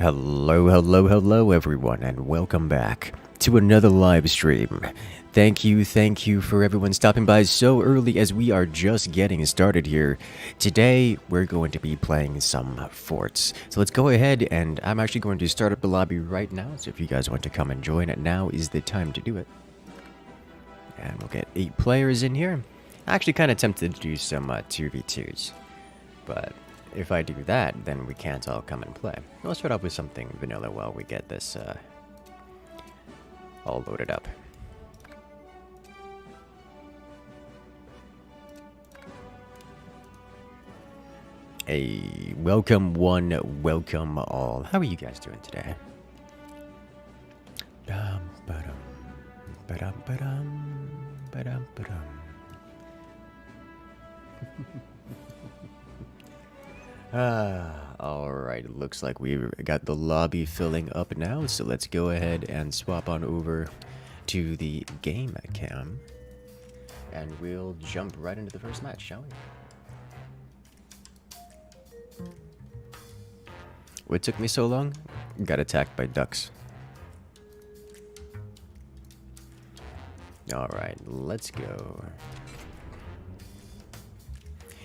Hello everyone, and welcome back to another live stream. Thank you for everyone stopping by so early as we are just getting started here. Today, we're going to be playing some forts. So let's go ahead, and I'm actually going to start up the lobby right now, so if you guys want to come and join, now is the time to do it. And we'll get 8 players in here. I'm actually kind of tempted to do some 2v2s, but if I do that, then we can't all come and play. We'll start off with something vanilla while we get this all loaded up. Welcome one, welcome all. How are you guys doing today? Alright, looks like we've got the lobby filling up now, so let's go ahead and swap on over to the game cam. And we'll jump right into the first match, shall we? What took me so long? Got attacked by ducks. Alright, let's go.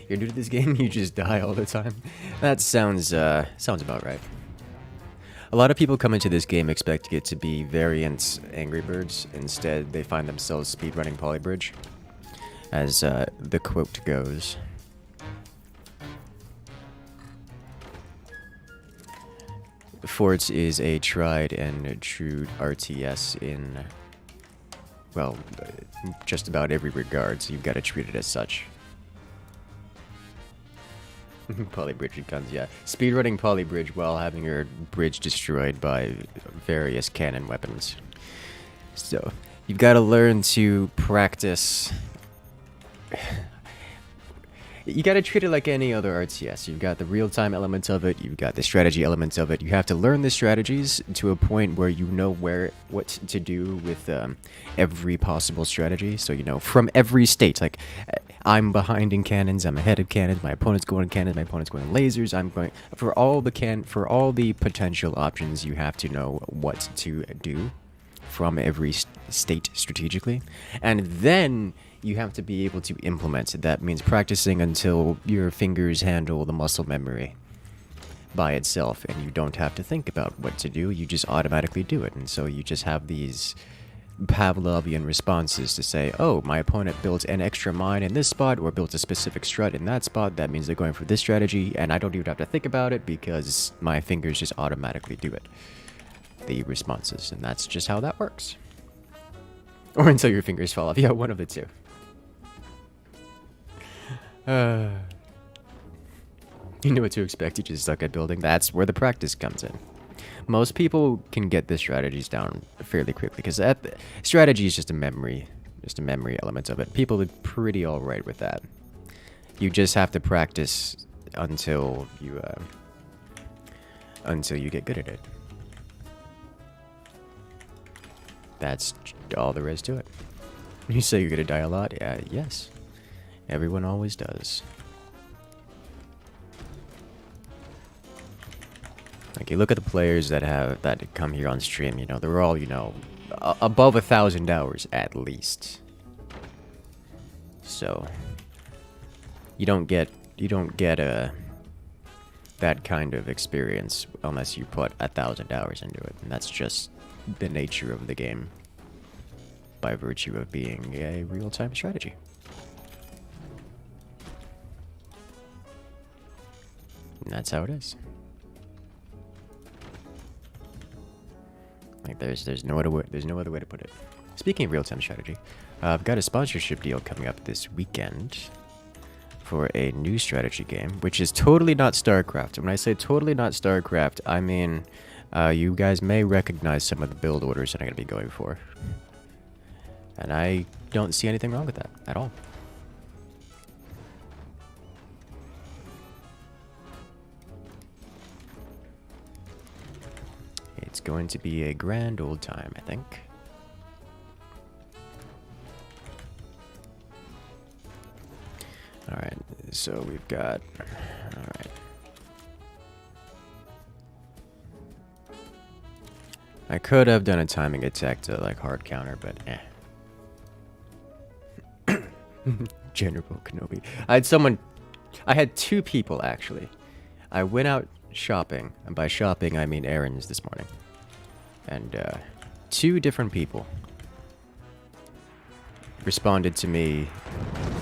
You're new to this game, you just die all the time. That sounds about right. A lot of people come into this game expecting it to be variant Angry Birds. Instead, they find themselves speedrunning Polybridge, as the quote goes. Forts is a tried and true RTS in, well, just about every regard, so you've got to treat it as such. Polybridge guns, yeah. Speedrunning Polybridge while having your bridge destroyed by various cannon weapons. So, you've got to learn to practice. You got to treat it like any other RTS. You've got the real-time elements of it, you've got the strategy elements of it. You have to learn the strategies to a point where you know what to do with every possible strategy. So, you know, from every state, like, I'm behind in cannons, I'm ahead of cannons, my opponent's going cannons, my opponent's going lasers, I'm going... For all the potential options, you have to know what to do from every state strategically. And then you have to be able to implement it. That means practicing until your fingers handle the muscle memory by itself, and you don't have to think about what to do, you just automatically do it. And so you just have these Pavlovian responses to say, oh, my opponent built an extra mine in this spot, or built a specific strut in that spot, that means they're going for this strategy, and I don't even have to think about it because my fingers just automatically do it. The responses, and that's just how that works. Or until your fingers fall off. Yeah, one of the two. You know what to expect, you just suck at building. That's where the practice comes in. Most people can get the strategies down fairly quickly, because strategy is just a memory element of it. People are pretty alright with that. You just have to practice until you get good at it. That's all there is to it. You say you're gonna die a lot? Yeah, yes. Everyone always does. Like, you look at the players that come here on stream, you know, they're all, you know, above 1,000 hours at least. So you don't get that kind of experience unless you put 1,000 hours into it, and that's just the nature of the game by virtue of being a real-time strategy. And that's how it is. Like, there's no other way to put it. Speaking of real-time strategy, I've got a sponsorship deal coming up this weekend for a new strategy game, which is totally not StarCraft. And when I say totally not StarCraft, I mean you guys may recognize some of the build orders that I'm going to be going for. And I don't see anything wrong with that at all. It's going to be a grand old time, I think. Alright, so we've got... Alright. I could have done a timing attack to like hard counter, but eh. General Kenobi. I had two people actually. I went out shopping, and by shopping I mean errands this morning. And two different people responded to me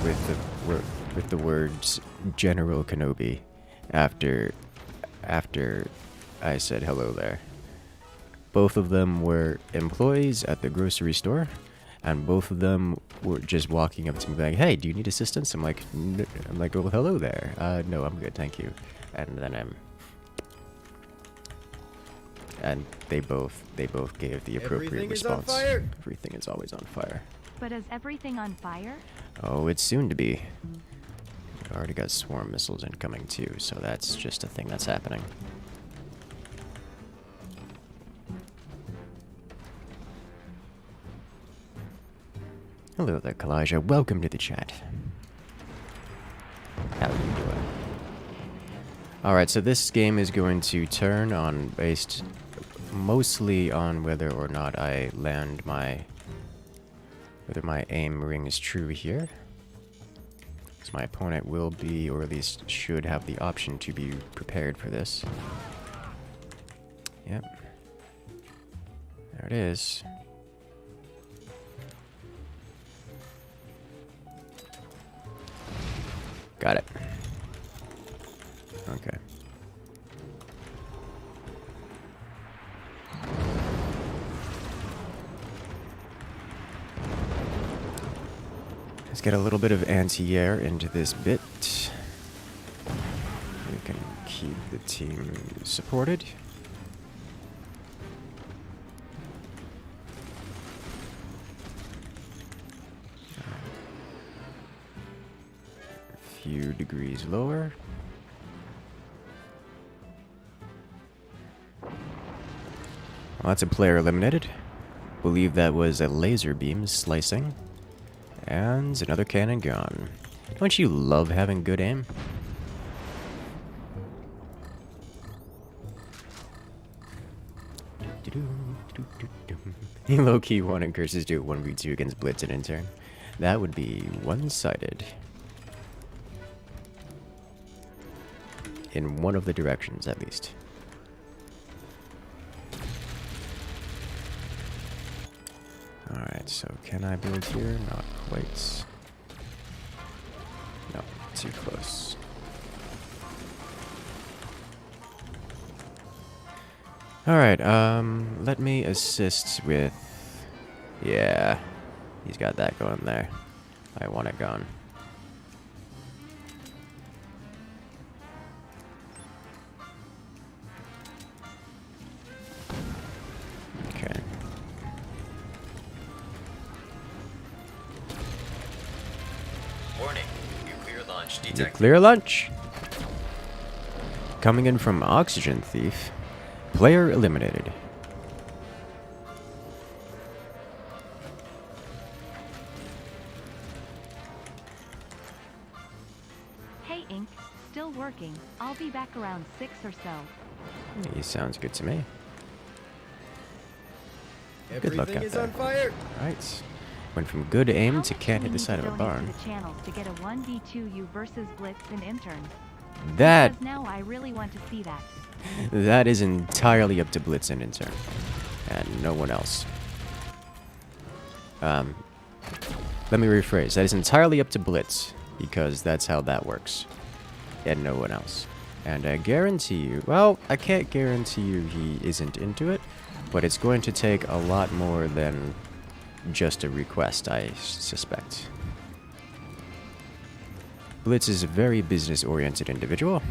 with the words General Kenobi after I said hello there. Both of them were employees at the grocery store, and both of them were just walking up to me like, "Hey, do you need assistance?" I'm like, "Well, hello there. No, I'm good, thank you." And then and they both gave the appropriate response. Everything is always on fire. But is everything on fire? Oh, it's soon to be. We already got swarm missiles incoming too, so that's just a thing that's happening. Hello there, Kalijah. Welcome to the chat. How are you doing? Alright, so this game is going to turn on based mostly on whether or not I land whether my aim rings true here. So my opponent will be, or at least should have the option to be prepared for this. Yep. There it is. Got it. Okay. Let's get a little bit of anti-air into this bit. We can keep the team supported. A few degrees lower. Well, that's a player eliminated. Believe that was a laser beam slicing. And another cannon gone. Don't you love having good aim? You low-key want Incursus do 1v2 against Blitz and Intern. That would be one-sided. In one of the directions, at least. Alright, so can I build here? Not quite. No, too close. Alright, let me assist with... Yeah, he's got that going there. I want it gone. Okay. Warning, nuclear launch detected. Nuclear launch. Coming in from Oxygen Thief. Player eliminated. Hey, Ink. Still working. I'll be back around 6 or so. He sounds good to me. Everything Good luck out is there. on fire. Right. Went from good aim How to much can't do hit we the side of need a to donate barn. to the channels to get a 1v2 versus Blitz and Intern? That Because now I really want to see that. that is entirely up to Blitz and Intern, and no one else. Let me rephrase. That is entirely up to Blitz, because that's how that works, and no one else. And I guarantee you, well, I can't guarantee you he isn't into it, but it's going to take a lot more than just a request, I suspect. Blitz is a very business-oriented individual,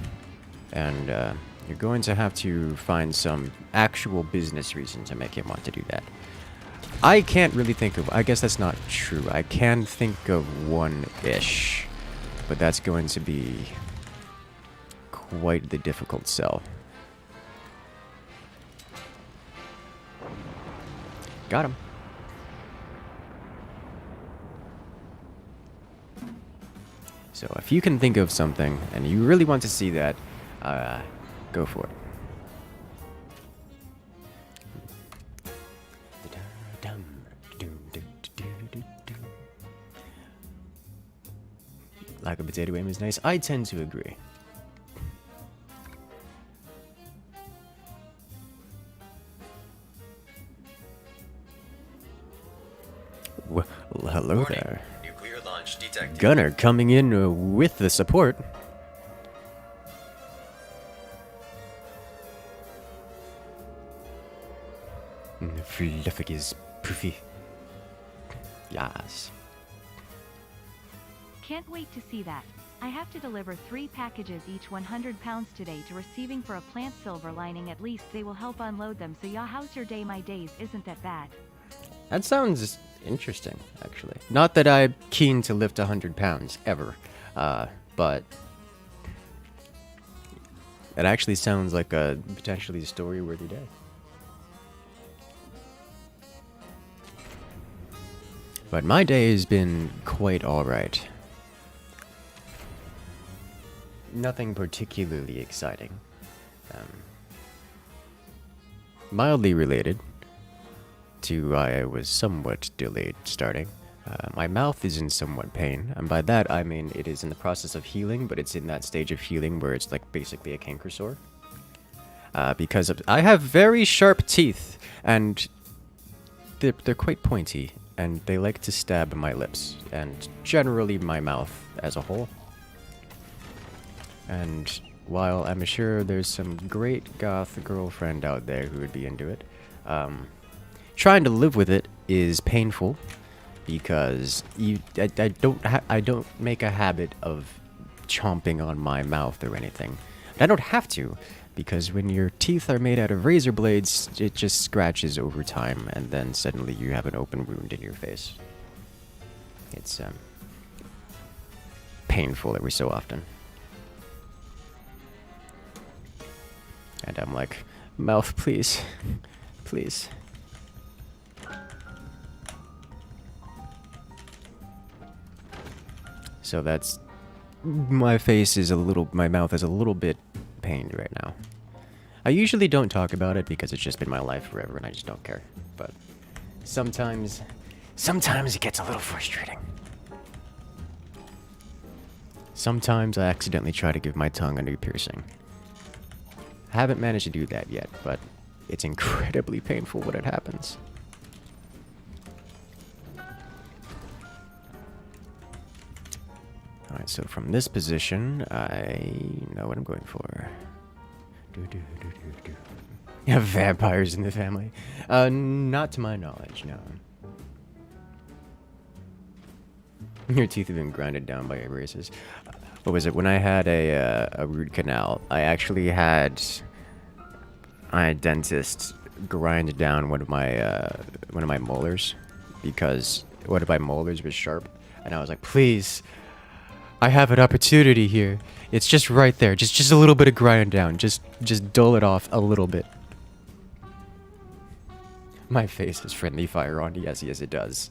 and you're going to have to find some actual business reason to make him want to do that. I can't really think of... I guess that's not true. I can think of one-ish, but that's going to be quite the difficult sell. Got him. So if you can think of something and you really want to see that, go for it. Lack of potato aim is nice. I tend to agree. Well, hello Warning. there. Nuclear launch detected. Gunner coming in with the support. Fluffy is poofy. Yes. Can't wait to see that. I have to deliver 3 packages each 100 pounds today to receiving for a plant silver lining. At least they will help unload them. So yeah, how's your day? My days isn't that bad. That sounds interesting, actually. Not that I'm keen to lift 100 pounds, ever. But it actually sounds like a potentially story-worthy day. But my day has been quite alright. Nothing particularly exciting. Mildly related to I was somewhat delayed starting. My mouth is in somewhat pain, and by that I mean it is in the process of healing, but it's in that stage of healing where it's like basically a canker sore. Because I have very sharp teeth, and they're quite pointy, and they like to stab my lips, and generally my mouth as a whole. And while I'm sure there's some great goth girlfriend out there who would be into it, trying to live with it is painful because I don't make a habit of chomping on my mouth or anything. I don't have to, because when your teeth are made out of razor blades, it just scratches over time, and then suddenly you have an open wound in your face. It's painful every so often. And I'm like, mouth, please. Please. So that's... my face is a little... my mouth is a little bit pained right now. I usually don't talk about it because it's just been my life forever and I just don't care. But sometimes it gets a little frustrating. Sometimes I accidentally try to give my tongue a new piercing. I haven't managed to do that yet, but it's incredibly painful when it happens. Alright, so from this position, I know what I'm going for. You have vampires in the family? Not to my knowledge, no. Your teeth have been grinded down by erasers. What was it? When I had a root canal, I actually had a dentist grind down one of my molars because one of my molars was sharp, and I was like, please, I have an opportunity here. It's just right there. Just a little bit of grind down. Just dull it off a little bit. My face has friendly fire on. Yes, it does.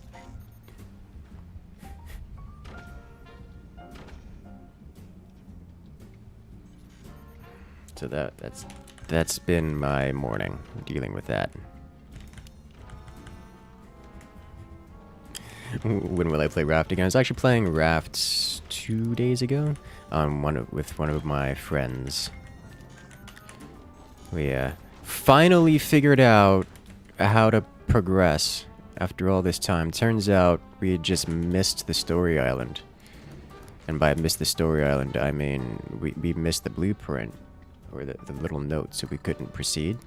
So that's been my morning, dealing with that. When will I play Raft again? I was actually playing Raft 2 days ago on with one of my friends. We finally figured out how to progress after all this time. Turns out we had just missed the story island. And by missed the story island, I mean we missed the blueprint, or the little note, so we couldn't proceed,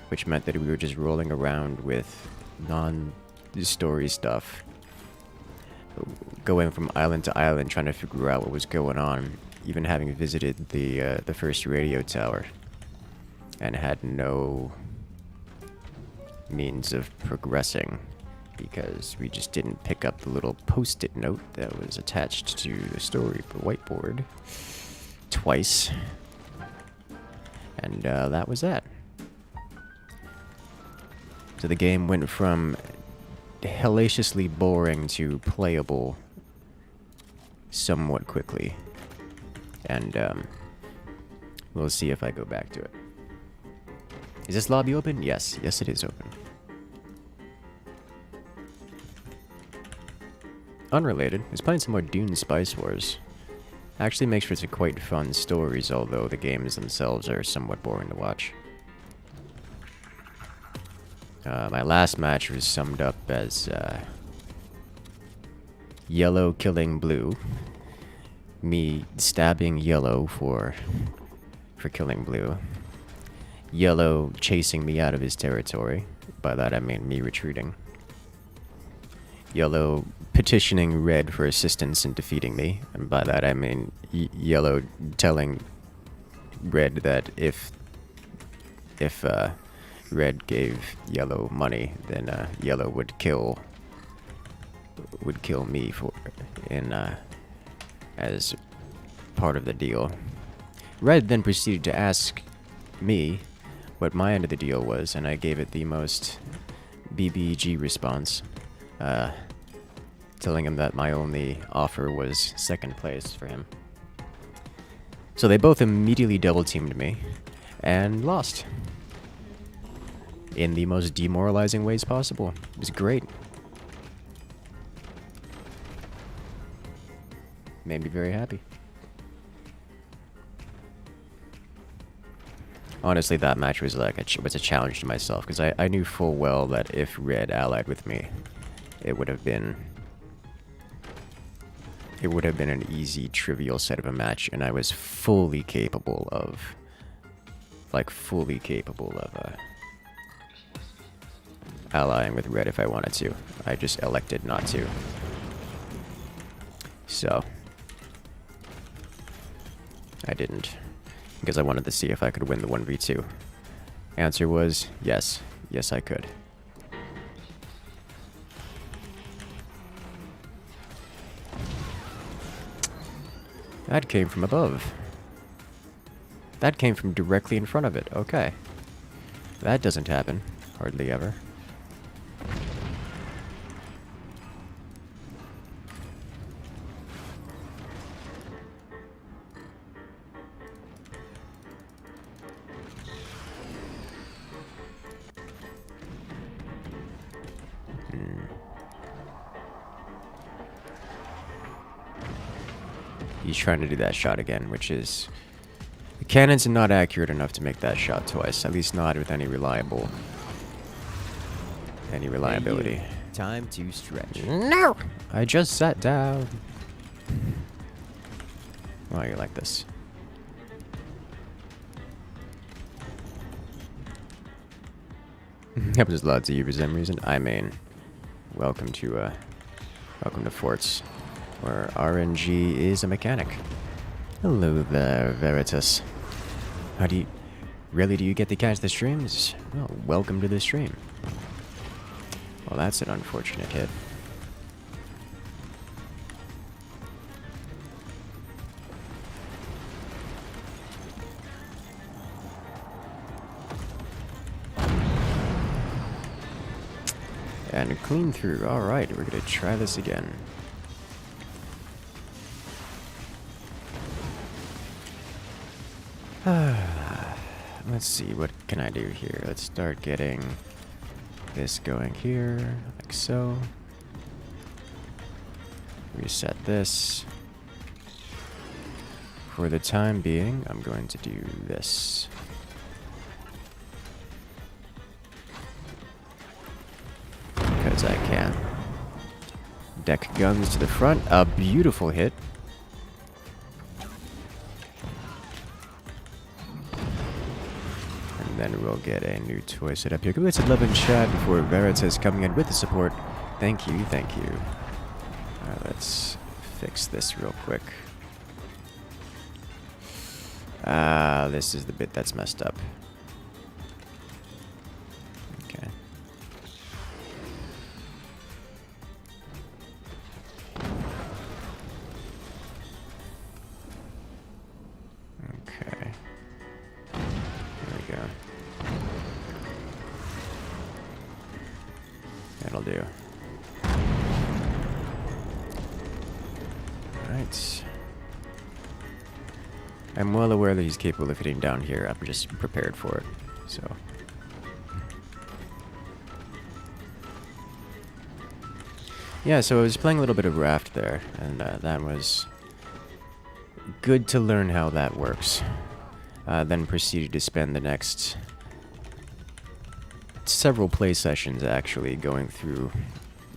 which meant that we were just rolling around with non-story stuff, going from island to island trying to figure out what was going on, even having visited the first radio tower, and had no means of progressing because we just didn't pick up the little post-it note that was attached to the story whiteboard twice. And that was that. So the game went from hellaciously boring to playable somewhat quickly. And we'll see if I go back to it. Is this lobby open? Yes, it is open. Unrelated, I was playing some more Dune Spice Wars. Actually makes for some quite fun stories, although the games themselves are somewhat boring to watch. My last match was summed up as yellow killing blue, me stabbing yellow for killing blue, yellow chasing me out of his territory, by that I mean me retreating, yellow petitioning red for assistance in defeating me, and by that I mean yellow telling red that if red gave yellow money, then yellow would kill me as part of the deal. Red then proceeded to ask me what my end of the deal was, and I gave it the most BBG response, telling him that my only offer was second place for him. So they both immediately double-teamed me and lost in the most demoralizing ways possible. It was great. Made me very happy. Honestly, that match was like a challenge to myself, because I knew full well that if Red allied with me, it would have been an easy, trivial set of a match, and I was fully capable of allying with Red if I wanted to. I just elected not to. So I didn't, because I wanted to see if I could win the 1v2. Answer was yes. Yes, I could. That came from above. That came from directly in front of it. Okay. That doesn't happen. Hardly ever. He's trying to do that shot again, which is... The cannons are not accurate enough to make that shot twice, at least not with any reliability. Hey, time to stretch. No! I just sat down. Why are you like this? Happens a lot to you for some reason. I mean, welcome to Forts, where RNG is a mechanic. Hello there, Veritas. How do you get to catch the streams? Well, welcome to the stream. Well, that's an unfortunate hit. And clean through. Alright, we're gonna try this again. Let's see, what can I do here? Let's start getting this going here, like so. Reset this. For the time being, I'm going to do this. Because I can. Deck guns to the front. A beautiful hit. And then we'll get a new toy set up here. Let's love in chat before Veritas coming in with the support. Thank you, thank you. Let's fix this real quick. This is the bit that's messed up. Okay. Okay. There we go. That'll do. Alright. I'm well aware that he's capable of hitting down here. I'm just prepared for it. So. Yeah, so I was playing a little bit of Raft there, and that was good to learn how that works. Then proceeded to spend the next several play sessions actually going through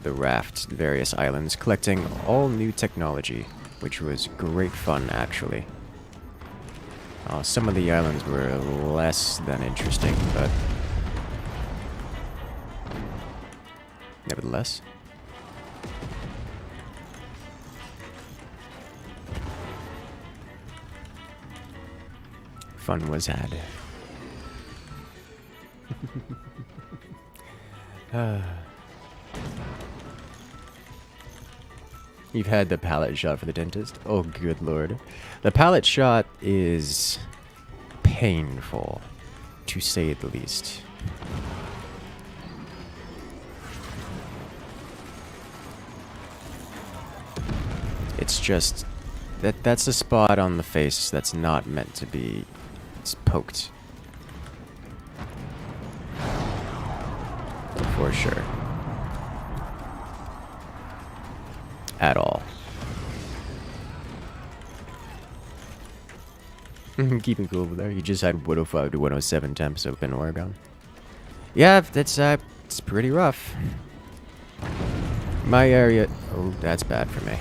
the raft, various islands, collecting all new technology, which was great fun actually. Some of the islands were less than interesting, but nevertheless. Fun was had. You've had the pallet shot for the dentist? Oh, good lord. The pallet shot is painful, to say the least. It's just that's a spot on the face that's not meant to be poked. For sure. At all. Keeping cool over there. You just had 105 to 107 temps open Oregon. Yeah, that's it's pretty rough. My area... Oh, that's bad for me.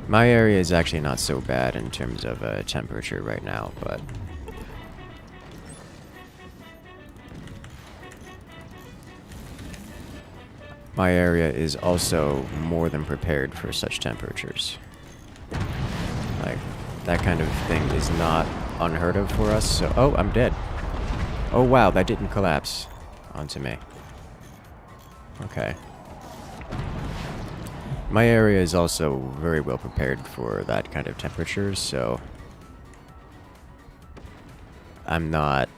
My area is actually not so bad in terms of temperature right now, but... my area is also more than prepared for such temperatures. Like, that kind of thing is not unheard of for us, so... Oh, I'm dead. Oh, wow, that didn't collapse onto me. Okay. My area is also very well prepared for that kind of temperature, so... I'm not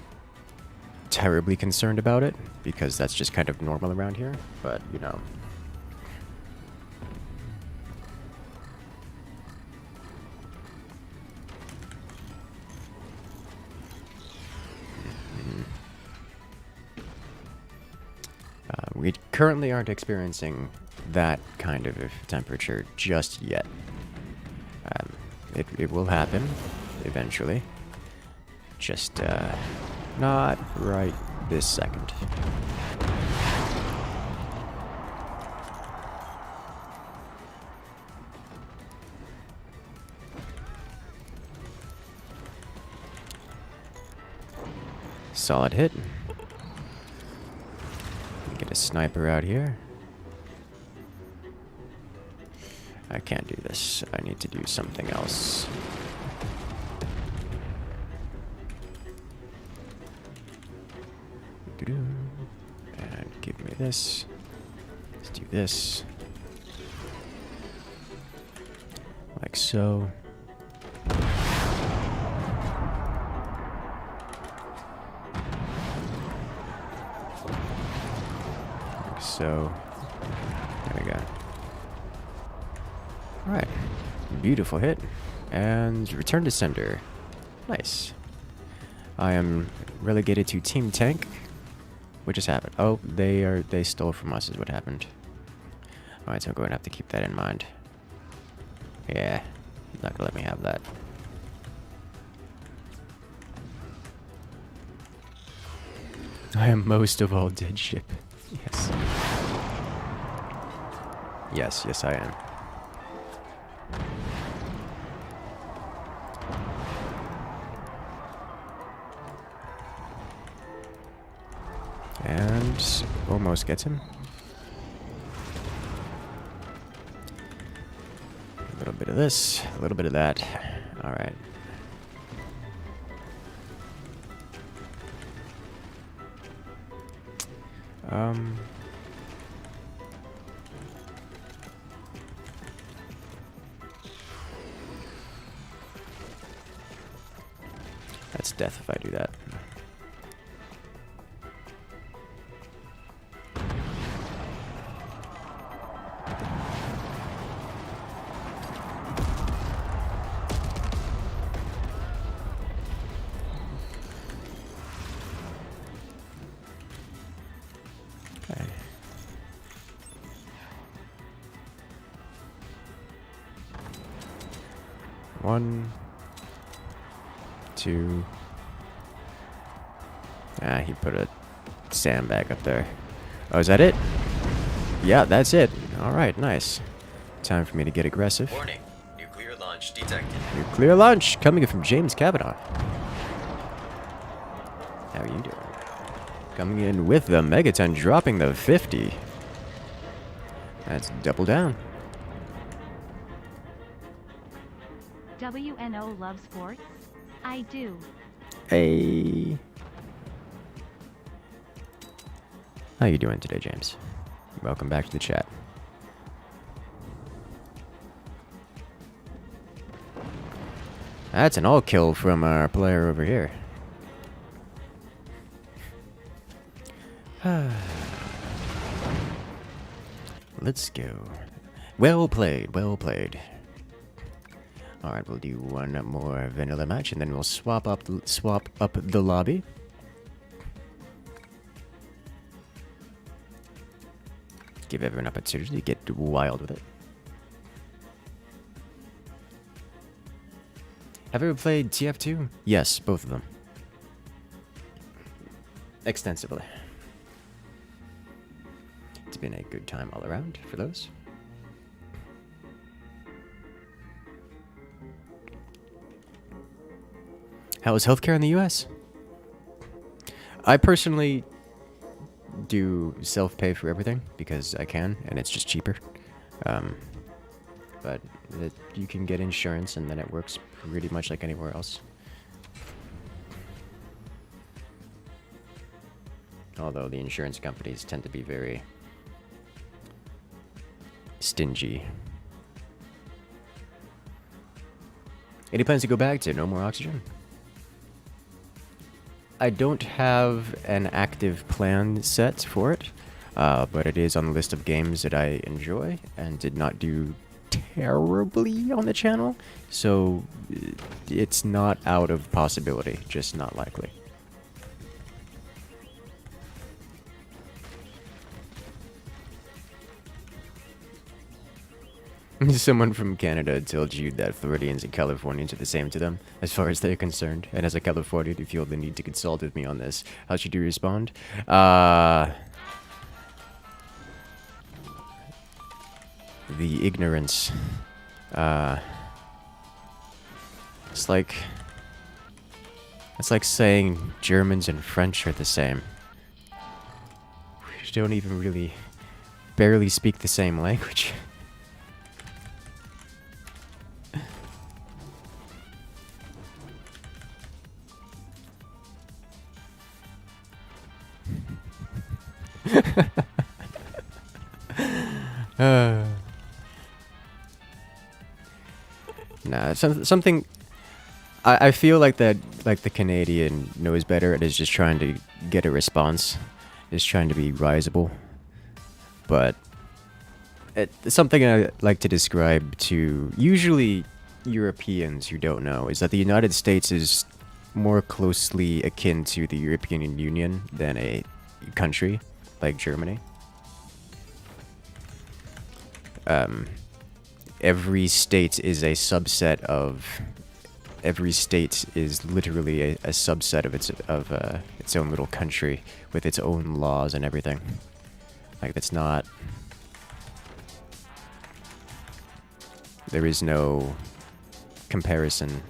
terribly concerned about it, because that's just kind of normal around here, but, you know. We currently aren't experiencing that kind of temperature just yet. It will happen eventually. Just not right this second. Solid hit. Get a sniper out here. I can't do this. I need to do something else. And give me this. Let's do this. Like so. Like so. There we go. Alright. Beautiful hit. And return to sender. Nice. I am relegated to Team Tank. What just happened? Oh, they stole from us is what happened. Alright, so I'm going to have to keep that in mind. Yeah, he's not going to let me have that. I am most of all dead ship. Yes. Yes, yes I am. And almost gets him. A little bit of this, a little bit of that. Alright. That's death if I do that. Okay. One, 2. Ah, he put a sandbag up there. Oh, is that it? Yeah, that's it. Alright, nice. Time for me to get aggressive. Warning. Nuclear launch detected. Nuclear launch coming from James Kavanaugh. How are you doing? Coming in with the megaton, dropping the 50. That's double down. WNO love sports? I do. Hey. How you doing today, James? Welcome back to the chat. That's an all kill from our player over here. Let's go. Well played, well played. Alright, we'll do one more vanilla match and then we'll swap up the lobby. Give everyone an opportunity to get wild with it. Have you ever played TF2? Yes, both of them. Extensively. It's been a good time all around for those. How is healthcare in the US? I personally do self-pay for everything because I can, and it's just cheaper. But you can get insurance, and then it works pretty much like anywhere else. Although the insurance companies tend to be very stingy. Any plans to go back to No More Oxygen? I don't have an active plan set for it, but it is on the list of games that I enjoy and did not do terribly on the channel, so it's not out of possibility, just not likely. Someone from Canada told you that Floridians and Californians are the same to them, as far as they're concerned. And as a Californian, you feel the need to consult with me on this. How should you respond? The ignorance. It's like saying Germans and French are the same. We don't even really barely speak the same language. Nah, something. I feel like that, like the Canadian knows better and is just trying to get a response, is trying to be risible. But it's something I like to describe to usually Europeans who don't know is that the United States is more closely akin to the European Union than a country like Germany. Every state is a subset of. Every state is literally a subset of its own little country with its own laws and everything. Like that's not. There is no comparison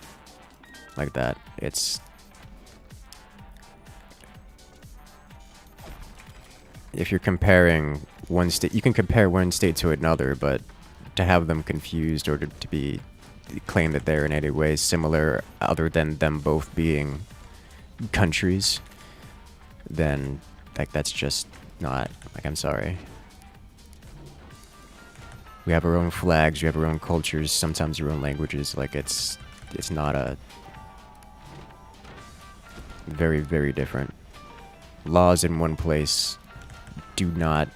like that. It's. If you're comparing one state, you can compare one state to another, but to have them confused or to be claim that they're in any way similar other than them both being countries, then like that's just not, like, I'm sorry. We have our own flags, we have our own cultures, sometimes our own languages. Like it's not a very, very different. Laws in one place do not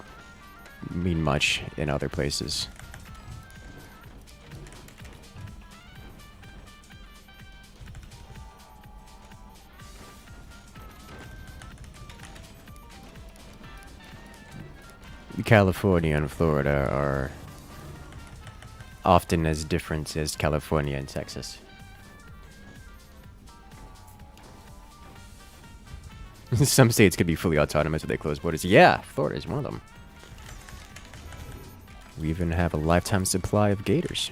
mean much in other places. California and Florida are often as different as California and Texas. Some states could be fully autonomous if they close borders. Yeah, Florida is one of them. We even have a lifetime supply of gators.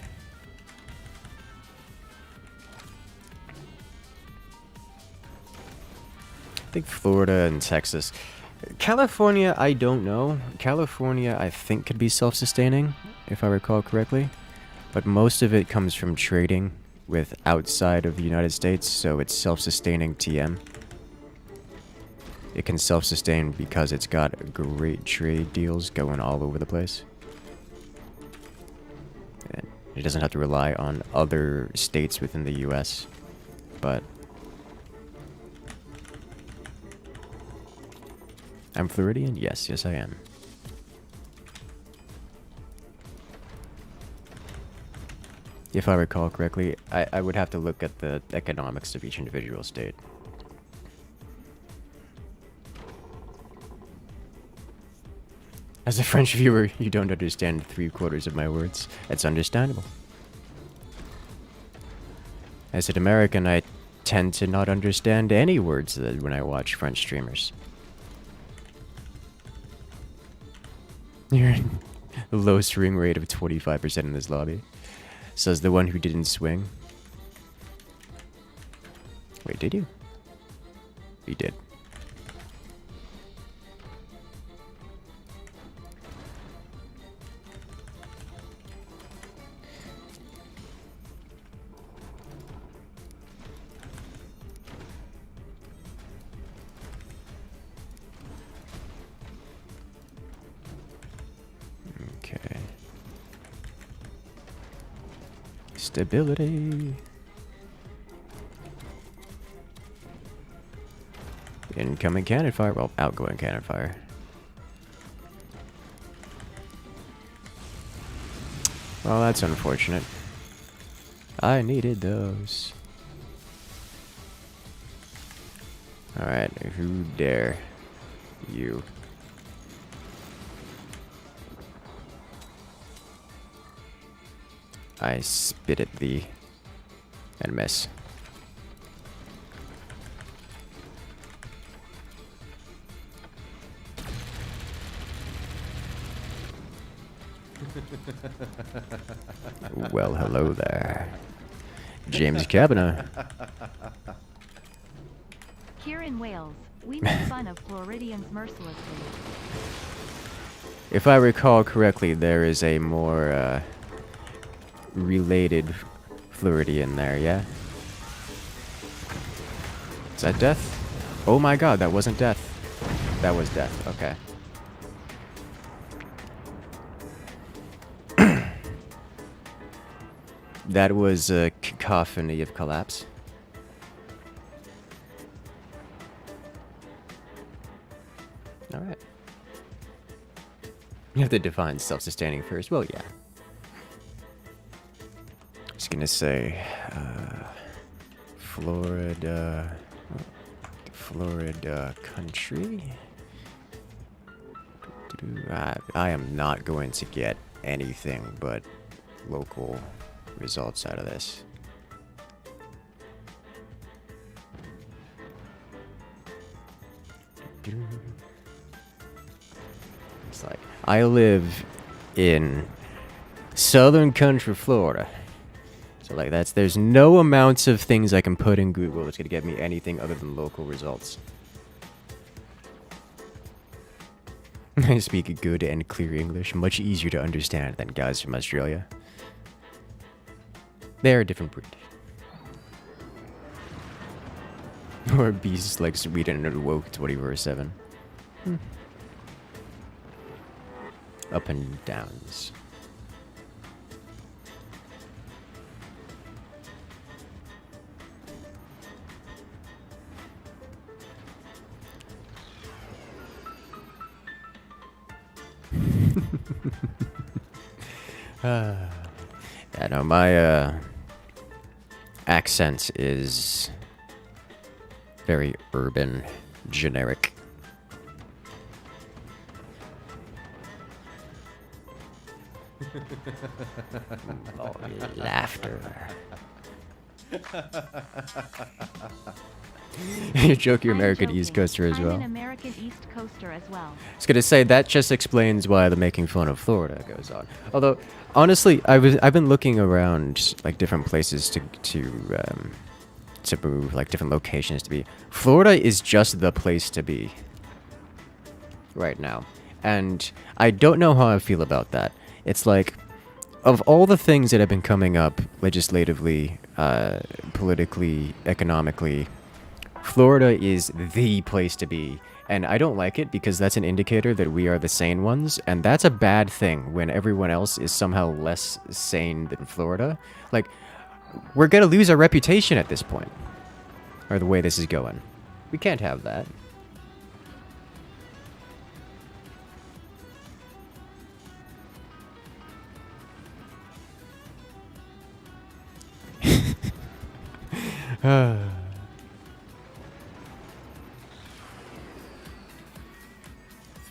I think Florida and Texas. California, I don't know. California, I think, could be self-sustaining, if I recall correctly. But most of it comes from trading with outside of the United States, so it's self-sustaining TM. It can self-sustain because it's got great trade deals going all over the place. And it doesn't have to rely on other states within the US, but I'm Floridian? Yes, yes I am. If I recall correctly, I would have to look at the economics of each individual state. As a French viewer, you don't understand 3/4 of my words. That's understandable. As an American, I tend to not understand any words when I watch French streamers. You're the lowest ring rate of 25% in this lobby. Says the one who didn't swing. Wait, did you? You did. Okay. Stability. Incoming cannon fire. Well, outgoing cannon fire. Well, that's unfortunate. I needed those. Alright, who dare you? I spit at thee and miss. Well, hello there. James Cabana. Here in Wales, we make fun of Floridians mercilessly. If I recall correctly, there is a more related Floridian there, yeah? Is that death? Oh my god, that wasn't death. That was death, okay. That was a cacophony of collapse. Alright. You have to define self-sustaining first. Well, yeah. Just gonna say, Florida country. I am not going to get anything but local results out of this. It's like, I live in southern country Florida. So like there's no amounts of things I can put in Google that's gonna get me anything other than local results. I speak good and clear English, much easier to understand than guys from Australia. They're a different breed. Or beasts like Sweden and woke 24/7. Up and downs. Yeah, no, my accent is very urban, generic. Oh, laughter. You joke you're I'm American East joking. Coaster as I'm well. an American East Coaster as well. I was gonna say that just explains why the making fun of Florida goes on. Although, honestly, I've been looking around like different places to move, like different locations to be. Florida is just the place to be right now, and I don't know how I feel about that. It's like, of all the things that have been coming up legislatively, politically, economically, Florida is the place to be. And I don't like it because that's an indicator that we are the sane ones, and that's a bad thing when everyone else is somehow less sane than Florida. Like, we're gonna lose our reputation at this point, or the way this is going. We can't have that.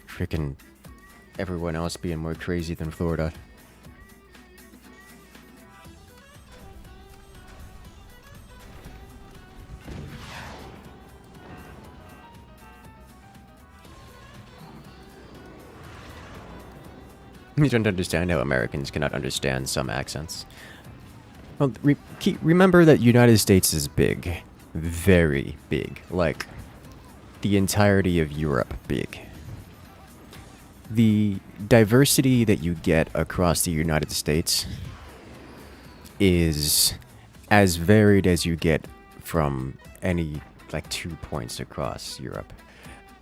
Freaking everyone else being more crazy than Florida. You don't understand how Americans cannot understand some accents. Well, remember that United States is big. Very big. Like, the entirety of Europe big. The diversity that you get across the United States is as varied as you get from any, like, 2 points across Europe.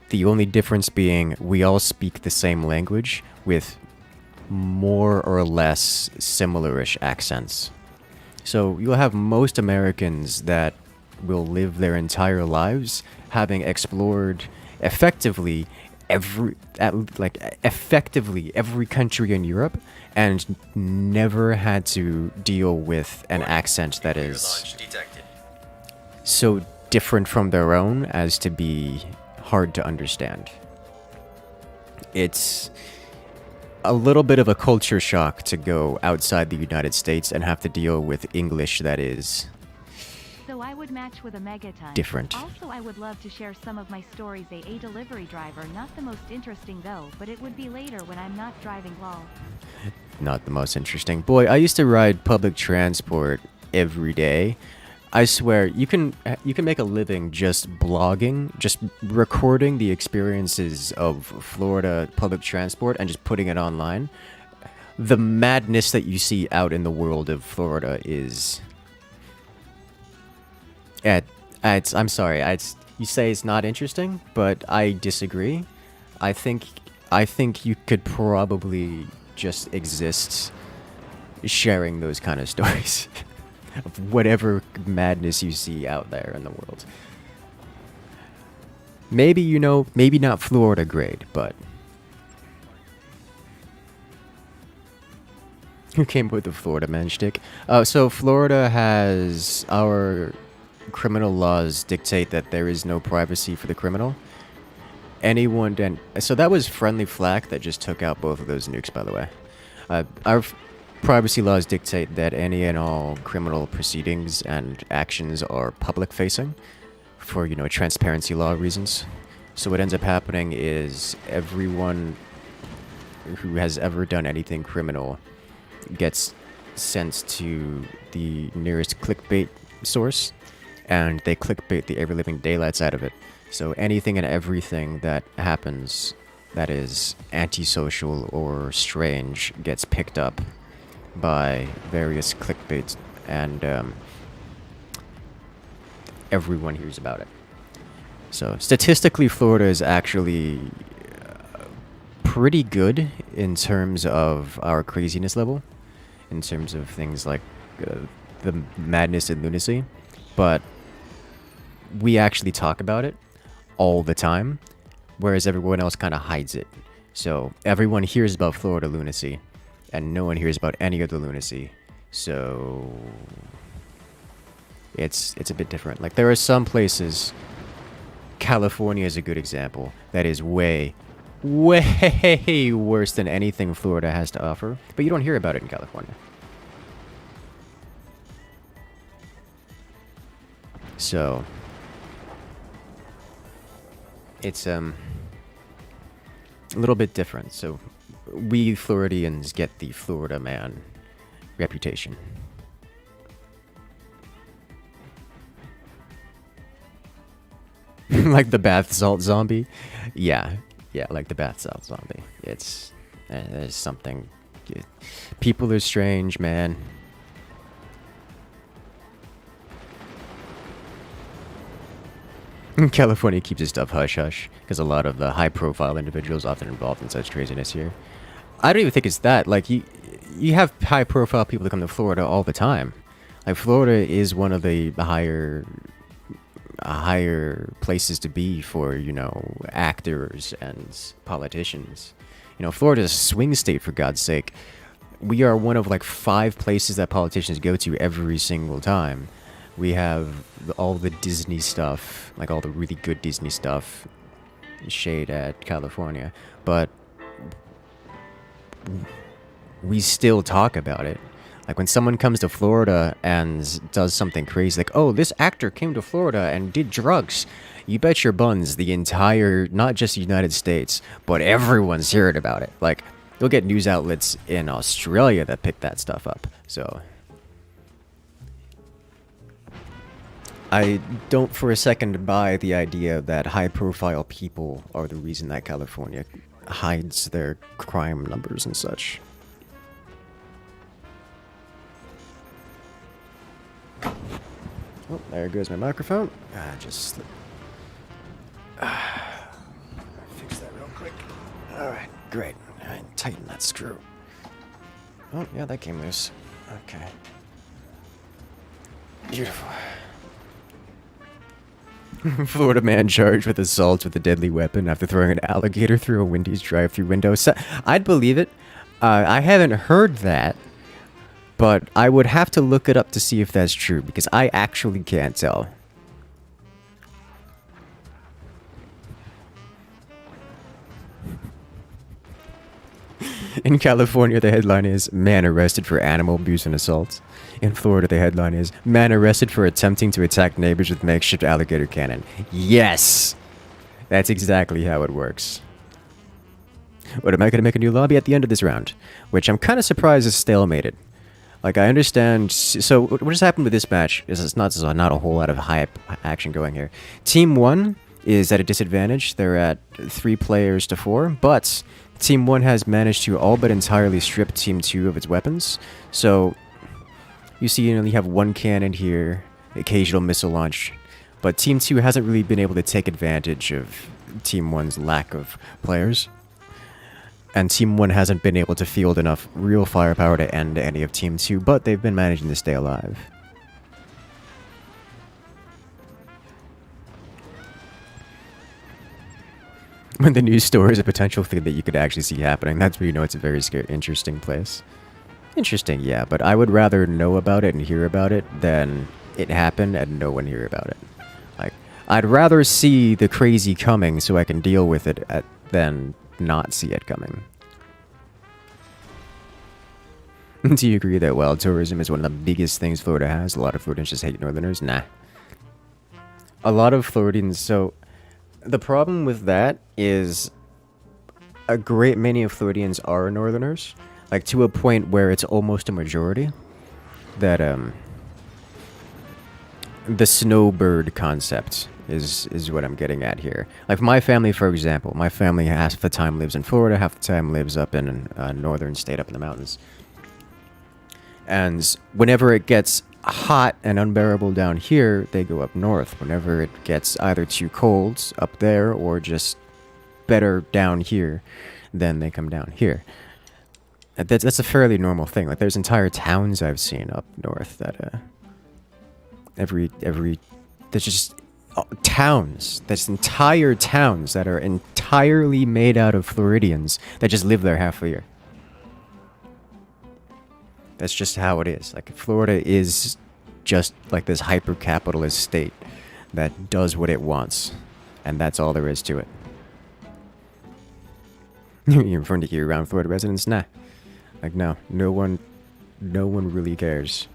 The only difference being we all speak the same language with more or less similar-ish accents. So you'll have most Americans that will live their entire lives having explored effectively every country in Europe and never had to deal with an accent that is Launch detected. so different from their own as to be hard to understand. It's a little bit of a culture shock to go outside the United States and have to deal with English that is So I would match with a megaton. different. Also, I would love to share some of my stories. A delivery driver, not the most interesting though, but it would be later when I'm not driving lol. Not the most interesting. Boy, I used to ride public transport every day. I swear, you can make a living just blogging, just recording the experiences of Florida public transport and just putting it online. The madness that you see out in the world of Florida is... I'm sorry, you say it's not interesting, but I disagree. I think you could probably just exist sharing those kind of stories. Of whatever madness you see out there in the world. Maybe, maybe not Florida grade, but... Who came up with the Florida man shtick? So Florida has... Our criminal laws dictate that there is no privacy for the criminal. So that was Friendly Flak that just took out both of those nukes, by the way. Our privacy laws dictate that any and all criminal proceedings and actions are public-facing for, transparency law reasons. So what ends up happening is everyone who has ever done anything criminal gets sent to the nearest clickbait source, and they clickbait the ever-living daylights out of it. So anything and everything that happens that is antisocial or strange gets picked up by various clickbaits, and everyone hears about it. So statistically, Florida is actually pretty good in terms of our craziness level, in terms of things like the madness and lunacy, but we actually talk about it all the time, whereas everyone else kind of hides it. So everyone hears about Florida lunacy, and no one hears about any other lunacy. So it's a bit different. Like, there are some places, California is a good example, that is way worse than anything Florida has to offer, but you don't hear about it in California. So it's a little bit different. So we Floridians get the Florida man reputation. Like the bath salt zombie? Yeah, like the bath salt zombie. It's there's something. People are strange, man. California keeps its stuff hush hush because a lot of the high profile individuals often involved in such craziness here. I don't even think it's that. Like you have high profile people that come to Florida all the time. Like Florida is one of the higher places to be for, you know, actors and politicians. You know, Florida's a swing state, for God's sake. We are one of like 5 places that politicians go to every single time. We have all the Disney stuff, like all the really good Disney stuff, shade at California, but we still talk about it. Like when someone comes to Florida and does something crazy, like, oh, this actor came to Florida and did drugs. You bet your buns the entire, not just the United States, but everyone's heard about it. Like, you'll get news outlets in Australia that pick that stuff up. So I don't for a second buy the idea that high-profile people are the reason that California hides their crime numbers and such. Oh, there goes my microphone. Just fix that real quick. Alright, great. Alright, tighten that screw. Oh, yeah, that came loose. Okay. Beautiful. Florida man charged with assault with a deadly weapon after throwing an alligator through a Wendy's drive-thru window. So, I'd believe it. I haven't heard that, but I would have to look it up to see if that's true, because I actually can't tell. In California, the headline is, man arrested for animal abuse and assault. In Florida, the headline is, man arrested for attempting to attack neighbors with makeshift alligator cannon. Yes! That's exactly how it works. But am I going to make a new lobby at the end of this round? Which I'm kind of surprised is stalemated. Like, I understand... So, what has happened with this match is it's not a whole lot of hype action going here. Team 1 is at a disadvantage. They're at 3 players to 4, but Team 1 has managed to all but entirely strip Team 2 of its weapons. So, you see, you have 1 cannon here, occasional missile launch, but Team 2 hasn't really been able to take advantage of Team 1's lack of players. And Team 1 hasn't been able to field enough real firepower to end any of Team 2, but they've been managing to stay alive. When the news story is a potential thing that you could actually see happening, that's where you know it's a very interesting place. Interesting, yeah, but I would rather know about it and hear about it than it happen and no one hear about it. Like, I'd rather see the crazy coming so I can deal with it than not see it coming. Do you agree that wild tourism is one of the biggest things Florida has? A lot of Floridians just hate Northerners? Nah. A lot of Floridians... So, the problem with that is a great many of Floridians are Northerners. Like, to a point where it's almost a majority. That, the snowbird concept is what I'm getting at here. Like, my family, for example, my family half the time lives in Florida, half the time lives up in a northern state up in the mountains. And whenever it gets hot and unbearable down here, they go up north. Whenever it gets either too cold up there or just better down here, then they come down here. That's a fairly normal thing. Like, there's entire towns I've seen up north that there's just towns. There's entire towns that are entirely made out of Floridians that just live there half a year. That's just how it is. Like, Florida is just like this hyper-capitalist state that does what it wants. And that's all there is to it. You're referring to year-round Florida residents? Nah. Like, no one really cares.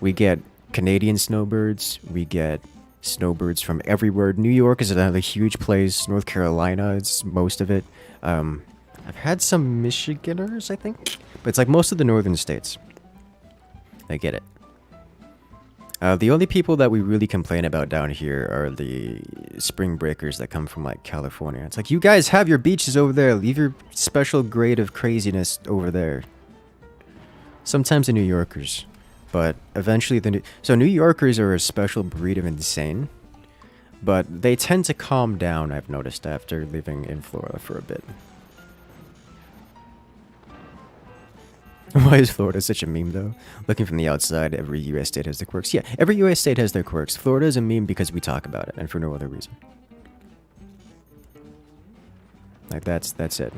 We get Canadian snowbirds, we get Snowbirds from everywhere. New York is another huge place. North Carolina is most of it. I've had some Michiganers, I think. But it's like most of the northern states. I get it. The only people that we really complain about down here are the spring breakers that come from like California. It's like, you guys have your beaches over there. Leave your special grade of craziness over there. Sometimes the New Yorkers. But eventually so New Yorkers are a special breed of insane. But they tend to calm down, I've noticed, after living in Florida for a bit. Why is Florida such a meme, though? Looking from the outside, every US state has their quirks. Yeah, every US state has their quirks. Florida is a meme because we talk about it, and for no other reason. Like, that's it.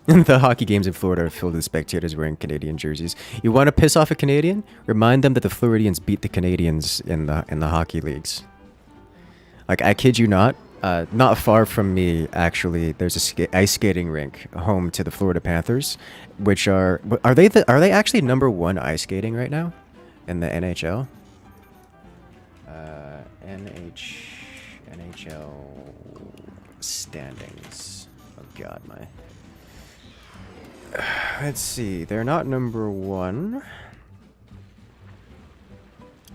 The hockey games in Florida are filled with spectators wearing Canadian jerseys. You want to piss off a Canadian? Remind them that the Floridians beat the Canadians in the hockey leagues. Like, I kid you not. Not far from me, actually, there's a ice skating rink home to the Florida Panthers, which are they actually #1 ice skating right now in the NHL? NHL standings. Oh God, my. Let's see. They're not #1.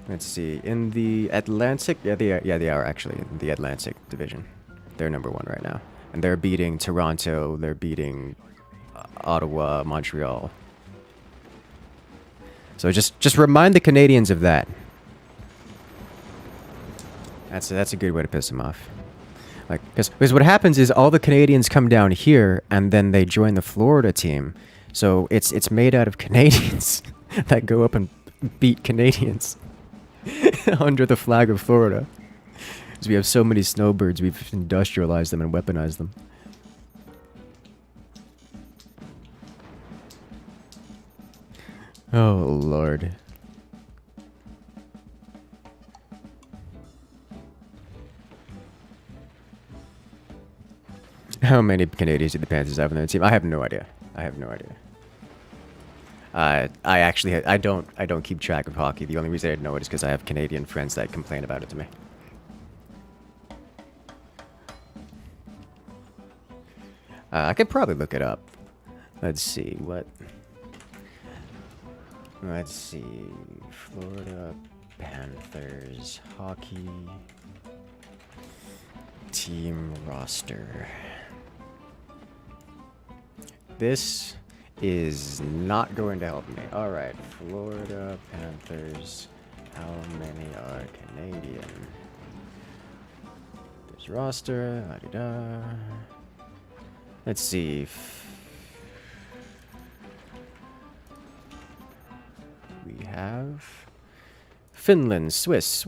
Let's see. In the Atlantic, they are actually in the Atlantic division. They're #1 right now, and they're beating Toronto. They're beating Ottawa, Montreal. So just remind the Canadians of that. That's a good way to piss them off. Like, because what happens is all the Canadians come down here, and then they join the Florida team. So it's made out of Canadians that go up and beat Canadians. Under the flag of Florida. Because we have so many snowbirds, we've industrialized them and weaponized them. Oh, Lord. How many Canadians do the Panthers have on their team? I have no idea. I don't keep track of hockey. The only reason I know it is because I have Canadian friends that complain about it to me. I could probably look it up. Let's see what. Let's see, Florida Panthers hockey team roster. This is not going to help me. All right, Florida Panthers. How many are Canadian? There's roster. La-di-da. Let's see. We have Finland, Swiss,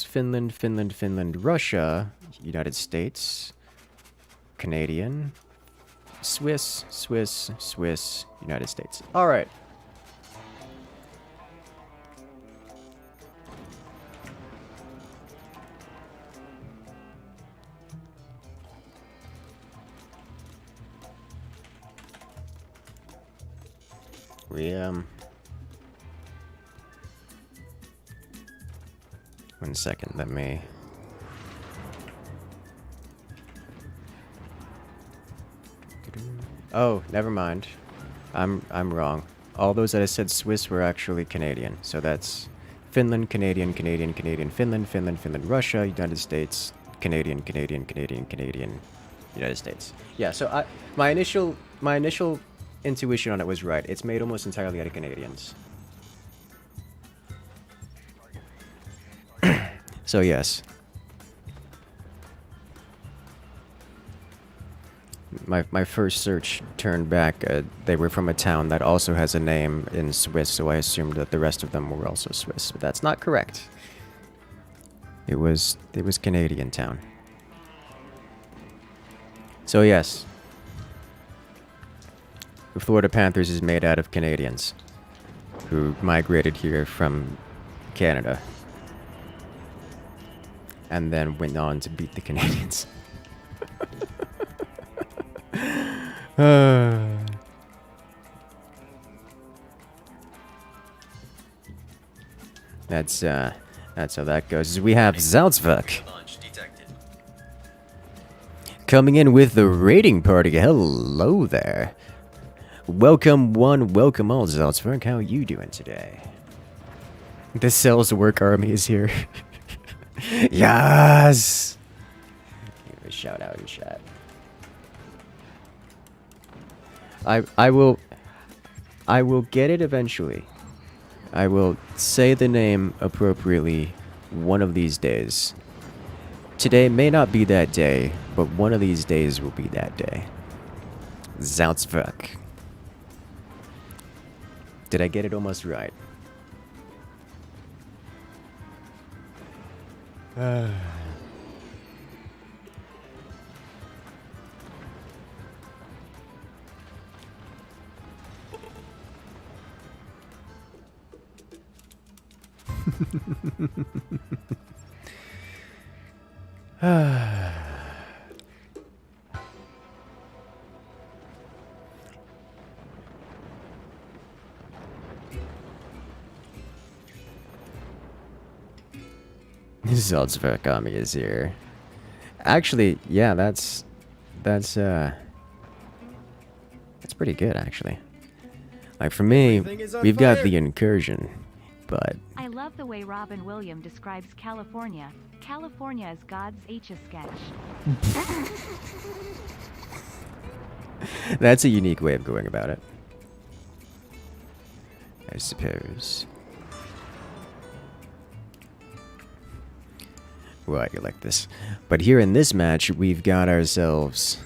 Finland, Russia, United States, Canadian, Swiss, United States. All right. One second, let me. Oh, never mind. I'm wrong. All those that I said Swiss were actually Canadian. So that's Finland, Canadian, Finland, Russia, United States, Canadian, United States. Yeah, so my initial intuition on it was right. It's made almost entirely out of Canadians. So yes. My first search turned back. They were from a town that also has a name in Swiss, so I assumed that the rest of them were also Swiss. But that's not correct. It was Canadian town. So yes. The Florida Panthers is made out of Canadians who migrated here from Canada and then went on to beat the Canadians. That's how that goes. We have Salzwerk Nuclear launch detected. coming in with the raiding party. Hello there. Welcome one, welcome all, Salzwerk. How are you doing today? The Cells Work Army is here. Yes! Give a shout out in chat. I will get it eventually. I will say the name appropriately one of these days. Today may not be that day, but one of these days will be that day. Salzwerk. Did I get it almost right? Salzwerk Army is here. Actually, yeah, that's pretty good actually. Like for me, we've got the incursion, but I love the way Robin Williams describes California. California is God's H-a sketch. that's a unique way of going about it, I suppose. Why you like this? But here in this match, we've got ourselves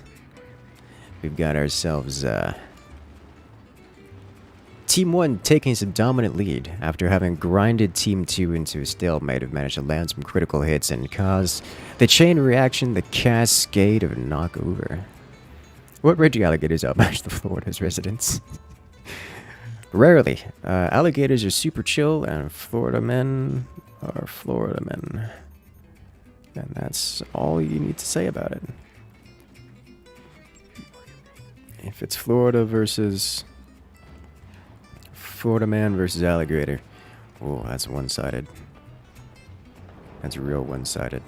Team 1 taking some dominant lead after having grinded Team 2 into a stalemate. Have managed to land some critical hits and cause the chain reaction, the cascade of knockover. What Reggie alligators outmatch the Florida's residents? Rarely. Alligators are super chill, and Florida men are Florida men. And that's all you need to say about it. If it's Florida versus Florida man versus alligator, oh, that's one-sided. That's real one-sided.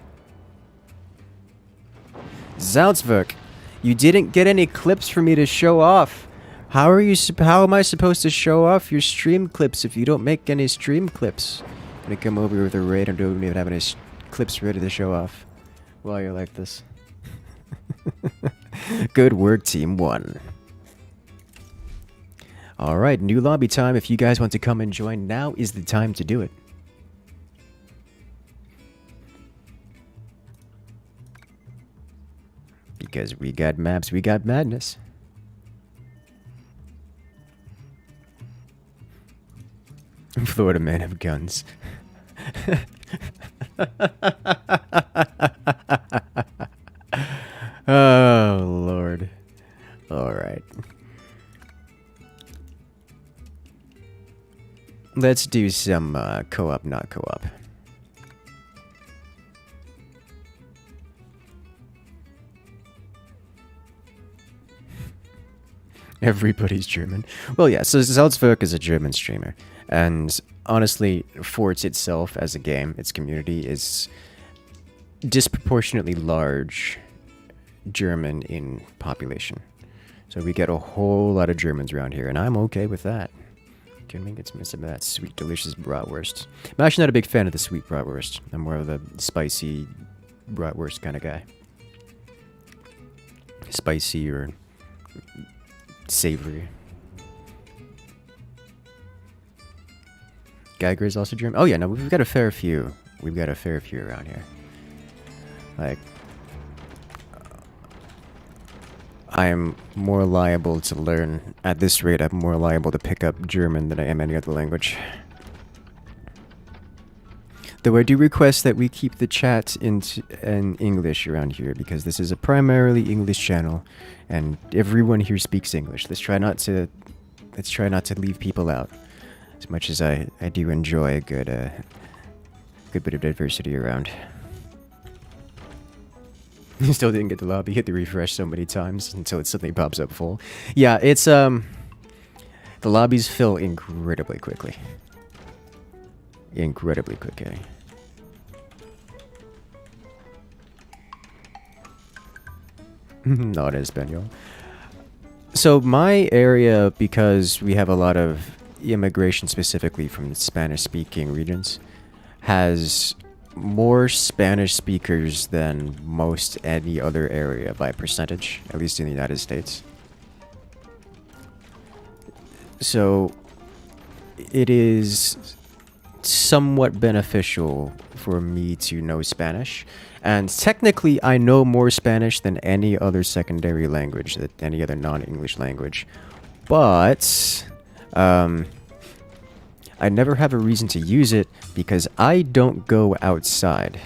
Salzwerk, you didn't get any clips for me to show off. How am I supposed to show off your stream clips if you don't make any stream clips? I'm gonna come over with a raid and don't even have any clips ready to show off while you're like this. Good work, Team 1. Alright, new lobby time. If you guys want to come and join, now is the time to do it. Because we got maps, we got madness. Florida men have guns. Oh, Lord. Alright. Let's do some co-op, not co-op. Everybody's German. Well, yeah, so Salzwerk is a German streamer. And honestly, Forts itself as a game, its community is disproportionately large German in population. So we get a whole lot of Germans around here, and I'm okay with that. Can we get some of that sweet, delicious bratwurst? I'm actually not a big fan of the sweet bratwurst. I'm more of the spicy bratwurst kind of guy. Spicy or savory. Geiger is also German. Oh yeah, no, we've got a fair few. We've got a fair few around here. Like, I am more liable to learn, at this rate, I'm more liable to pick up German than I am any other language. Though I do request that we keep the chat in English around here, because this is a primarily English channel, and everyone here speaks English. Let's try not to leave people out. As much as I do enjoy a good bit of diversity around. You still didn't get the lobby. Hit the refresh so many times until it suddenly pops up full. Yeah, it's the lobbies fill incredibly quickly. Incredibly quickly. Not Espanol. So my area, because we have a lot of immigration specifically from Spanish-speaking regions, has more Spanish speakers than most any other area by percentage, at least in the United States. So it is somewhat beneficial for me to know Spanish. And technically, I know more Spanish than any other secondary language, than any other non-English language. But I never have a reason to use it because I don't go outside.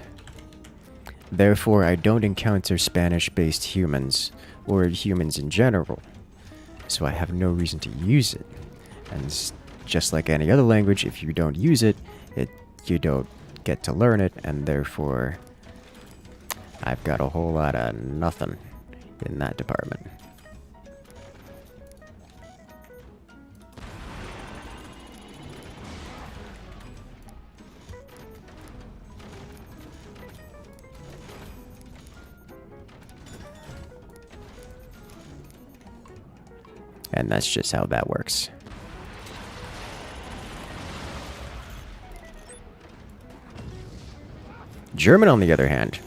Therefore, I don't encounter Spanish-based humans, or humans in general. So I have no reason to use it. And just like any other language, if you don't use it, you don't get to learn it, and therefore I've got a whole lot of nothing in that department. And that's just how that works. German, on the other hand,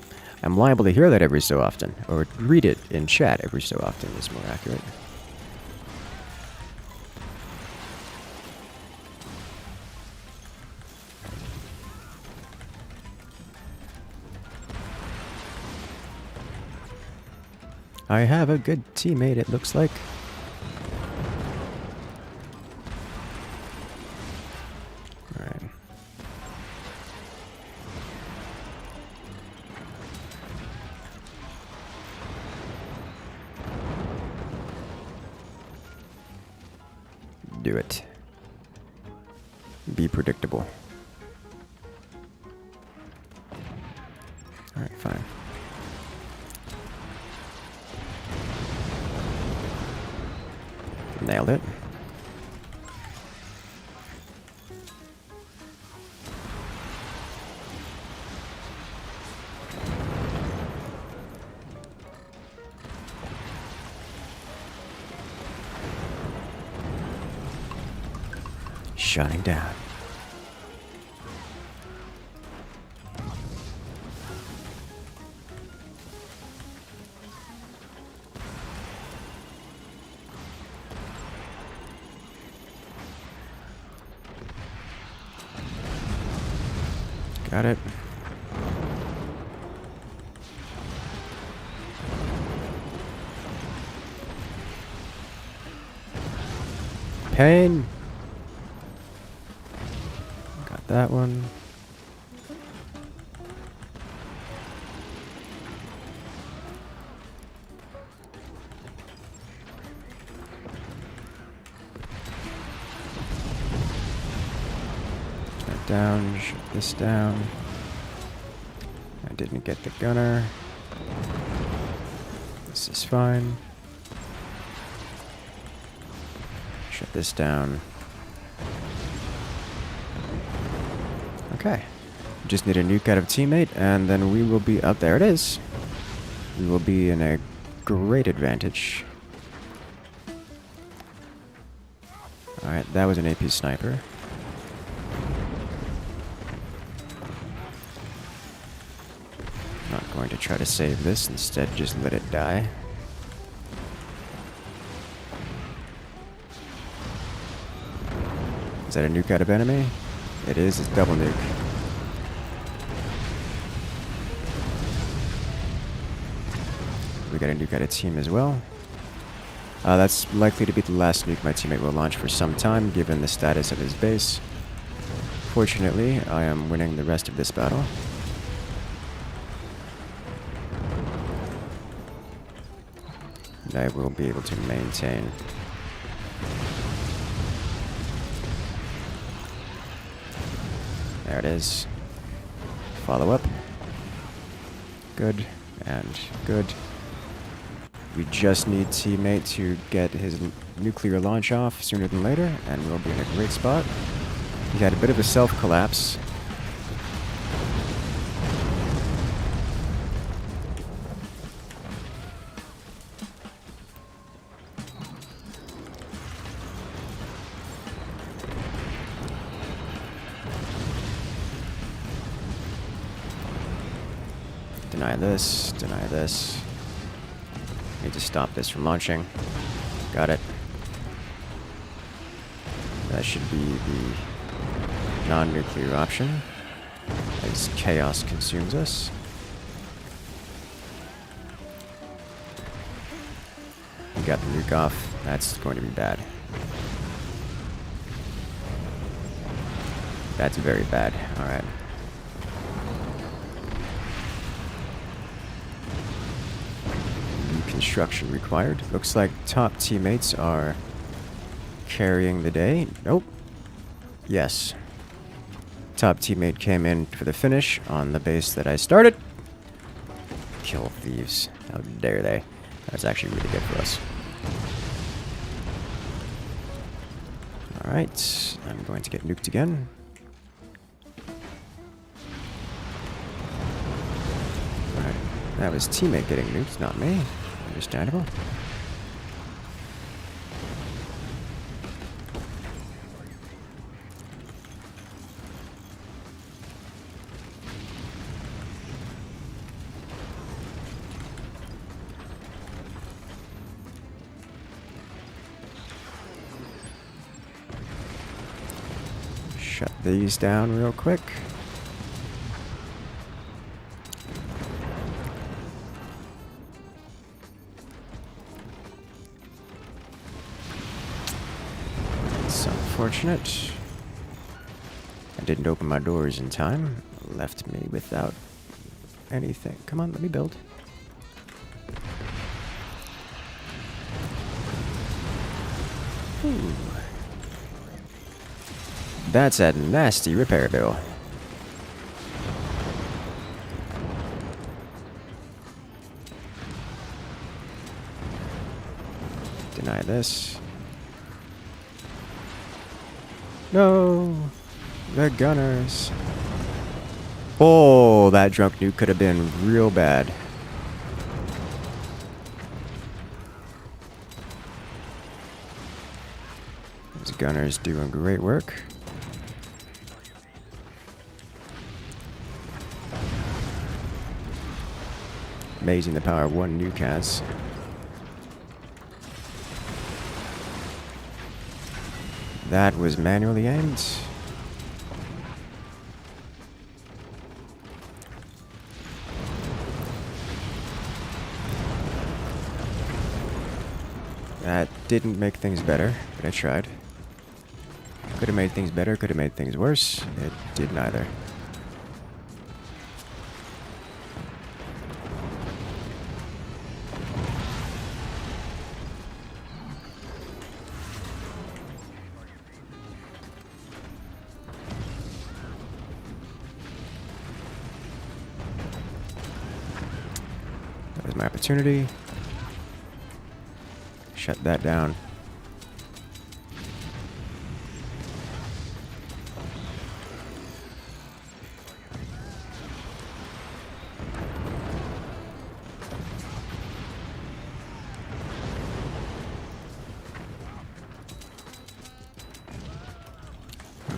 I'm liable to hear that every so often, or read it in chat every so often is more accurate. I have a good teammate, it looks like. Alright. Do it. Be predictable. Alright, fine. Nailed it. Shutting down. Got it. Pain. Got that one. Down, shut this down. I didn't get the gunner. This is fine. Shut this down. Okay. Just need a nuke out of teammate, and then we will be up. There it is. We will be in a great advantage. Alright, that was an AP sniper. Not going to try to save this, instead just let it die. Is that a nuke out of enemy? It is, it's double nuke. We got a nuke out of team as well. That's likely to be the last nuke my teammate will launch for some time, given the status of his base. Fortunately, I am winning the rest of this battle. I will be able to maintain. There it is. Follow up. Good and good. We just need teammate to get his nuclear launch off sooner than later, and we'll be in a great spot. He had a bit of a self-collapse. Deny this, deny this. Need to stop this from launching. Got it. That should be the non-nuclear option, as chaos consumes us. We got the nuke off. That's going to be bad. That's very bad. Alright. Construction required. Looks like top teammates are carrying the day. Nope. Yes. Top teammate came in for the finish on the base that I started. Kill thieves. How dare they? That's actually really good for us. Alright. I'm going to get nuked again. Alright. That was teammate getting nuked, not me. Understandable. Shut these down real quick. Unfortunate. I didn't open my doors in time. Left me without anything. Come on, let me build. Ooh. That's a nasty repair bill. Deny this. No! The gunners. Oh, that drunk nuke could have been real bad. Those gunners doing great work. Amazing the power one nuke has. That was manually aimed. That didn't make things better, but I tried. Could have made things better, could have made things worse. It did neither. That was my opportunity. Shut that down.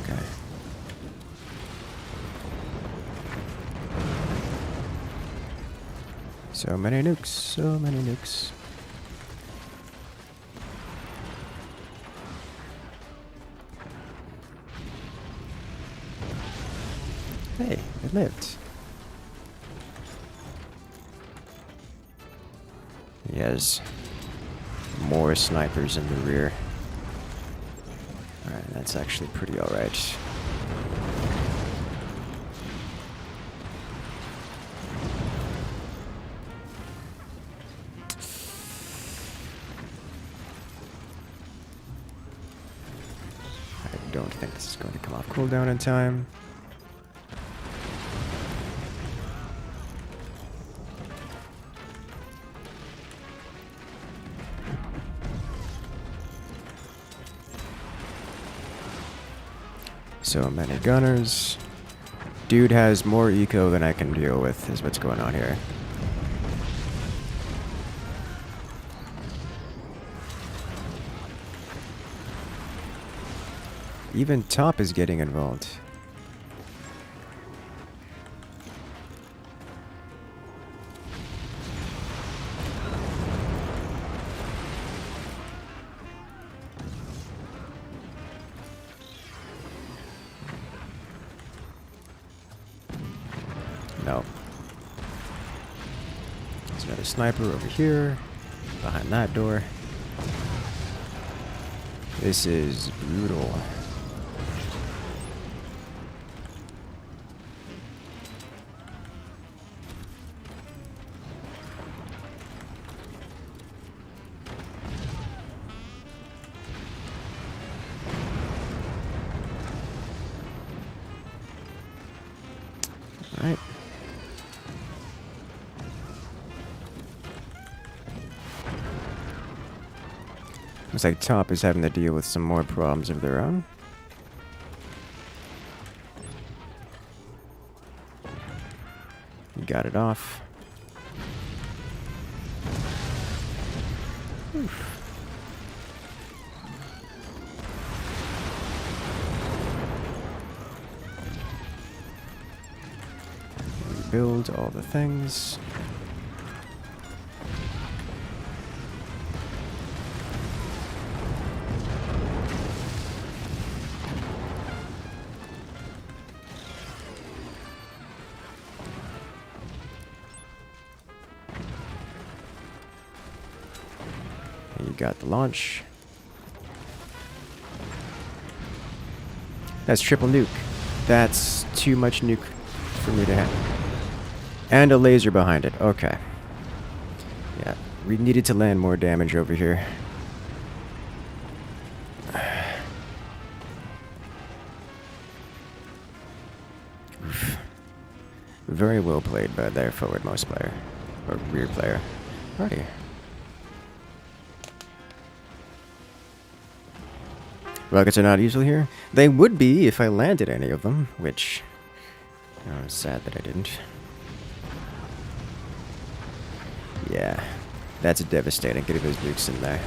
Okay. So many nukes, so many nukes. Hey, it lived. He has more snipers in the rear. Alright, that's actually pretty alright. I don't think this is going to come off cooldown in time. So many gunners. Dude has more eco than I can deal with, is what's going on here. Even top is getting involved. No. There's another sniper over here, behind that door. This is brutal. Alright. Looks like Top is having to deal with some more problems of their own. You got it off. Oof. Rebuild all the things. You got the launch. That's triple nuke. That's too much nuke for me to have. And a laser behind it. Okay. Yeah, we needed to land more damage over here. Oof. Very well played by their forwardmost player. Or rear player. Alrighty. Rockets are not useful here. They would be if I landed any of them, which... I'm sad that I didn't. Yeah, that's devastating, getting those nukes in there.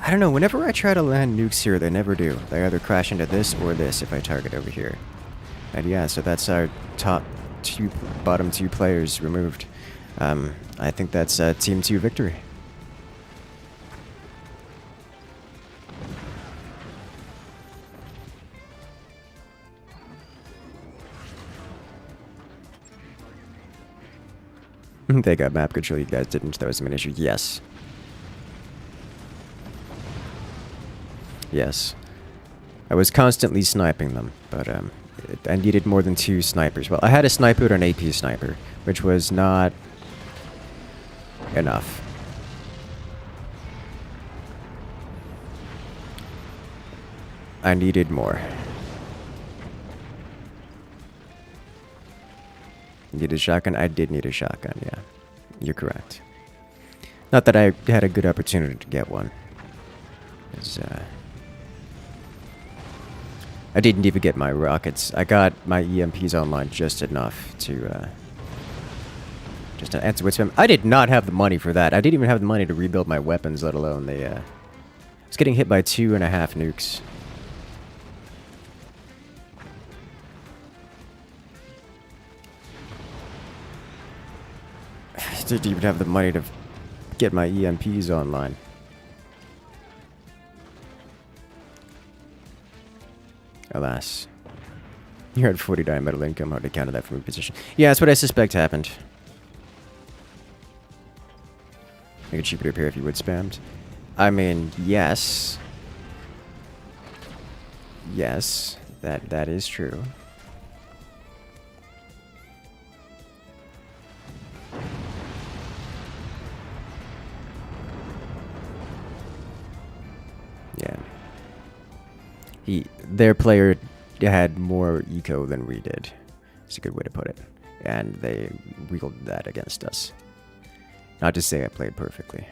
I don't know, whenever I try to land nukes here, they never do. They either crash into this or this if I target over here. And yeah, so that's our bottom two players removed. I think that's Team 2 victory. They got map control, you guys didn't. That was an issue. Yes. Yes. I was constantly sniping them, but I needed more than 2 snipers. Well, I had a sniper and an AP sniper, which was not enough. I needed more. Need a shotgun? I did need a shotgun, yeah. You're correct. Not that I had a good opportunity to get one. I didn't even get my rockets. I got my EMPs online just enough to just to answer with them. I did not have the money for that. I didn't even have the money to rebuild my weapons, let alone the I was getting hit by 2.5 nukes. I didn't even have the money to get my EMPs online. Alas. You're at 40 diametal income, hard to counter that from a position. Yeah, that's what I suspect happened. Make it cheaper to repair if you would spammed. I mean, yes. Yes, that is true. Yeah. Their player had more eco than we did. It's a good way to put it. And they wielded that against us. Not to say I played perfectly.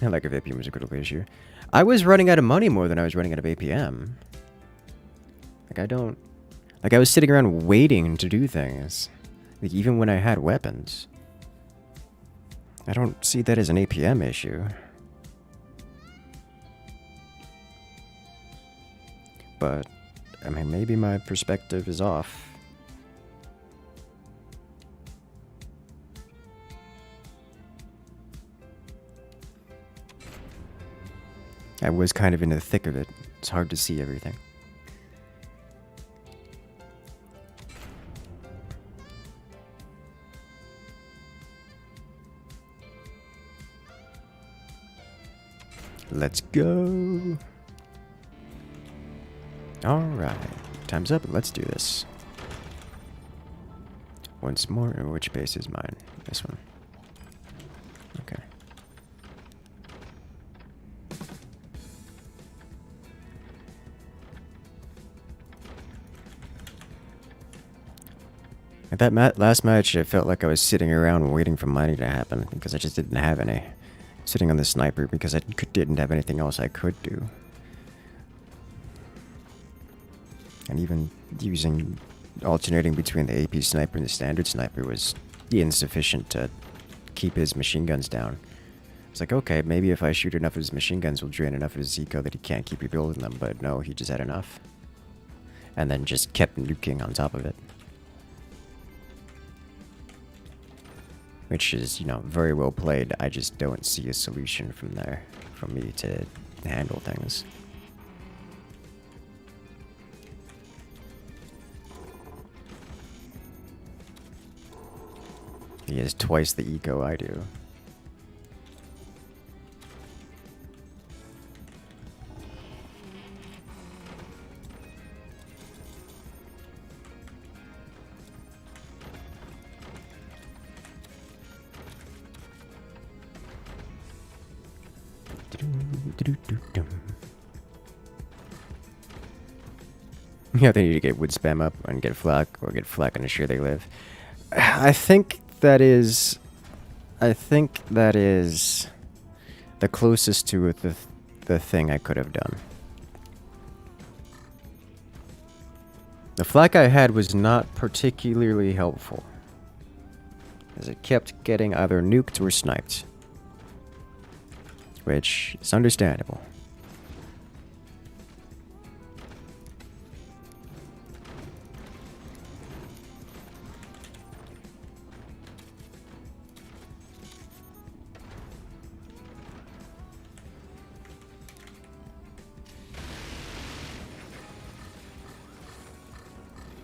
I like if APM was a critical issue. I was running out of money more than I was running out of APM. Like, I was sitting around waiting to do things. Like, even when I had weapons. I don't see that as an APM issue. But, I mean, maybe my perspective is off. I was kind of in the thick of it. It's hard to see everything. Let's go. Alright. Time's up. Let's do this. Once more. Which base is mine? This one. Okay. At that last match, I felt like I was sitting around waiting for money to happen because I just didn't have any. Sitting on the sniper because I didn't have anything else I could do. And even using alternating between the AP sniper and the standard sniper was insufficient to keep his machine guns down. It's like, okay, maybe if I shoot enough of his machine guns, will drain enough of his eco that he can't keep rebuilding them, but no, he just had enough. And then just kept nuking on top of it. Which is, you know, very well played. I just don't see a solution from there for me to handle things. He has twice the eco I do. Yeah, they need to get wood spam up and get flak, or get flak and assure they live. I think that is the closest to the thing I could have done. The flak I had was not particularly helpful, as it kept getting either nuked or sniped, which is understandable.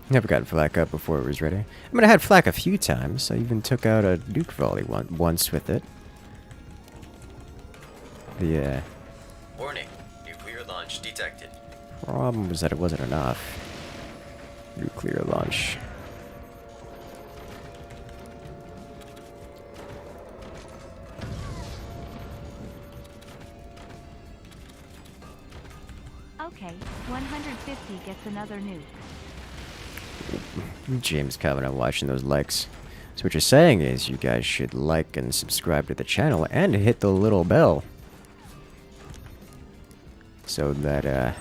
Never got flak up before it was ready. I mean, I had flak a few times. I even took out a nuke volley once with it. Yeah. Warning. Nuclear launch detected. Problem was that it wasn't enough. Nuclear launch. Okay, 150 gets another nuke. James Kavanagh watching those likes. So what you're saying is you guys should like and subscribe to the channel and hit the little bell. So that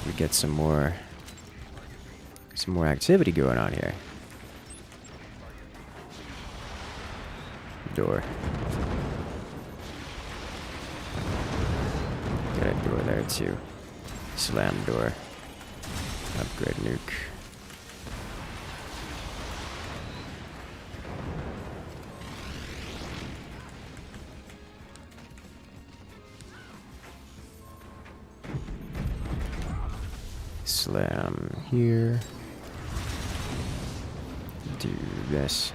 we get some more activity going on here. Door. Got a door there too. Slam door. Upgrade nuke. Slam here. Do this.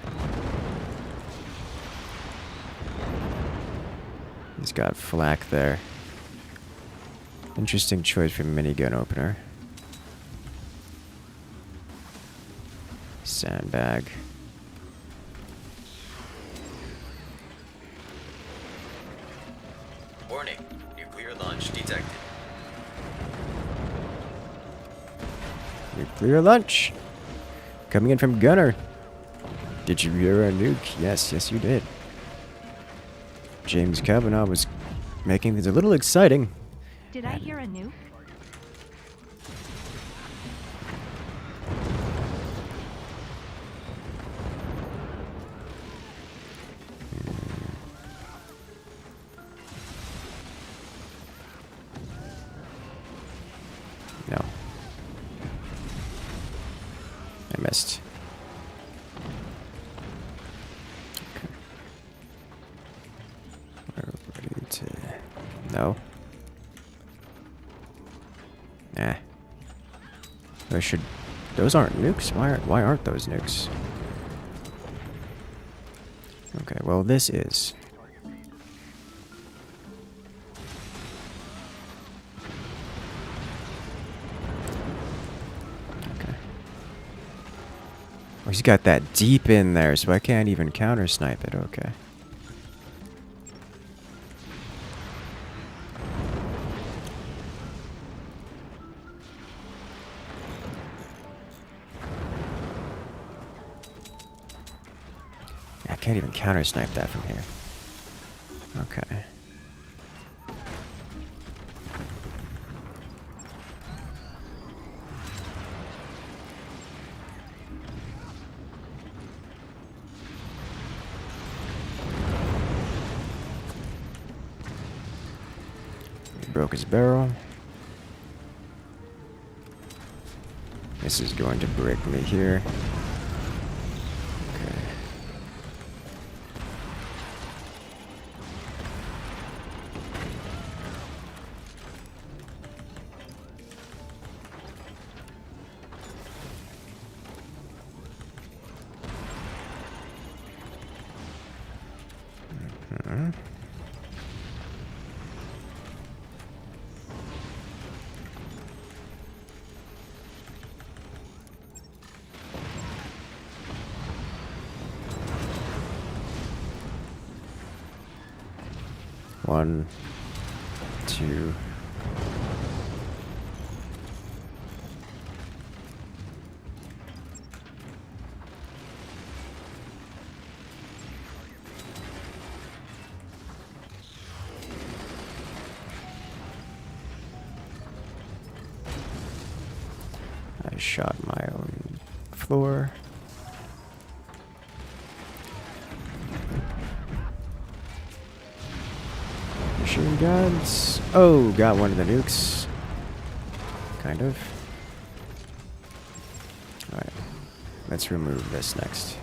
He's got flak there. Interesting choice for minigun opener. Sandbag. Warning. Nuclear launch detected. Nuclear launch. Coming in from Gunner. Did you hear a nuke? Yes, yes you did. James Kavanagh was making things a little exciting. Did I hear a nuke? No. I missed. Okay. We're ready to should... Those aren't nukes? Why aren't those nukes? Okay, well, this is. Okay. Oh, he's got that deep in there, so I can't even counter snipe it. Okay. I can't even counter snipe that from here. Okay. He broke his barrel. This is going to break me here. One, two. I shot my own floor. Machine guns. Oh, got one of the nukes. Kind of. Alright. Let's remove this next.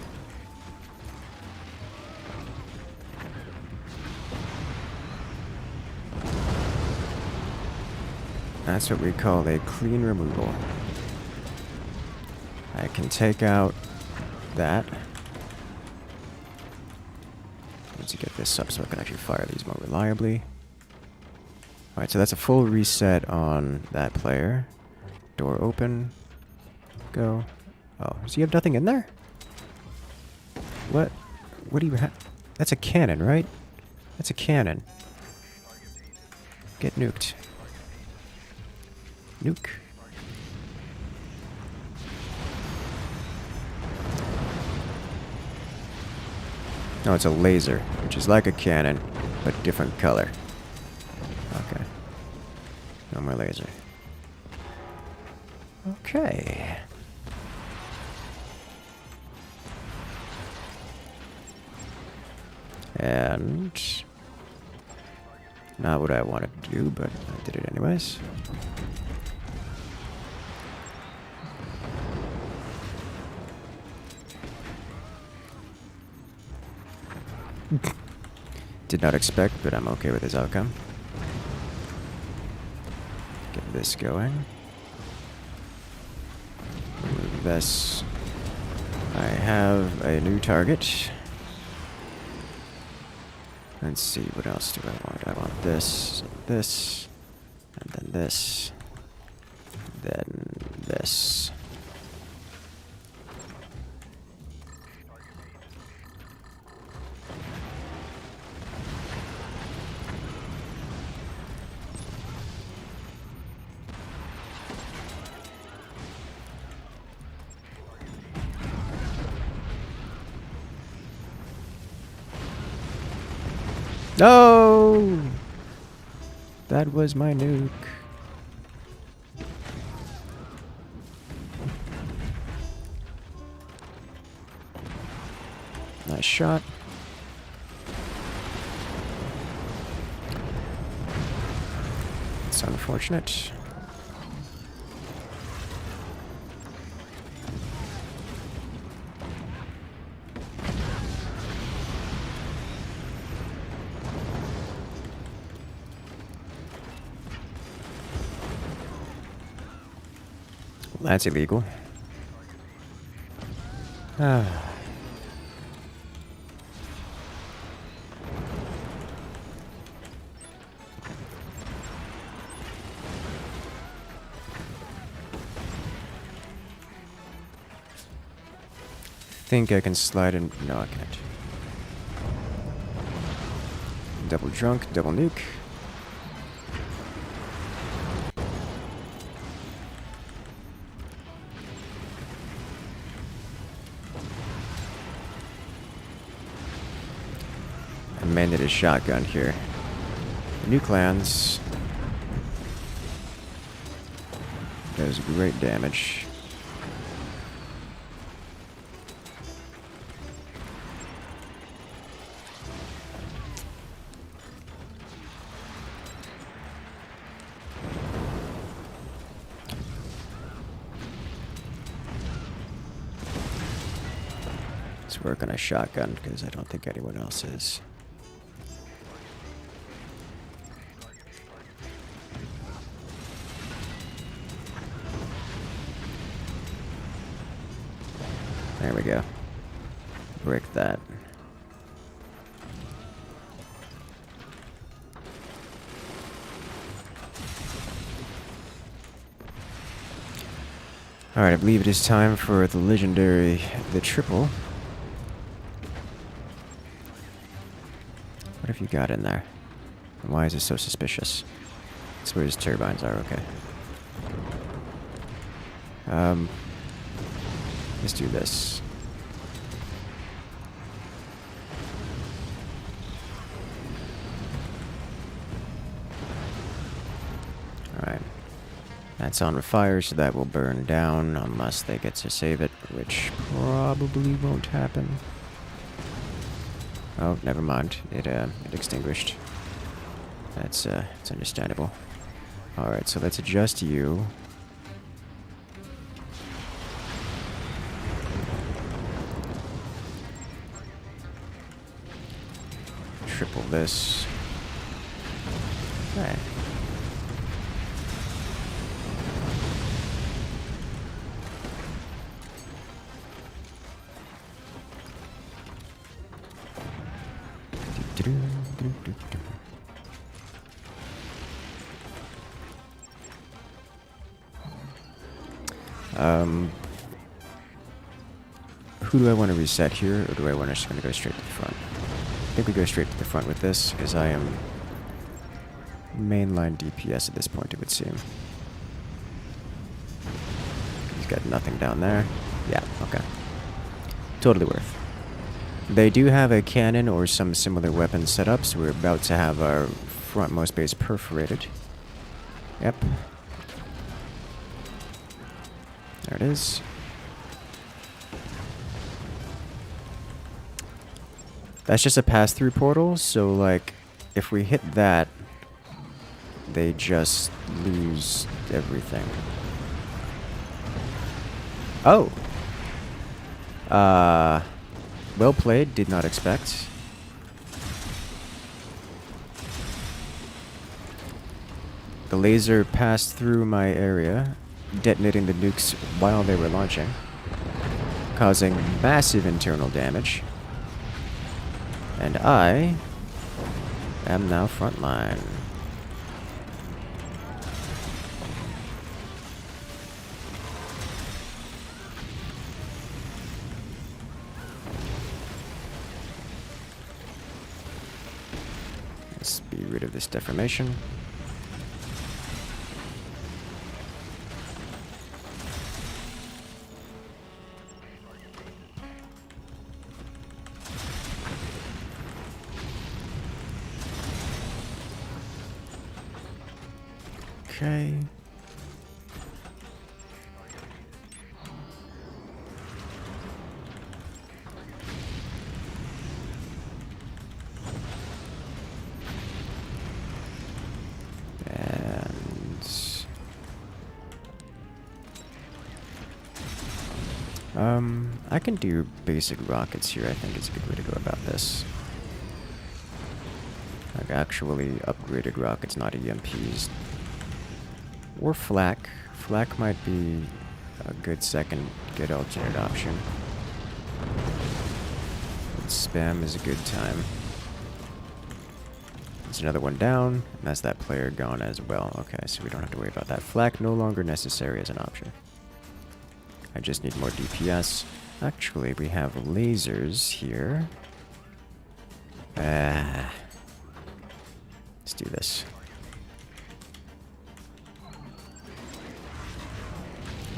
That's what we call a clean removal. I can take out that. Need to get this up so I can actually fire these more reliably. Alright, so that's a full reset on that player. Door open. Go. Oh, does he have nothing in there? What? What do you have? That's a cannon, right? That's a cannon. Get nuked. Nuke. No, it's a laser, which is like a cannon, but different color. Okay. No more laser. Okay. And... not what I wanted to do, but I did it anyways. Did not expect, but I'm okay with this outcome. Get this going. Remove this. I have a new target. Let's see, what else do I want? I want this, and then this, then this. No! That was my nuke. Nice shot. It's unfortunate. That's illegal. Ah. Think I can slide in. No, I can't. Double drunk, double nuke. I landed a shotgun here. Nuke lands. Does great damage. Let's work on a shotgun because I don't think anyone else is. There we go. Break that. Alright, I believe it is time for the legendary, the triple. What have you got in there? And why is it so suspicious? That's where his turbines are, okay. Let's do this. Alright. That's on fire, so that will burn down unless they get to save it, which probably won't happen. Oh, never mind. It extinguished. That's it's understandable. Alright, so let's adjust you. Triple this. Okay. Who do I want to reset here, or do I want to just go straight to the front? I think we go straight to the front with this, as I am mainline DPS at this point, it would seem. He's got nothing down there. Yeah, okay. Totally worth. They do have a cannon or some similar weapon set up, so we're about to have our frontmost base perforated. Yep. There it is. That's just a pass-through portal, so like, if we hit that, they just lose everything. Oh! Well played, did not expect. The laser passed through my area, detonating the nukes while they were launching, causing massive internal damage. And I am now frontline. Let's be rid of this deformation. Okay. I can do basic rockets here. I think it's a good way to go about this. Like actually upgraded rockets, not EMPs. Or flak. Flak might be a good second, good alternate option. But spam is a good time. There's another one down, and that's that player gone as well. Okay, so we don't have to worry about that. Flak no longer necessary as an option. I just need more DPS. Actually, we have lasers here. Let's do this.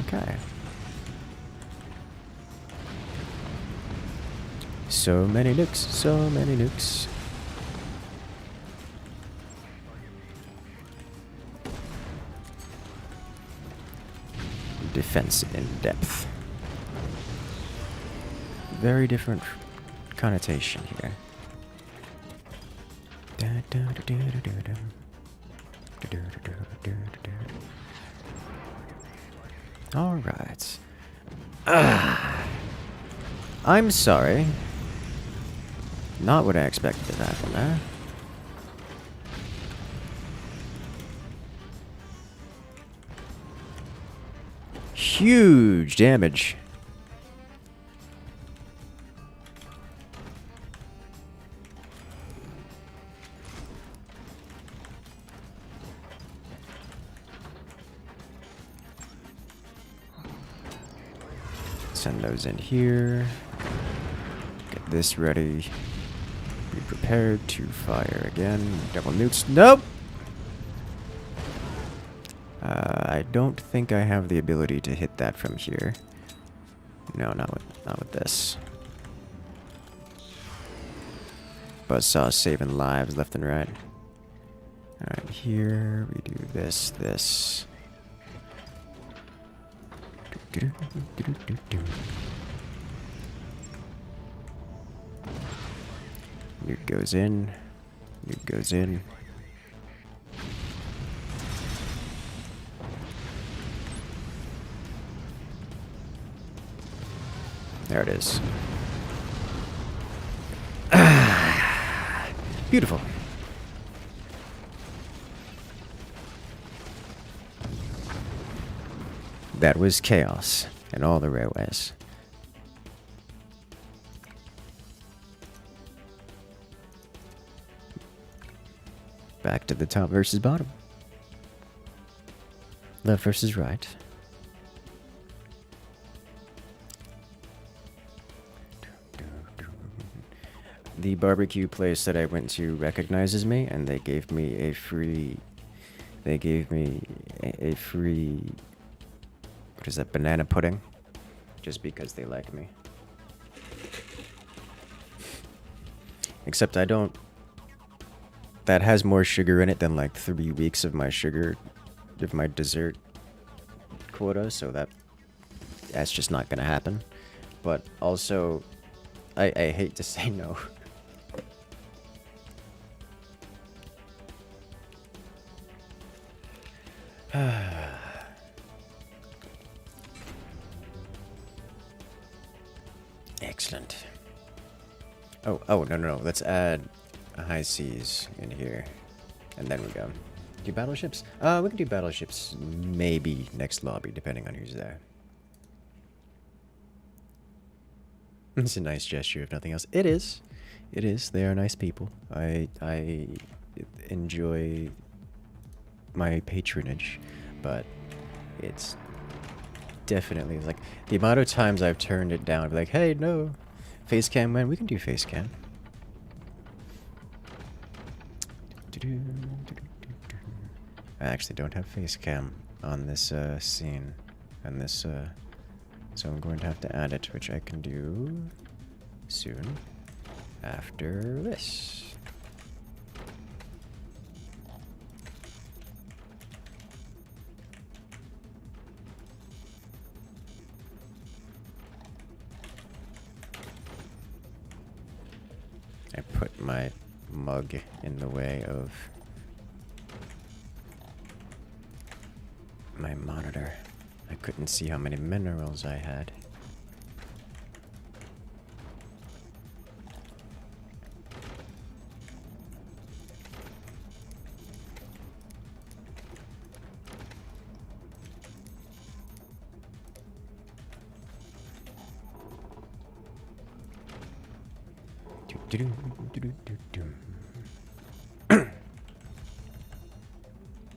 Okay. So many nukes, so many nukes. Defense in depth. Very different connotation here. All right. I'm sorry. Not what I expected to happen there. Huge damage. Send those in here. Get this ready. Be prepared to fire again. Double nukes. Nope! I don't think I have the ability to hit that from here. No, not with this. Buzzsaw saving lives left and right. Alright, here we do this. Nuke goes in. Nuke goes in. There it is. Beautiful. That was chaos in all the rare ways. Back to the top versus bottom. Left versus right. The barbecue place that I went to recognizes me, and they gave me a free... They gave me a free... What is that? Banana pudding? Just because they like me. Except I don't... That has more sugar in it than like 3 weeks of my sugar... of my dessert quota, so that's just not gonna happen. But also, I hate to say no. Excellent. Oh, no. Let's add high seas in here. And then we go. Do battleships? We can do battleships maybe next lobby, depending on who's there. It's a nice gesture, if nothing else. It is. It is. They are nice people. I enjoy my patronage, but it's definitely like the amount of times I've turned it down. Be like, hey, no, face cam, man. We can do face cam. I actually don't have face cam on this scene, and this so I'm going to have to add it, which I can do soon after this. I put my mug in the way of my monitor. I couldn't see how many minerals I had.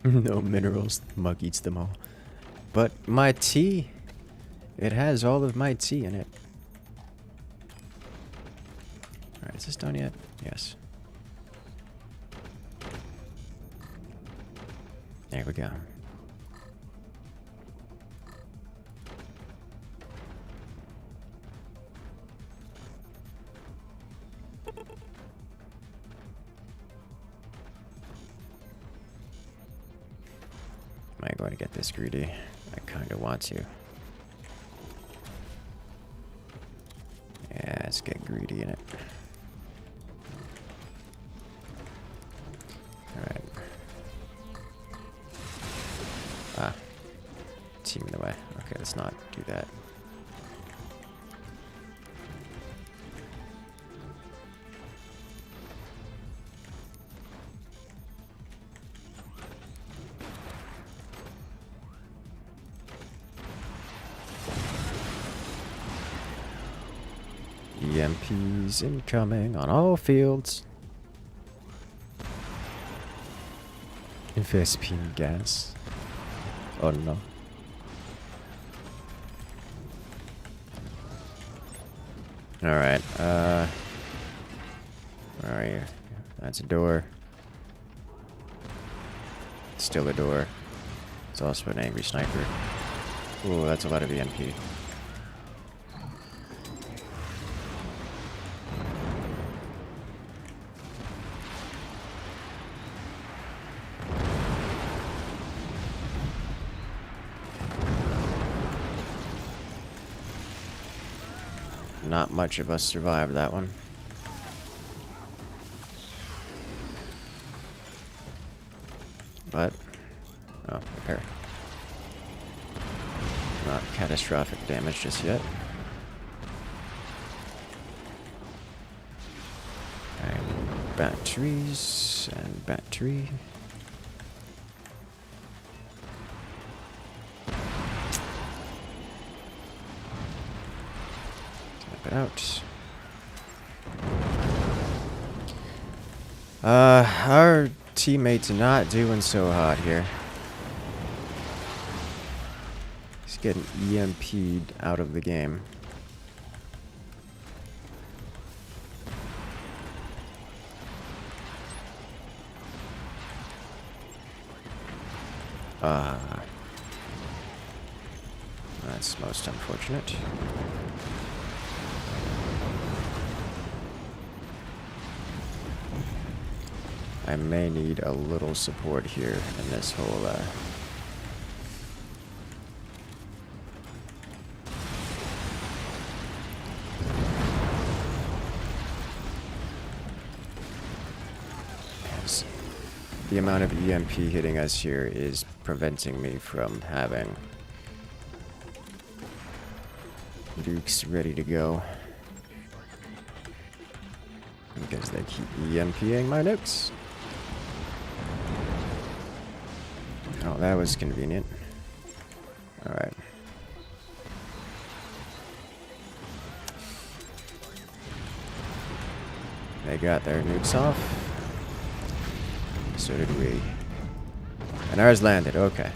No minerals. The mug eats them all. But my tea, it has all of my tea in it. Alright, is this done yet? Yes. There we go. Am I going to get this greedy? I kind of want to. Yeah, let's get greedy in it. Alright. Ah. Team in the way. Okay, let's not do that. EMPs incoming on all fields. Vespine gas. Oh no. Alright, where are you? That's a door. Still a door. It's also an angry sniper. Ooh, that's a lot of EMP. Not much of us survived that one. But, oh, repair. Not catastrophic damage just yet. And batteries and battery. Out. Our teammate's not doing so hot here. He's getting EMP'd out of the game. That's most unfortunate. I may need a little support here in this whole, yes. The amount of EMP hitting us here is preventing me from having nukes ready to go. Because they keep EMPing my nukes. Oh, that was convenient. Alright. They got their nukes off. So did we. And ours landed, okay.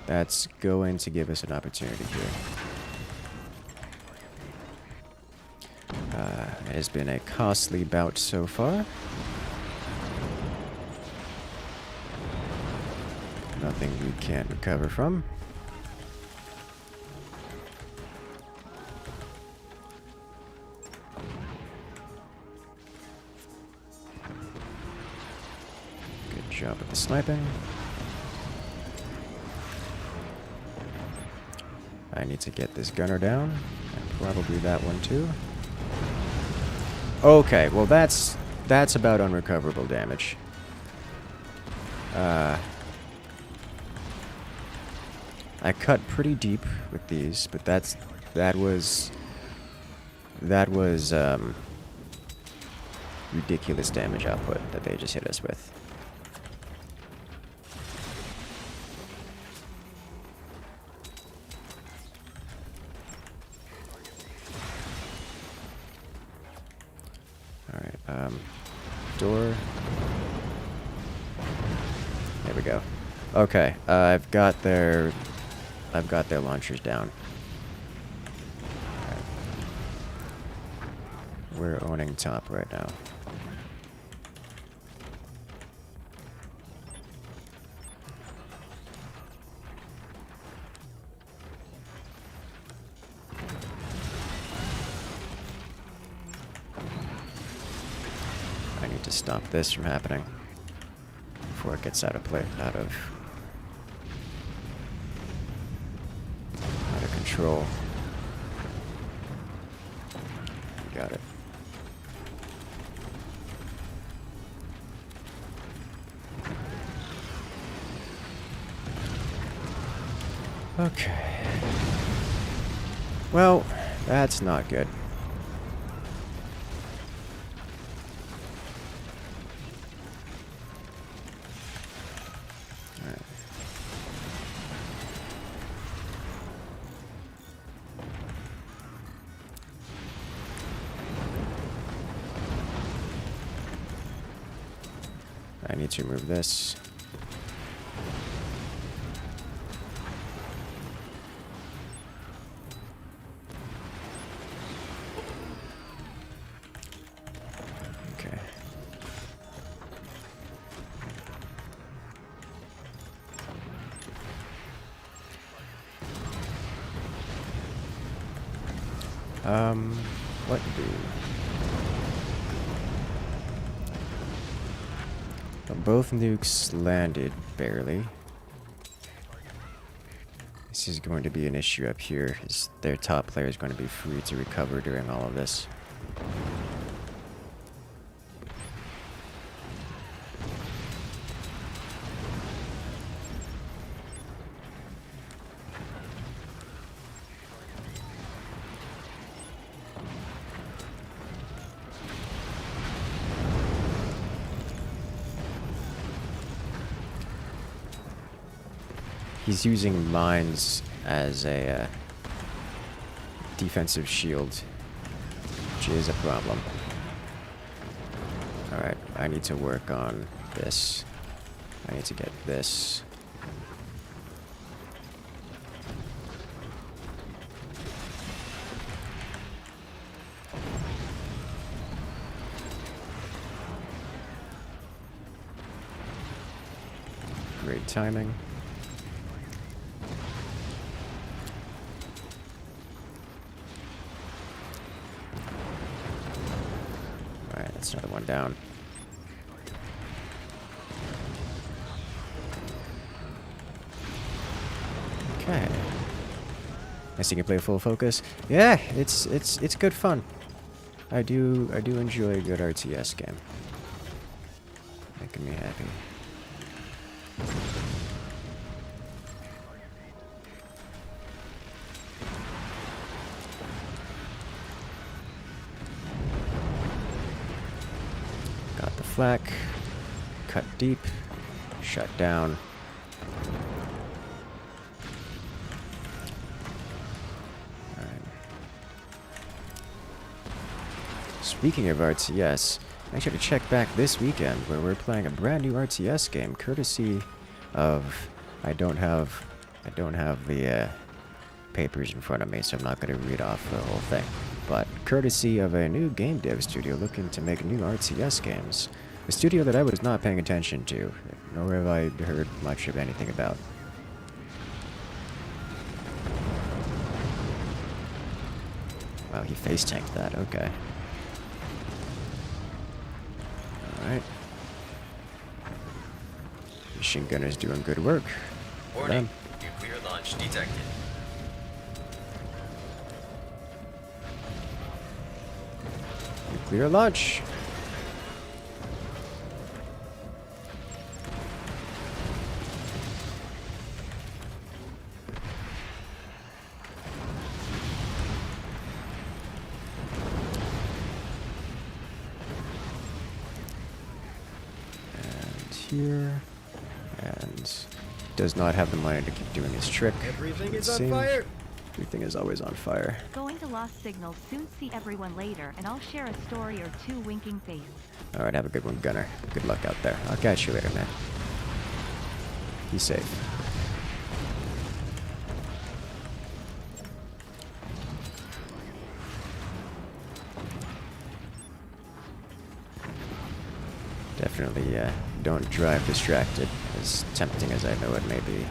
That's going to give us an opportunity here. It has been a costly bout so far. Nothing we can't recover from. Good job with the sniping. I need to get this gunner down, and probably that one too. Okay, well that's about unrecoverable damage. I cut pretty deep with these, but that was ridiculous damage output that they just hit us with. Door. There we go. Okay, I've got their launchers down. Alright. We're owning top right now. I need to stop this from happening before it gets out of control. Got it. Okay. Well, that's not good. I need to remove this. Okay. What do? Both nukes landed, barely. This is going to be an issue up here, as their top player is going to be free to recover during all of this. He's using mines as a defensive shield, which is a problem. Alright, I need to work on this. I need to get this. Great timing. That's another one down. Okay. Guess you can play full focus. Yeah, it's good fun. I do enjoy a good RTS game. Making me happy. Flak, cut deep, shut down. Alright. Speaking of RTS, make sure to check back this weekend where we're playing a brand new RTS game, courtesy of I don't have the papers in front of me, so I'm not going to read off the whole thing. But courtesy of a new game dev studio looking to make new RTS games. A studio that I was not paying attention to, nor have I heard much of anything about. Wow, he face tanked that, okay. Alright. Machine gunner's doing good work. Warning, nuclear launch detected. Nuclear launch! Here, and does not have the money to keep doing his trick. Everything is on fire. Everything is always on fire. Going to Lost Signals, soon see everyone later, and I'll share a story or two. Winking face. Alright, have a good one, Gunner. Good luck out there. I'll catch you later, man. Be safe. Definitely don't drive distracted, as tempting as I know it may be.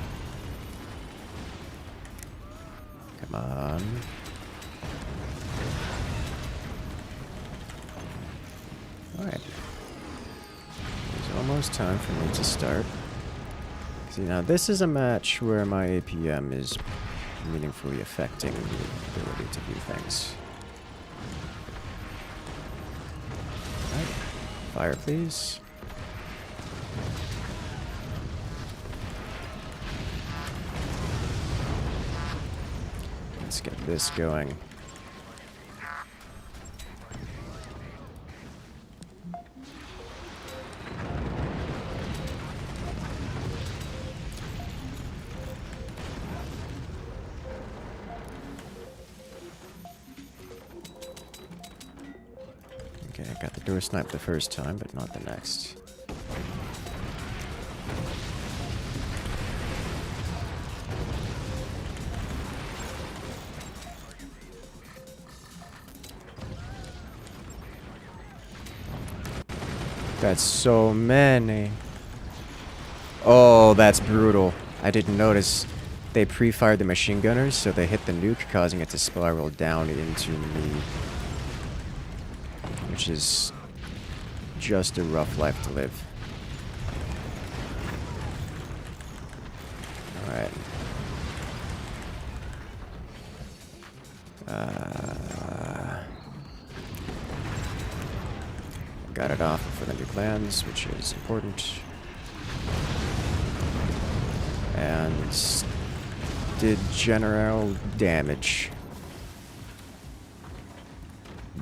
Come on. Alright. It's almost time for me to start. See, now this is a match where my APM is meaningfully affecting the ability to do things. Alright. Fire, please. Let's get this going. Okay, I got the door sniped the first time, but not the next. That's so many. Oh, that's brutal. I didn't notice. They pre-fired the machine gunners, so they hit the nuke, causing it to spiral down into me. Which is just a rough life to live. Alright. Got it off for the nuke lands, which is important. And did general damage.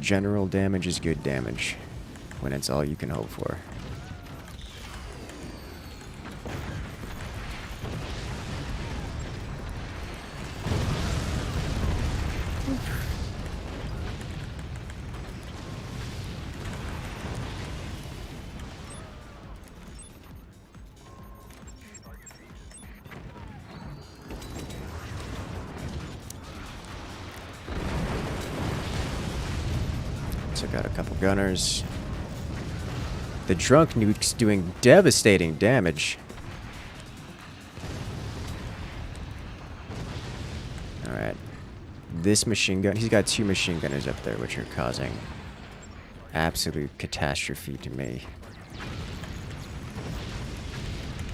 General damage is good damage when it's all you can hope for. Took out a couple gunners. The drunk nuke's doing devastating damage. Alright. This machine gun, he's got 2 machine gunners up there, which are causing absolute catastrophe to me.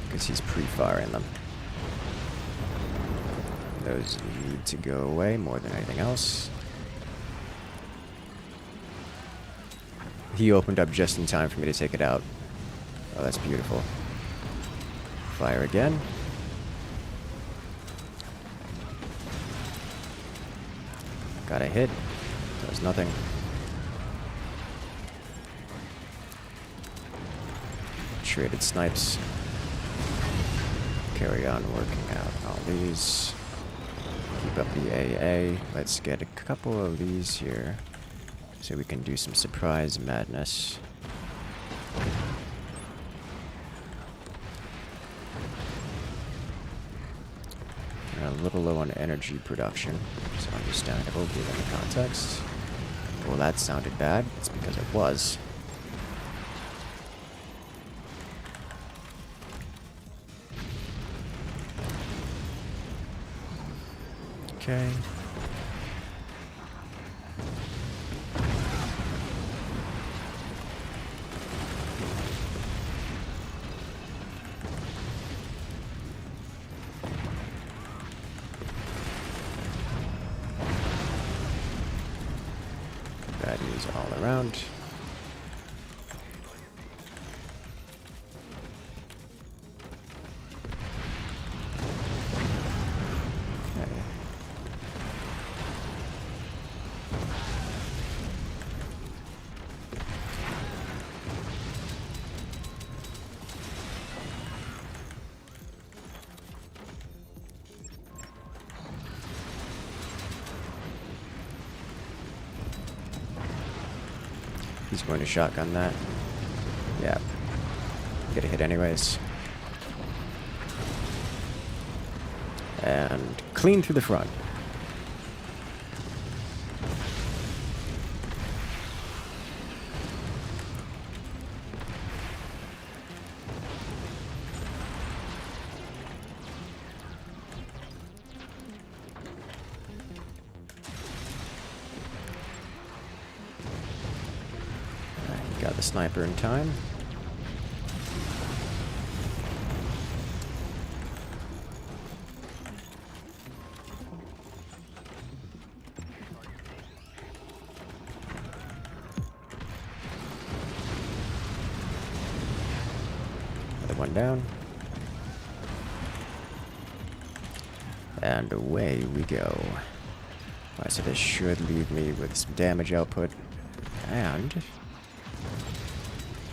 Because he's pre-firing them. Those need to go away more than anything else. He opened up just in time for me to take it out. Oh, that's beautiful. Fire again. Got a hit. Does nothing. Traded snipes. Carry on working out all these. Keep up the AA. Let's get a couple of these here, so we can do some surprise madness. We're a little low on energy production, which is understandable given the context. Well, that sounded bad. It's because it was. Okay. Bad news all around. Okay. He's going to shotgun that. Yeah. Get a hit anyways. And clean through the front. Got the sniper in time. Another one down. And away we go. Alright, so this should leave me with some damage output. And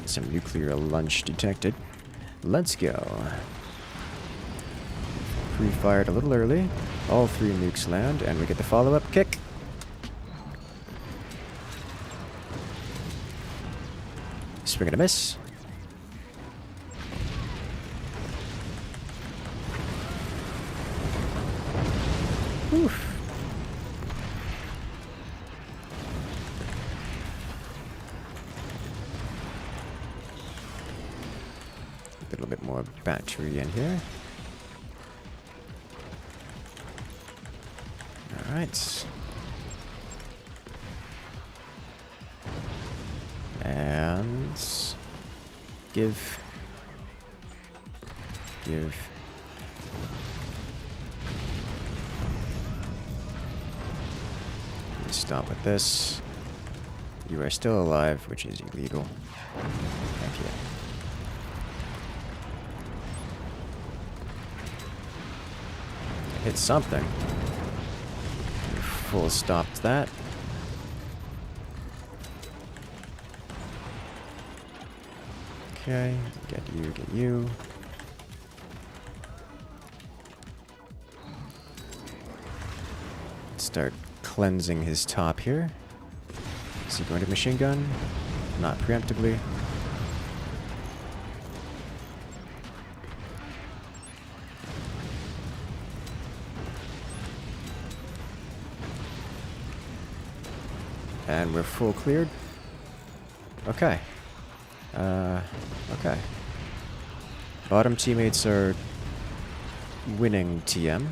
some nuclear lunch detected. Let's go. Pre-fired a little early. All 3 nukes land, and we get the follow-up kick. Swing and a miss. Oof. A little bit more battery in here. Alright. And give. Stop with this. You are still alive, which is illegal. Thank you. Hit something. Full stopped that. Okay, get you, get you. Start cleansing his top here. Is he going to machine gun? Not preemptively. And we're full cleared. Okay. Okay. Bottom teammates are winning TM.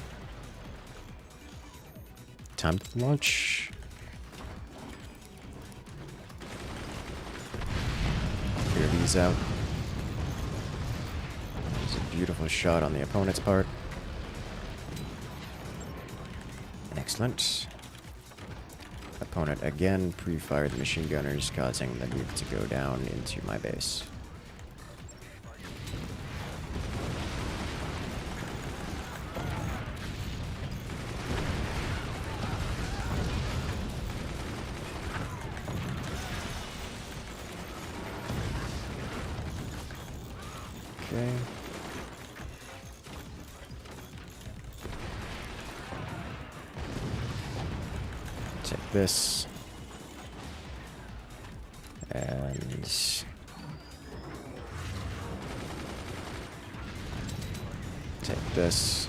Time to launch. Clear these out. It's a beautiful shot on the opponent's part. Excellent. Opponent again pre-fired the machine gunners, causing the nuke to go down into my base. Okay. Take this. And take this.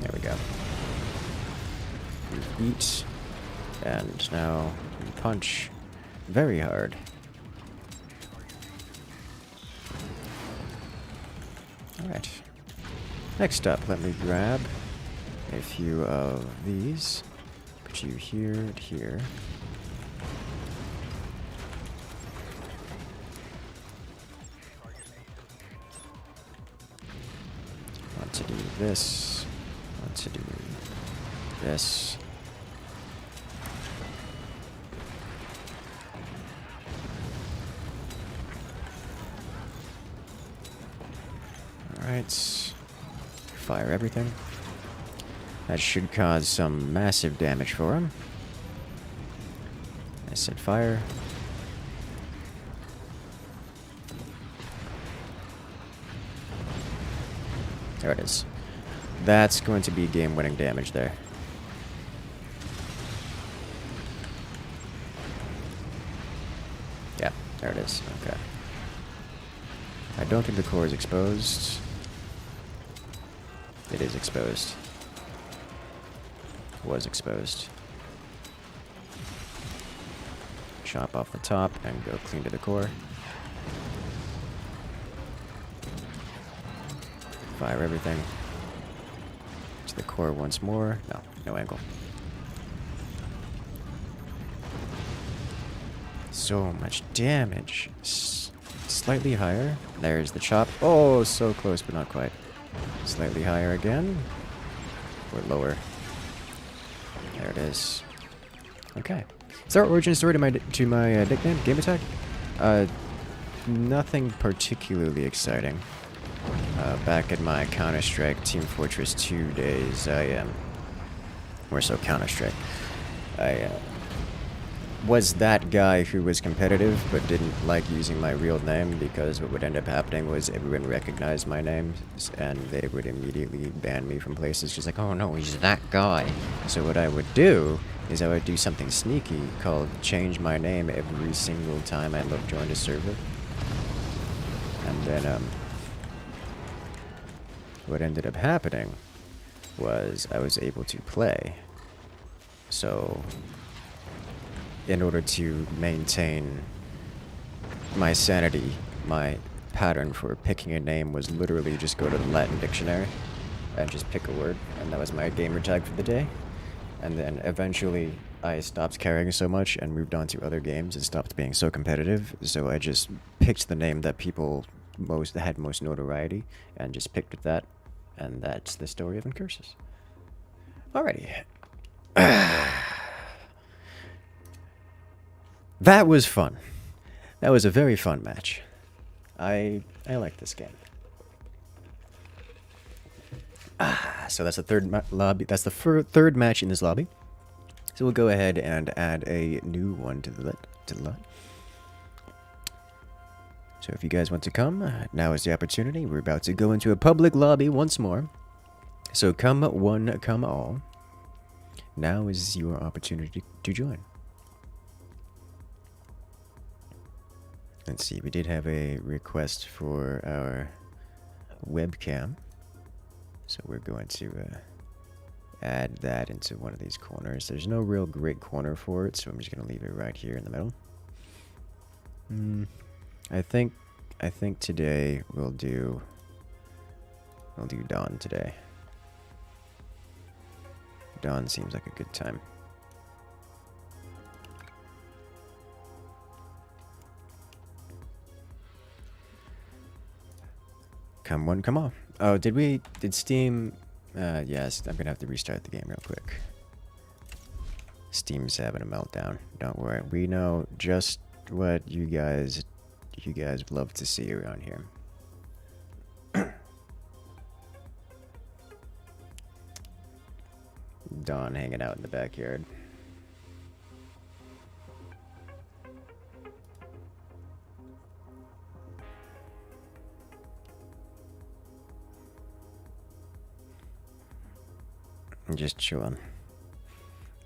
There we go. We eat. And now we punch very hard. Alright. Next up, let me grab a few of these. Put you here and here. Want to do this. Want to do this. Alright. Fire everything. That should cause some massive damage for him. I said fire. There it is. That's going to be game-winning damage there. There it is. Okay. I don't think the core is exposed. It is exposed. Was exposed. Chop off the top and go clean to the core. Fire everything to the core once more. No, no angle. So much damage. Slightly higher. There's the chop. Oh, so close, but not quite. Slightly higher again. Or lower. There it is. Okay. Is our origin story to my nickname, Game Attack? Nothing particularly exciting. Back in my Counter-Strike Team Fortress 2 days, more so Counter-Strike, I was that guy who was competitive but didn't like using my real name, because what would end up happening was everyone recognized my name and they would immediately ban me from places, just like, oh no, he's that guy. So what I would do is I would do something sneaky called change my name every single time I joined a server. And then what ended up happening was I was able to play. So in order to maintain my sanity, my pattern for picking a name was literally just go to the Latin dictionary and just pick a word, and that was my gamer tag for the day. And then eventually I stopped caring so much and moved on to other games and stopped being so competitive, so I just picked the name that people had most notoriety and just picked that, and that's the story of Incursus. Alrighty. That was fun. That was a very fun match. I like this game. So that's the third lobby. That's the third match in this lobby. So we'll go ahead and add a new one to the lot. So if you guys want to come, now is the opportunity. We're about to go into a public lobby once more. So come one, come all. Now is your opportunity to join. Let's see, we did have a request for our webcam. So we're going to add that into one of these corners. There's no real great corner for it, so I'm just going to leave it right here in the middle. I think today we'll do Dawn today. Dawn seems like a good time. Come one, come on. Oh, did Steam... yes, I'm gonna have to restart the game real quick. Steam's having a meltdown. Don't worry. We know just what you guys love to see around here. Dawn hanging out in the backyard. I'm just chilling.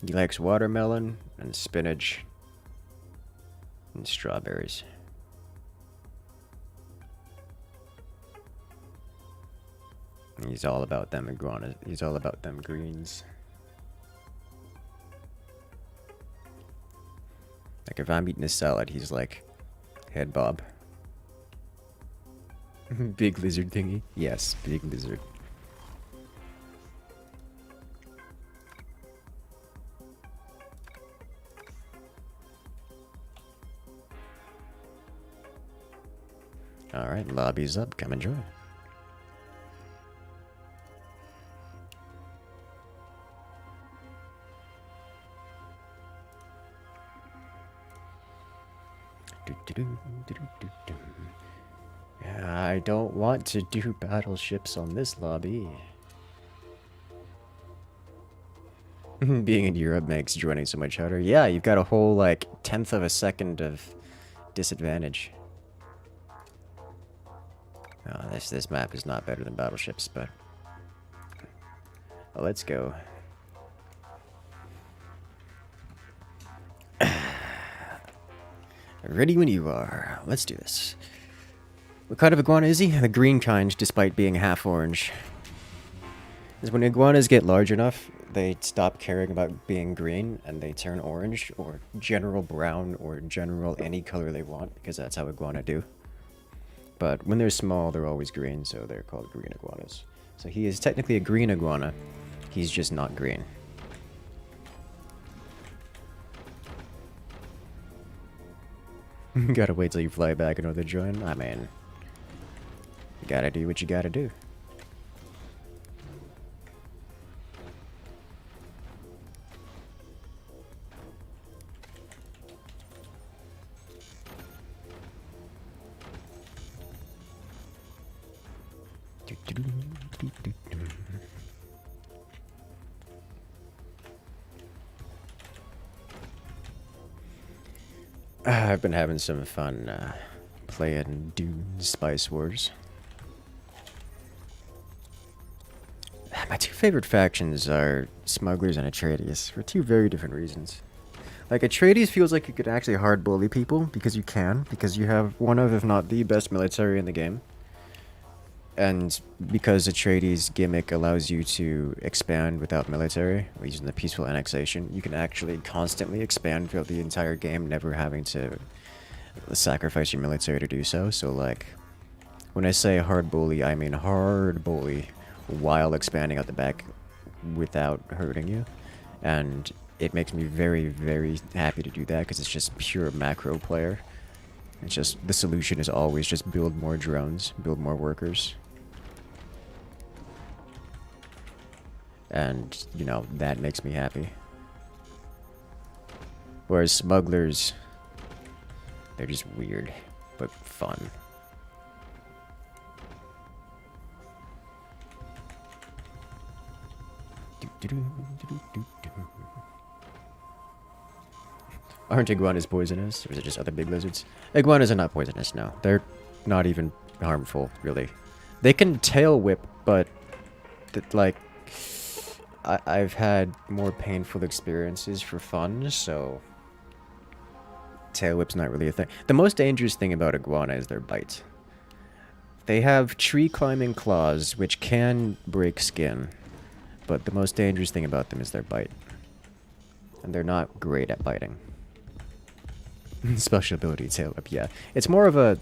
He likes watermelon and spinach and strawberries. He's all about them iguanas. He's all about them greens. Like if I'm eating a salad, he's like, head bob. Big lizard thingy? Yes, big lizard. Alright, lobby's up. Come and join. I don't want to do battleships on this lobby. Being in Europe makes joining so much harder. Yeah, you've got a whole, like, 10th of a second of disadvantage. Oh, this map is not better than battleships, but... well, let's go. Ready when you are. Let's do this. What kind of iguana is he? The green kind, despite being half orange. Because when iguanas get large enough, they stop caring about being green, and they turn orange, or general brown, or general any color they want, because that's how iguana do. But when they're small, they're always green, so they're called green iguanas. So he is technically a green iguana, he's just not green. Gotta wait till you fly back in order to join? I mean, you gotta do what you gotta do. I've been having some fun playing Dune Spice Wars. My two favorite factions are Smugglers and Atreides, for two very different reasons. Like, Atreides feels like you could actually hard bully people, because you can, because you have one of, if not the best military in the game. And because Atreides' gimmick allows you to expand without military, using the peaceful annexation, you can actually constantly expand throughout the entire game, never having to sacrifice your military to do so. So, like, when I say hard bully, I mean hard bully while expanding out the back without hurting you. And it makes me very, very happy to do that, because it's just pure macro player. It's just, the solution is always just build more drones, build more workers. And, you know, that makes me happy. Whereas smugglers, they're just weird, but fun. Aren't iguanas poisonous, or is it just other big lizards? Iguanas are not poisonous, no. They're not even harmful, really. They can tail whip, but, like, I've had more painful experiences for fun, so tail whip's not really a thing. The most dangerous thing about iguana is their bite. They have tree climbing claws, which can break skin, but the most dangerous thing about them is their bite. And they're not great at biting. Special ability tail whip, yeah. It's more of a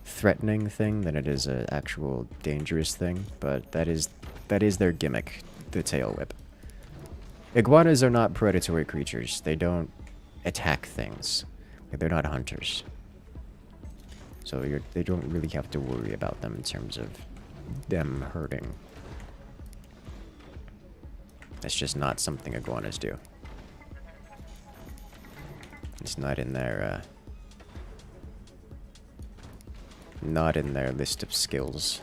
threatening thing than it is an actual dangerous thing, but that is their gimmick, the tail whip. Iguanas are not predatory creatures. They don't attack things. They're not hunters. So they don't really have to worry about them in terms of them hurting. That's just not something iguanas do. It's not in their list of skills.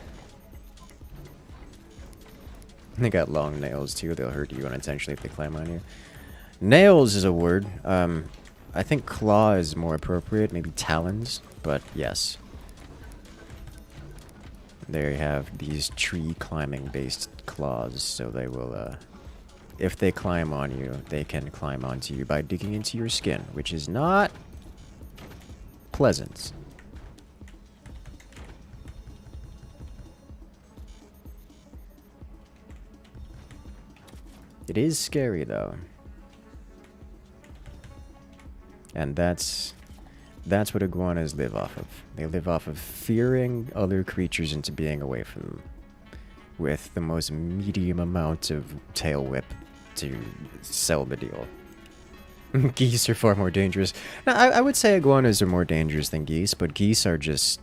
They got long nails too. They'll hurt you unintentionally if they climb on you. Nails is a word. I think claw is more appropriate. Maybe talons, but yes. They have these tree climbing based claws, so they will, if they climb on you, they can climb onto you by digging into your skin, which is not pleasant. It is scary, though. And that's what iguanas live off of. They live off of fearing other creatures into being away from them, with the most medium amount of tail whip to sell the deal. Geese are far more dangerous. Now, I would say iguanas are more dangerous than geese, but geese are just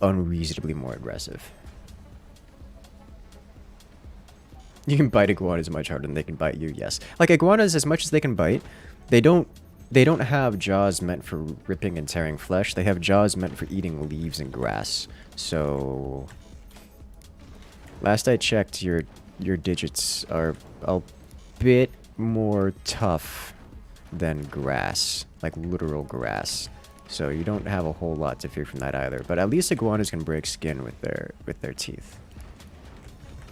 unreasonably more aggressive. You can bite iguanas much harder than they can bite you, yes. Like, iguanas, as much as they can bite, they don't have jaws meant for ripping and tearing flesh. They have jaws meant for eating leaves and grass. So, last I checked, your digits are a bit more tough than grass, like literal grass. So you don't have a whole lot to fear from that either. But at least iguanas can break skin with their teeth.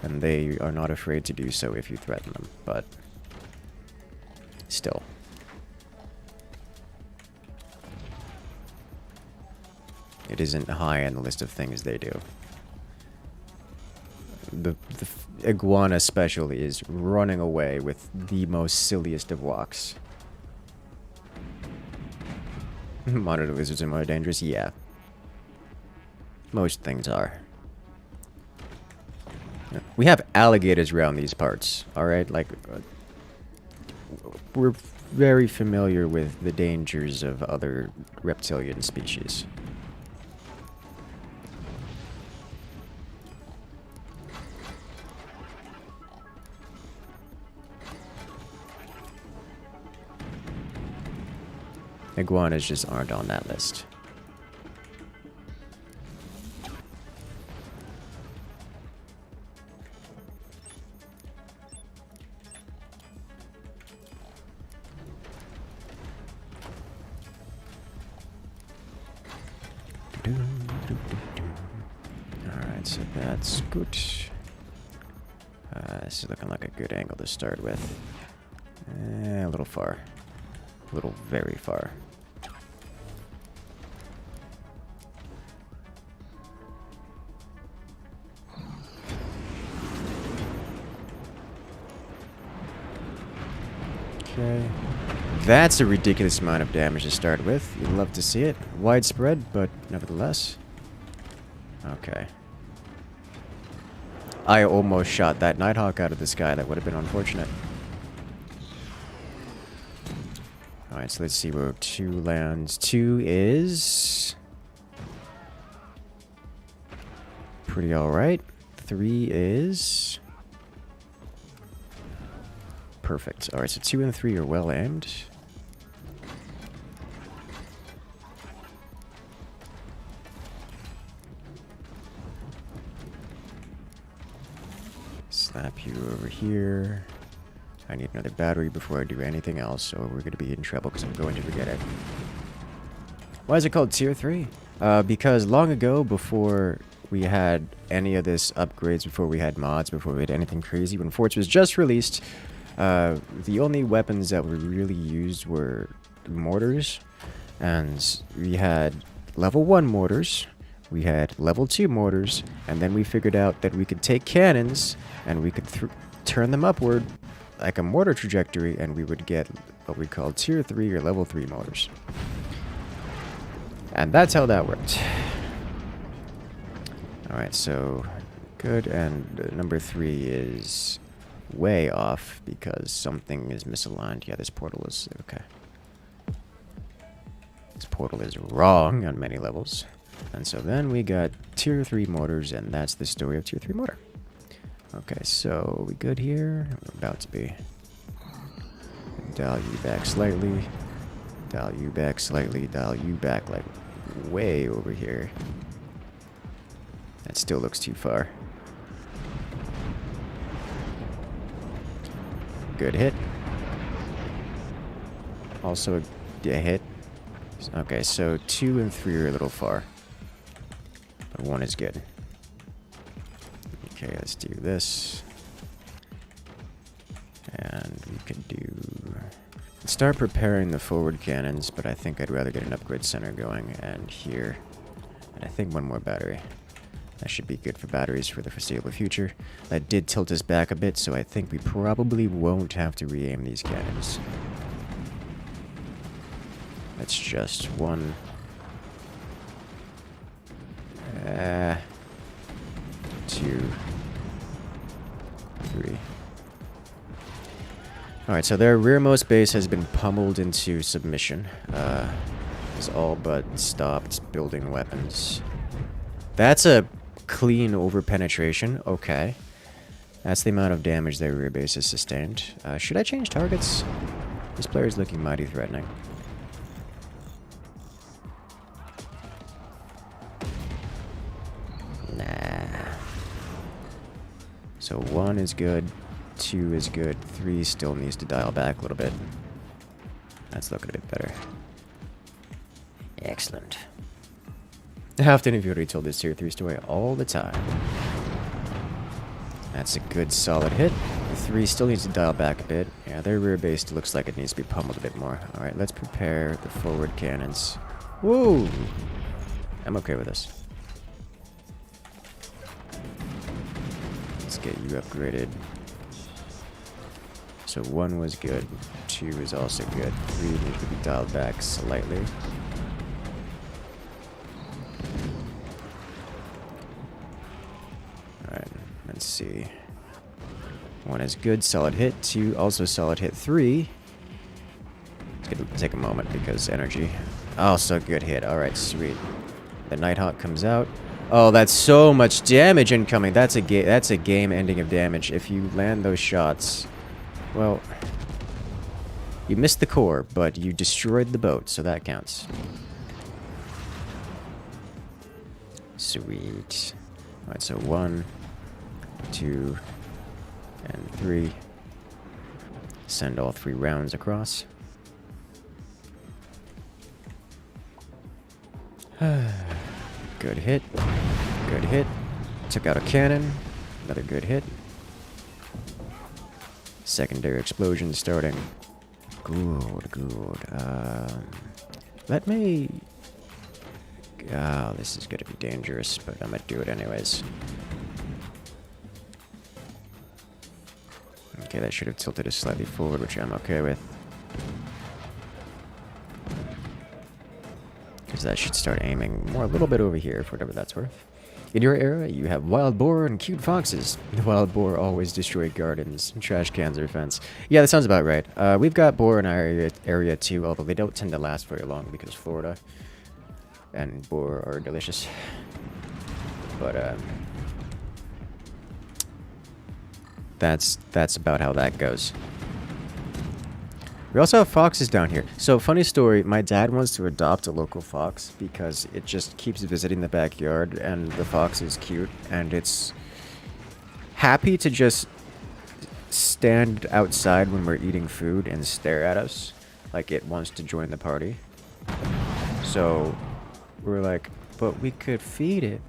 And they are not afraid to do so if you threaten them, but still. It isn't high on the list of things they do. The iguana especially is running away with the most silliest of walks. Monitor lizards are more dangerous? Yeah. Most things are. We have alligators around these parts, alright? Like, we're very familiar with the dangers of other reptilian species. Iguanas just aren't on that list. Alright, so that's good. This is looking like a good angle to start with. A little far. A little very far. Okay. That's a ridiculous amount of damage to start with. You'd love to see it. Widespread, but nevertheless. Okay. I almost shot that Nighthawk out of the sky. That would have been unfortunate. Alright, so let's see where 2 lands. 2 is... pretty alright. 3 is... perfect. Alright, so 2 and 3 are well aimed. Slap you over here. I need another battery before I do anything else, or we're going to be in trouble because I'm going to forget it. Why is it called Tier 3? Because long ago, before we had any of this upgrades, before we had mods, before we had anything crazy, when Forts was just released, the only weapons that were really used were mortars, and we had level 1 mortars, we had level 2 mortars, and then we figured out that we could take cannons and we could turn them upward like a mortar trajectory, and we would get what we call Tier 3 or level 3 mortars. And that's how that worked. Alright, so good, and number 3 is way off because something is misaligned. Yeah, this portal is... okay. This portal is wrong on many levels. And so then we got Tier 3 mortars, and that's the story of Tier 3 mortar. Okay, so we good here? We're about to be. Dial you back slightly. Dial you back slightly. Dial you back like way over here. That still looks too far. Good hit. Also a hit. Okay, so 2 and 3 are a little far. But 1 is good. Okay, let's do this. And we could do... start preparing the forward cannons, but I think I'd rather get an upgrade center going, and here. And I think 1 more battery. That should be good for batteries for the foreseeable future. That did tilt us back a bit, so I think we probably won't have to re-aim these cannons. That's just 1. 2, 3. Alright, so their rearmost base has been pummeled into submission. It's all but stopped building weapons. That's a clean over-penetration. Okay. That's the amount of damage their rear base has sustained. Should I change targets? This player is looking mighty threatening. So 1 is good, 2 is good, 3 still needs to dial back a little bit. That's looking a bit better. Excellent. After you've already told this Tier 3 story all the time. That's a good solid hit. The 3 still needs to dial back a bit. Yeah, their rear base looks like it needs to be pummeled a bit more. Alright, let's prepare the forward cannons. Whoa! I'm okay with this. Let's get you upgraded. So 1 was good. 2 is also good. 3 needs to be dialed back slightly. Alright, let's see. 1 is good, solid hit. 2 also solid hit. 3. Let's take a moment because energy. Also good hit. Alright, sweet. The Nighthawk comes out. Oh, that's so much damage incoming. That's a game ending of damage. If you land those shots, well, you missed the core, but you destroyed the boat, so that counts. Sweet. Alright, so 1, 2, and 3. Send all 3 rounds across. Good hit. Good hit. Took out a cannon. Another good hit. Secondary explosion starting. Good, good. Let me... Oh, this is going to be dangerous, but I'm going to do it anyways. Okay, that should have tilted us slightly forward, which I'm okay with. Because that should start aiming more a little bit over here, for whatever that's worth. In your area, you have wild boar and cute foxes. The wild boar always destroy gardens, trash cans, or fence. Yeah, that sounds about right. We've got boar in our area too, although they don't tend to last very long because Florida and boar are delicious. But that's about how that goes. We also have foxes down here. So, funny story, my dad wants to adopt a local fox because it just keeps visiting the backyard and the fox is cute and it's happy to just stand outside when we're eating food and stare at us like it wants to join the party. So, we're like, but we could feed it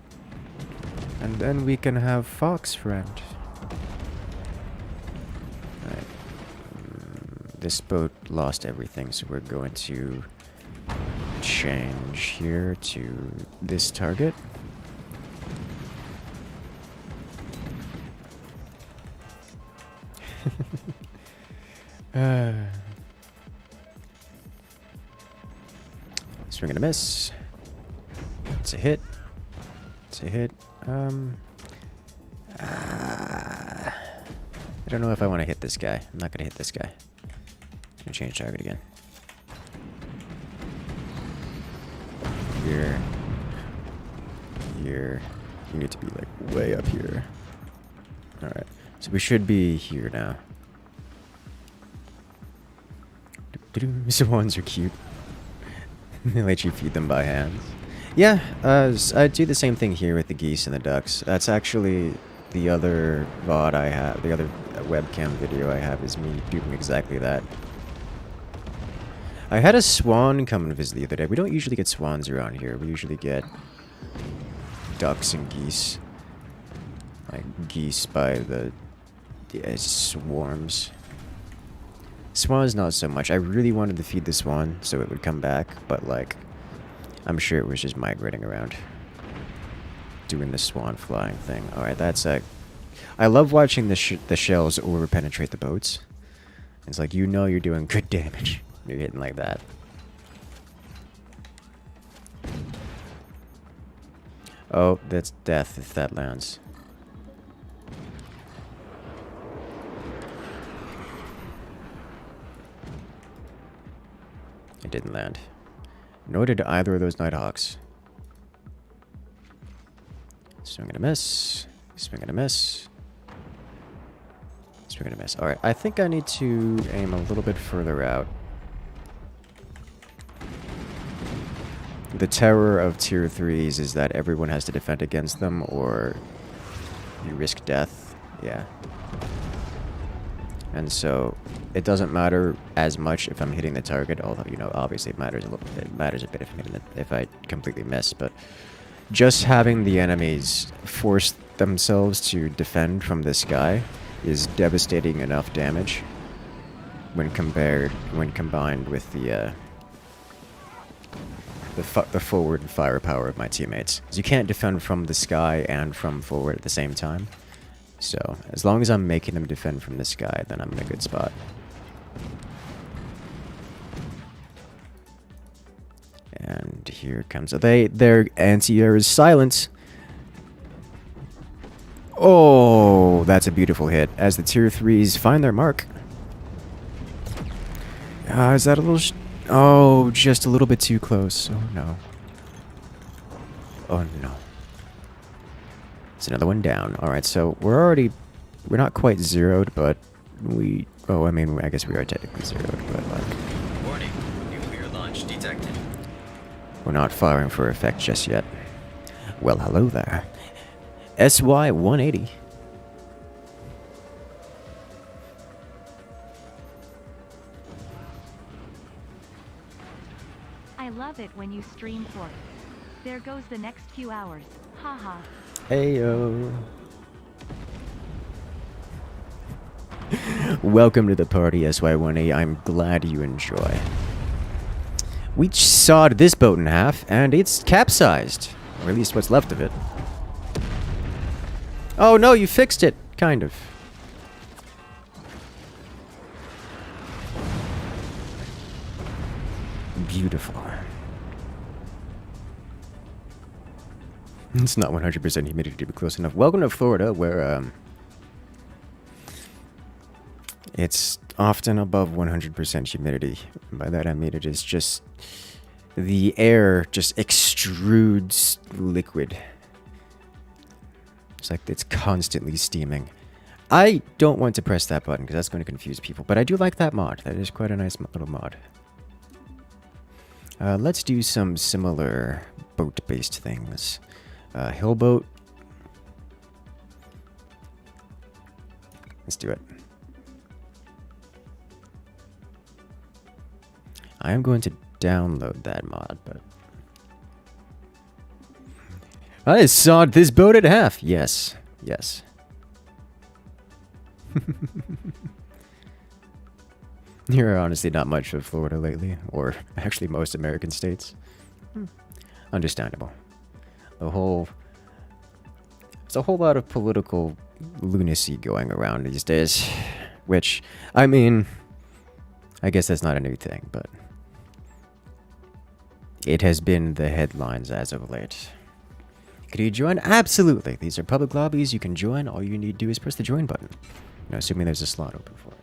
and then we can have fox friend. This boat lost everything, so we're going to change here to this target. Swing and a miss. It's a hit. It's a hit. I don't know if I want to hit this guy. I'm not going to hit this guy. Change target again. Here. Here. You need to be like way up here. Alright. So we should be here now. Swans are cute. They let you feed them by hands. Yeah, I do the same thing here with the geese and the ducks. That's actually the other VOD I have, the other webcam video I have is me doing exactly that. I had a swan come and visit the other day. We don't usually get swans around here. We usually get ducks and geese. Like geese by the swarms. Swans not so much. I really wanted to feed the swan so it would come back, but like I'm sure it was just migrating around. Doing the swan flying thing. Alright, that's I love watching the shells over penetrate the boats. It's like, you know you're doing good damage. You're hitting like that. Oh, that's death if that lands. It didn't land. Nor did either of those Nighthawks. Swing and a miss. Swing and a miss. Swing and a miss. Alright, I think I need to aim a little bit further out. The terror of tier 3s is that everyone has to defend against them or you risk death. Yeah. And so it doesn't matter as much if I'm hitting the target, although, you know, obviously it matters a little bit. It matters a bit if I completely miss, but just having the enemies force themselves to defend from this guy is devastating enough damage when combined with the the forward firepower of my teammates. 'Cause you can't defend from the sky and from forward at the same time. So, as long as I'm making them defend from the sky, then I'm in a good spot. And here comes their anti-air is silent. Oh, that's a beautiful hit as the tier 3s find their mark. Is that a little... oh, just a little bit too close. Oh, no. Oh, no. It's another one down. Alright, so we're not quite zeroed, but we... oh, I mean, I guess we are technically zeroed, but like... Warning, nuclear launch detected. we're not firing for effect just yet. Well, hello there. SY 180. I love it when you stream for. There goes the next few hours. Haha. Heyo. Welcome to the party, SY1A. I'm glad you enjoy. We sawed this boat in half, and it's capsized. Or at least what's left of it. Oh no, you fixed it. Kind of. Beautiful. It's not 100% humidity to be close enough. Welcome to Florida, where it's often above 100% humidity. And by that I mean it is just the air just extrudes liquid. It's like it's constantly steaming. I don't want to press that button because that's going to confuse people, but I do like that mod. That is quite a nice little mod. Let's do some similar boat-based things. Hillboat. Let's do it. I am going to download that mod, but... I sawed this boat in half! Yes. Yes. You're honestly not much of Florida lately, or actually most American states. Understandable. There's a whole lot of political lunacy going around these days, which, I mean, I guess that's not a new thing, but it has been the headlines as of late. Could you join? Absolutely. These are public lobbies. You can join. All you need to do is press the join button. You know, assuming there's a slot open for it.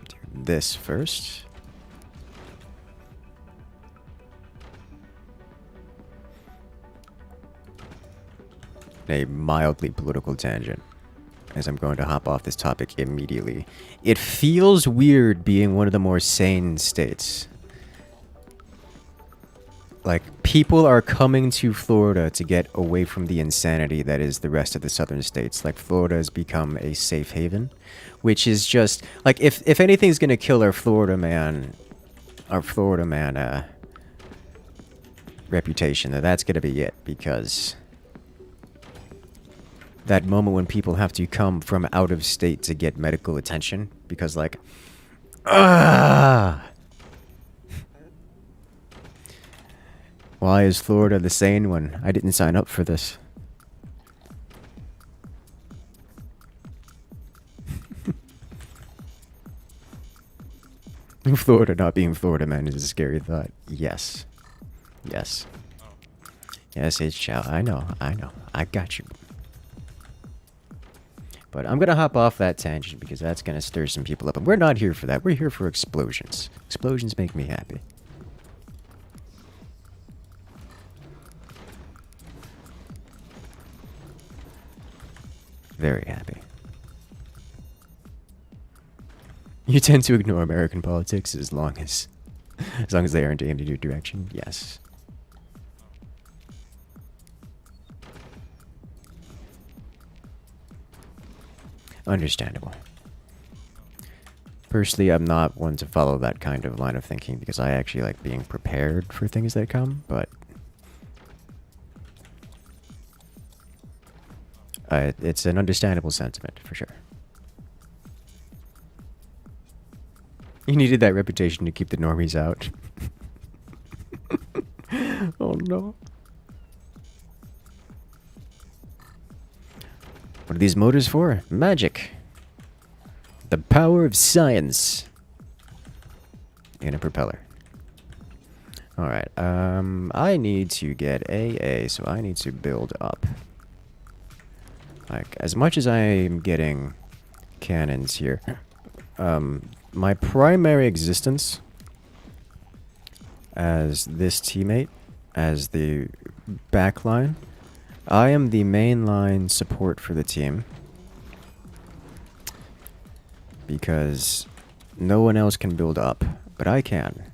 Do this first. A mildly political tangent, as I'm going to hop off this topic immediately. It feels weird being one of the more sane states. Like, people are coming to Florida to get away from the insanity that is the rest of the southern states. Like, Florida has become a safe haven, which is just... like, if anything's gonna kill our Florida man reputation, then that's gonna be it, because... that moment when people have to come from out of state to get medical attention, because, like... Why is Florida the sane one? I didn't sign up for this. Florida not being Florida, man, is a scary thought. Yes. Yes. Yes, it's Chow. I know. I got you. But I'm gonna hop off that tangent because that's gonna stir some people up. And we're not here for that. We're here for explosions. Explosions make me happy. Very happy. You tend to ignore American politics as long as they aren't aimed in your direction. Yes. Understandable. Personally, I'm not one to follow that kind of line of thinking because I actually like being prepared for things that come, but It's an understandable sentiment, for sure. You needed that reputation to keep the normies out. Oh no. What are these motors for? Magic. The power of science. In a propeller. Alright, I need to get AA, so I need to build up. Like, as much as I am getting cannons here, my primary existence as this teammate, as the backline, I am the mainline support for the team. Because no one else can build up, but I can.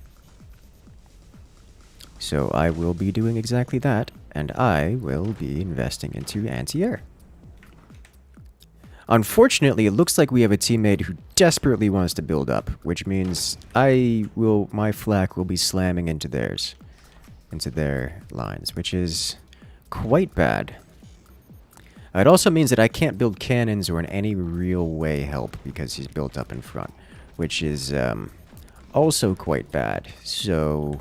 So I will be doing exactly that, and I will be investing into anti-air. Unfortunately, it looks like we have a teammate who desperately wants to build up, which means my flak will be slamming into theirs, into their lines, which is quite bad. It also means that I can't build cannons or in any real way help because he's built up in front, which is also quite bad. So,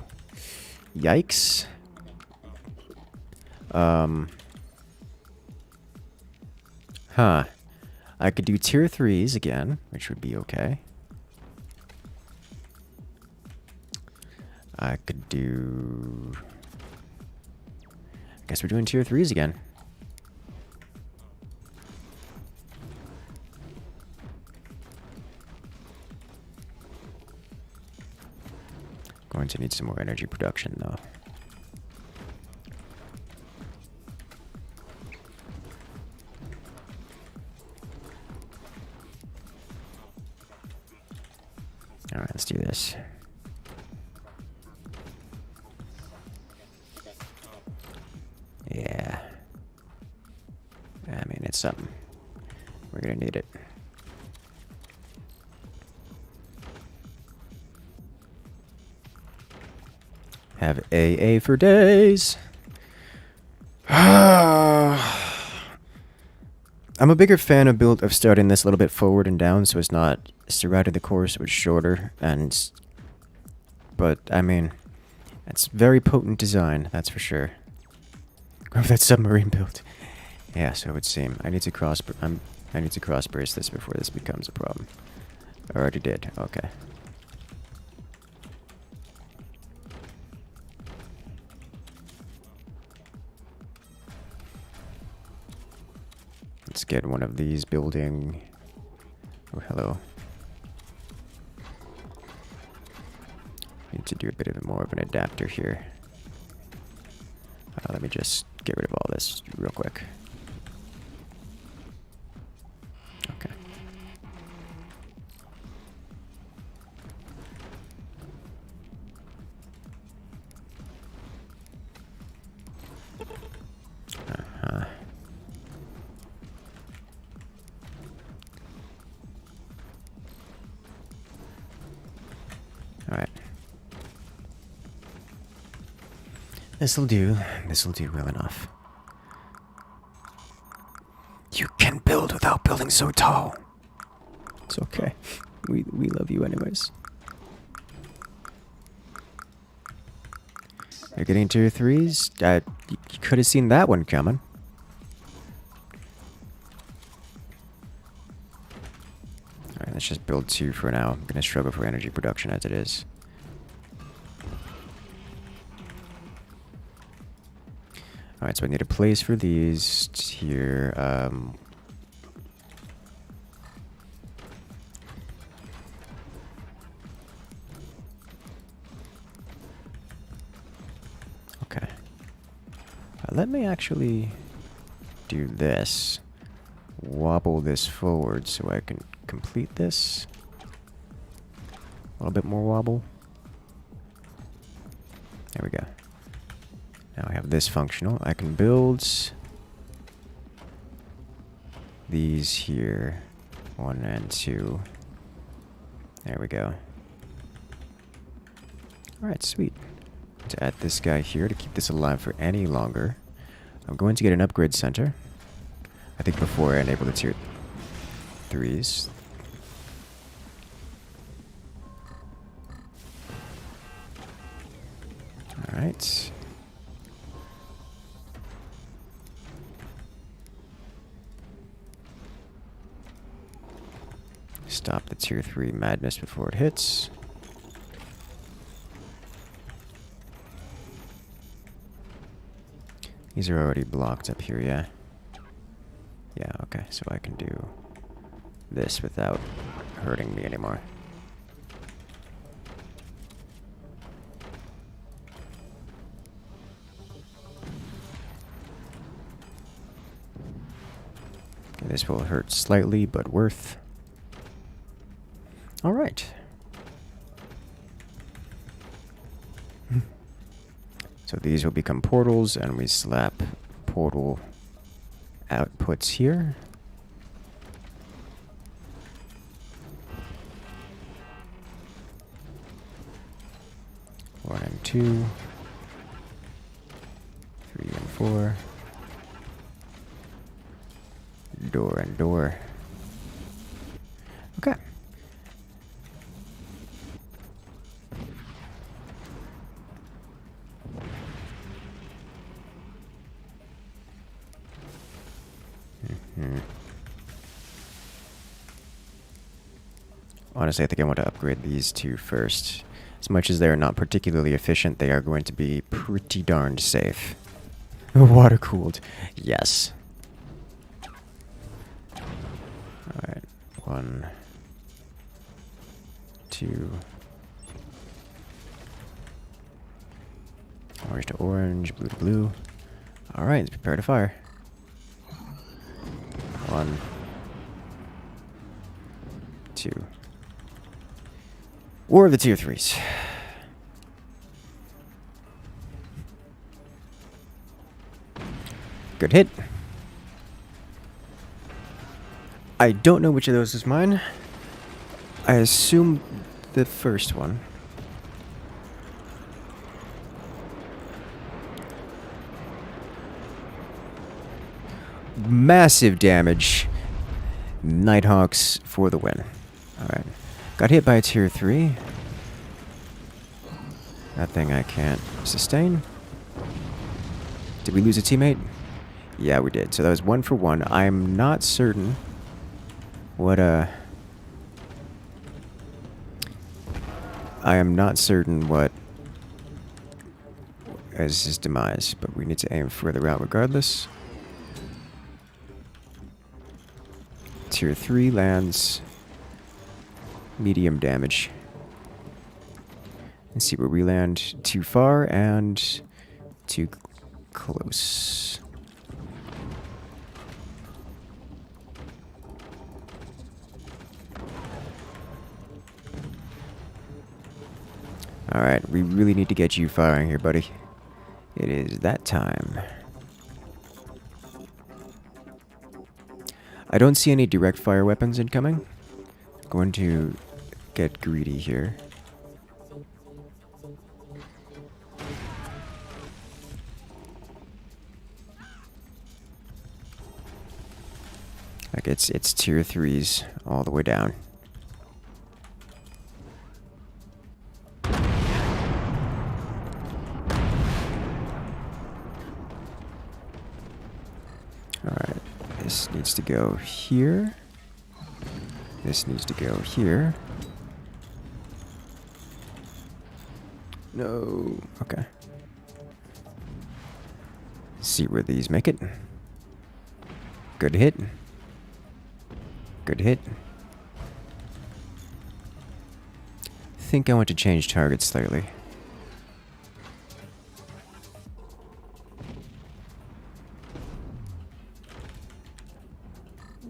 yikes. I could do tier 3s again, which would be okay. I could do... I guess we're doing tier 3s again. Going to need some more energy production, though. Alright, let's do this. Yeah. I mean, it's something. We're gonna need it. Have AA for days. I'm a bigger fan of starting this a little bit forward and down, so it's not throughout the course, so it's shorter. But I mean, it's very potent design, that's for sure. Grab that submarine build. Yeah, so it would seem. I need to cross burst this before this becomes a problem. I already did. Okay. Let's get one of these building. Oh, hello. Need to do a bit of more of an adapter here. Let me just get rid of all this real quick. Okay. Alright. This'll do. This'll do well enough. You can build without building so tall. It's okay. We love you anyways. You're getting tier 3s? You could have seen that one coming. Alright, let's just build 2 for now. I'm gonna struggle for energy production as it is. Alright, so I need a place for these here. Okay. Let me actually do this. Wobble this forward so I can complete this. A little bit more wobble. There we go. Now I have this functional. I can build these here. 1 and 2. There we go. Alright, sweet. To add this guy here to keep this alive for any longer. I'm going to get an upgrade center. I think before I enable the tier 3s. Alright. Stop the tier 3 madness before it hits. These are already blocked up here, yeah? Yeah, okay, so I can do this without hurting me anymore. Okay, this will hurt slightly, but worth. Alright. So these will become portals, and we slap portal outputs here. One and 2. 3 and 4. Door and door. Okay. Honestly, I think I want to upgrade these two first. As much as they are not particularly efficient, they are going to be pretty darned safe. Water cooled. Yes. Alright. 1, 2. Orange to orange, blue to blue. Alright, let's prepare to fire. 1, 2. Or the tier 3s. Good hit. I don't know which of those is mine. I assume the first one. Massive damage. Nighthawks for the win. Alright. Got hit by a tier 3. That thing I can't sustain. Did we lose a teammate? Yeah, we did. So that was 1 for 1. I'm not certain what I am not certain what is his demise, but we need to aim further out regardless. Tier 3 lands. Medium damage. Let's see where we land. Too far and too close. Alright, we really need to get you firing here, buddy. It is that time. I don't see any direct fire weapons incoming. I'm going to get greedy here. Like it's tier 3s all the way down. Alright, this needs to go here. This needs to go here. No. Okay. See where these make it. Good hit. Good hit. Think I want to change target slightly.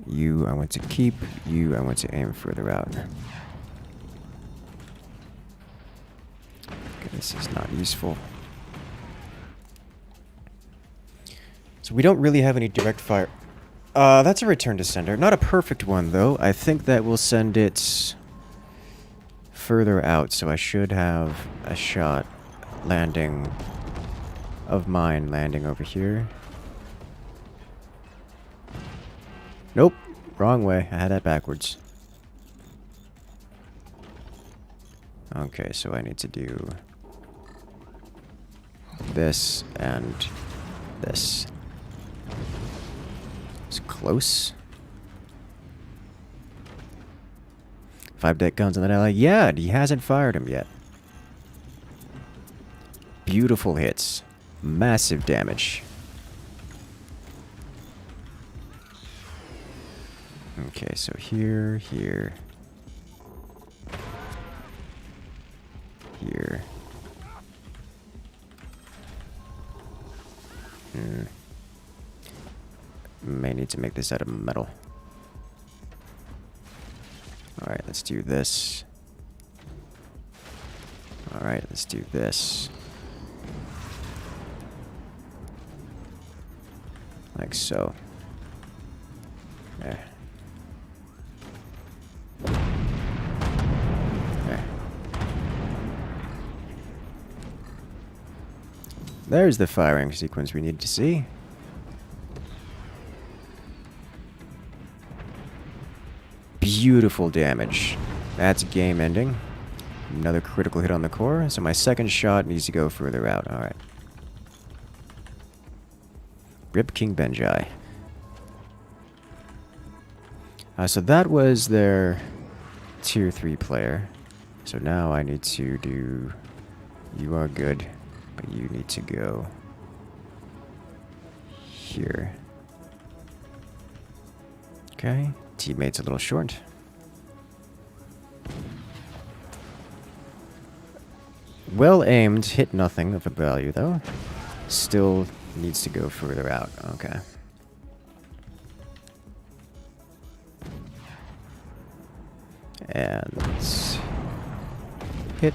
You I want to keep. You I want to aim further out. Okay, this is not useful. So we don't really have any direct fire. That's a return to sender. Not a perfect one, though. I think that will send it further out, so I should have a shot landing of mine landing over here. Nope. Wrong way. I had that backwards. Okay, so I need to do this and this. It's close. 5 deck guns on that ally. Yeah, he hasn't fired him yet. Beautiful hits. Massive damage. Okay, so here, here. Here. May need to make this out of metal. Alright, let's do this. Alright, let's do this. Like so. There. There. There's the firing sequence we need to see. Beautiful damage. That's game ending. Another critical hit on the core, so my second shot needs to go further out. Alright. Rip King Benjai. So that was their tier 3 player. So now I need to do... You are good, but you need to go here. Okay. Teammate's a little short. Well aimed, hit nothing of a value though. Still needs to go further out. Okay. And hit.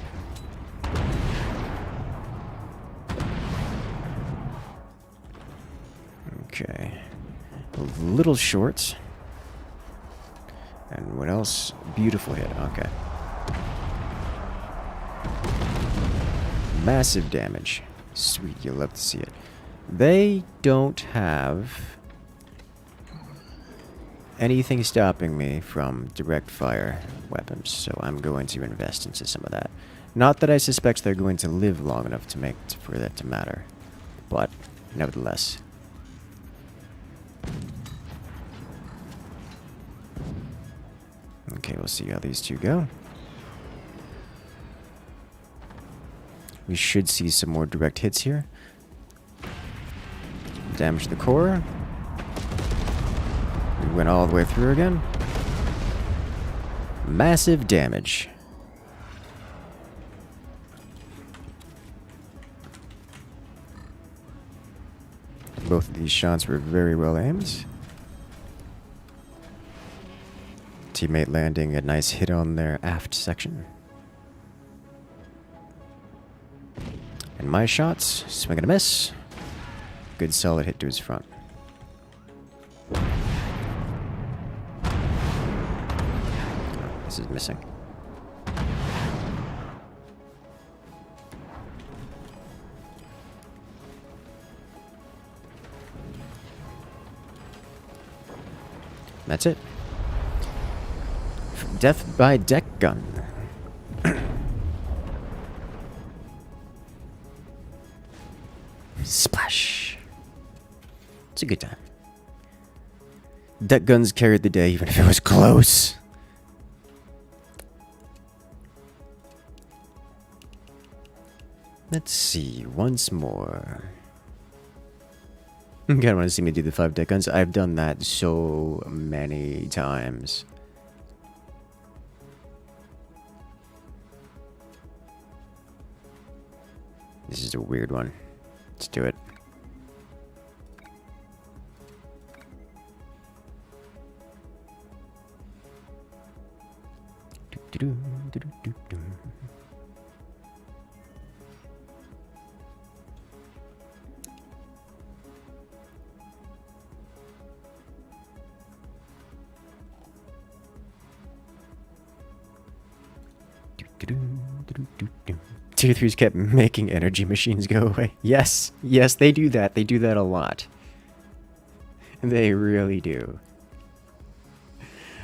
Okay. A little short. And what else? Beautiful hit. Okay. Massive damage. Sweet, you'll love to see it. They don't have anything stopping me from direct fire weapons, so I'm going to invest into some of that. Not that I suspect they're going to live long enough to make for that to matter, but nevertheless. Okay, we'll see how these two go. We should see some more direct hits here. Damage the core. We went all the way through again. Massive damage. Both of these shots were very well aimed. Teammate landing a nice hit on their aft section. And my shots, swing and a miss. Good solid hit to his front. Oh, this is missing. That's it. Death by deck gun. Splash. It's a good time. Deck guns carried the day even if it was close. Let's see, once more. You kinda wanna see me do the 5 deck guns? I've done that so many times. This is a weird one. Let's do it. Tier 3s kept making energy machines go away. Yes, yes, they do that. They do that a lot. They really do.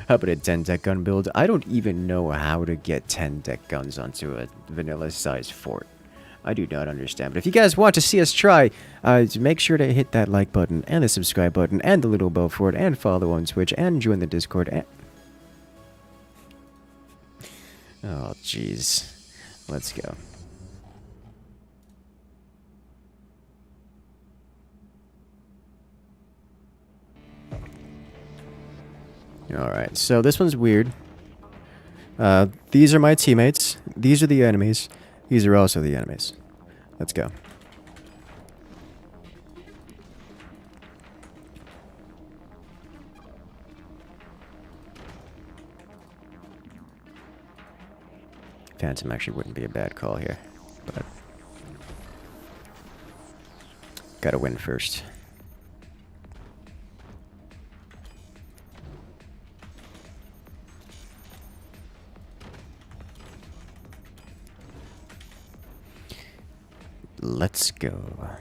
How about a 10 deck gun build? I don't even know how to get 10 deck guns onto a vanilla size fort. I do not understand. But if you guys want to see us try, make sure to hit that like button and the subscribe button and the little bell for it and follow on Twitch and join the Discord. Oh, jeez. Let's go. Alright, so this one's weird. These are my teammates. These are the enemies. These are also the enemies. Let's go. Phantom actually wouldn't be a bad call here, but gotta win first. Let's go.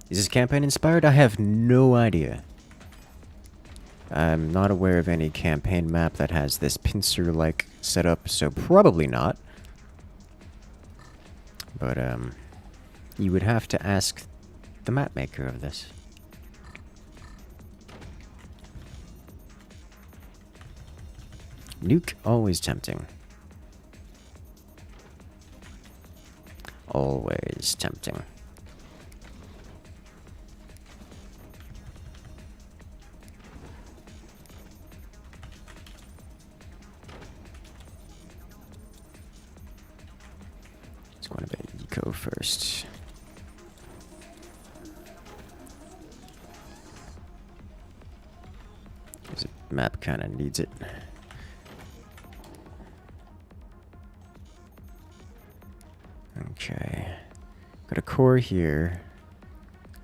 Is this campaign inspired? I have no idea. I'm not aware of any campaign map that has this pincer-like setup, so probably not. But, you would have to ask the map maker of this. Nuke, always tempting. Always tempting. It's going to be eco first. This map kind of needs it. Okay. Got a core here.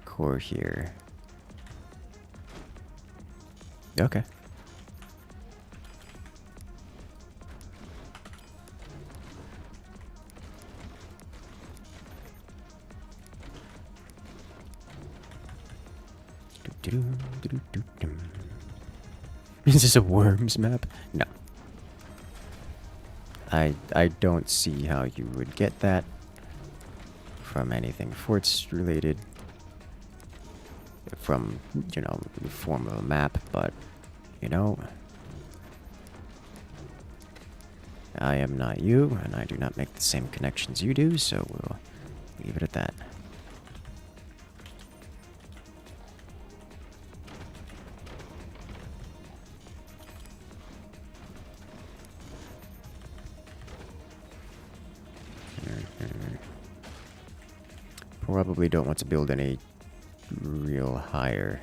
Core here. Okay. Is this a worms map? No. I don't see how you would get that from anything forts related, from, you know, the form of a map, but, you know, I am not you, and I do not make the same connections you do, so we'll leave it at that. Probably don't want to build any real higher.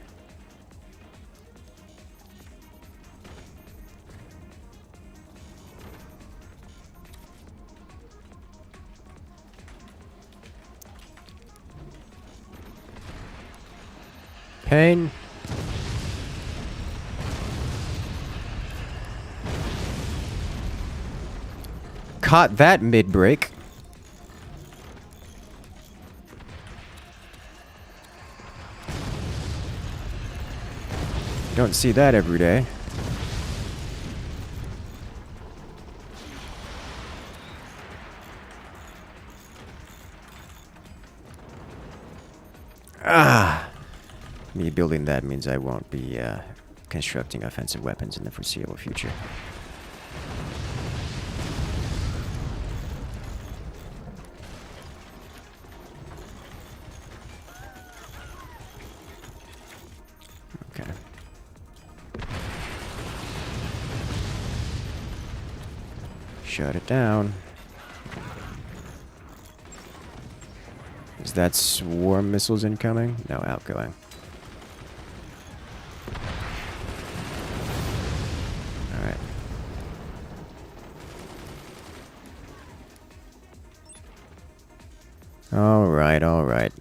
Pain. Caught that mid-break. Don't see that every day. Ah! Me building that means I won't be constructing offensive weapons in the foreseeable future. Okay. Shut it down. Is that swarm missiles incoming? No, outgoing. Alright. Alright, alright.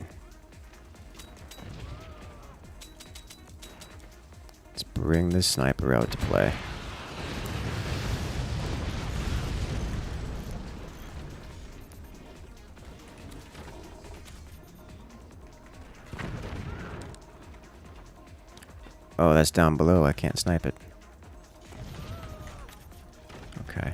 bring the sniper out to play. Oh, that's down below. I can't snipe it. Okay.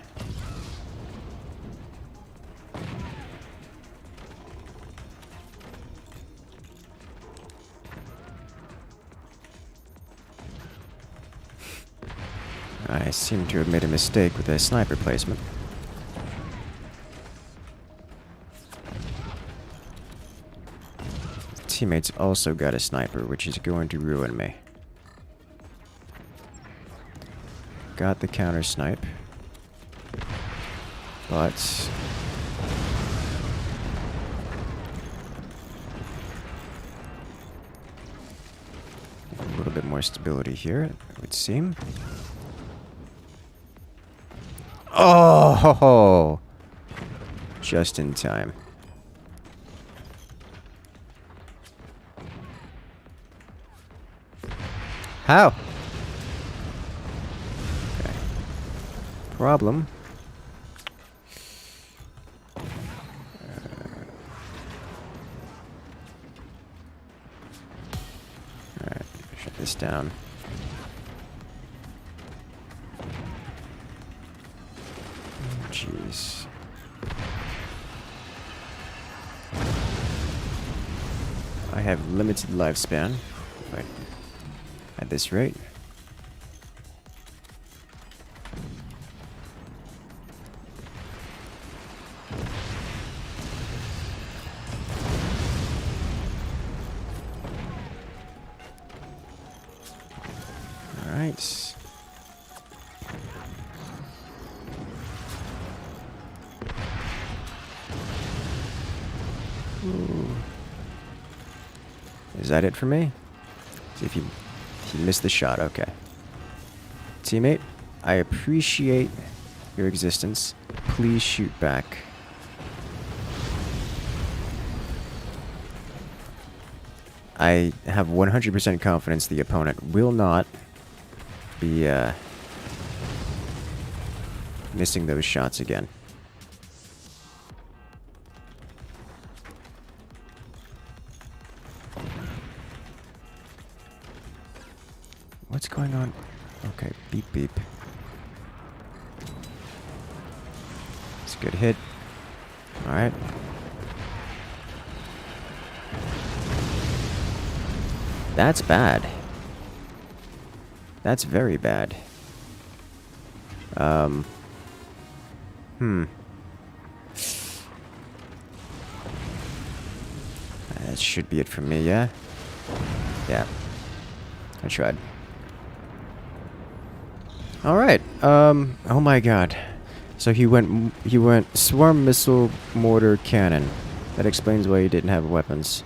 I seem to have made a mistake with a sniper placement. Teammates also got a sniper, which is going to ruin me. Got the counter snipe. But a little bit more stability here, it would seem. Oh! Just in time. How? Okay. Problem. Alright, shut this down. Jeez. I have limited lifespan. Right. At this rate. Alright. Is that it for me? See if you missed the shot. Okay. Teammate, I appreciate your existence. Please shoot back. I have 100% confidence the opponent will not be missing those shots again. What's going on? Okay, beep beep. It's a good hit. Alright. That's bad. That's very bad. That should be it for me, yeah? Yeah. I tried. Alright, oh my god. So he went swarm missile mortar cannon. That explains why he didn't have weapons.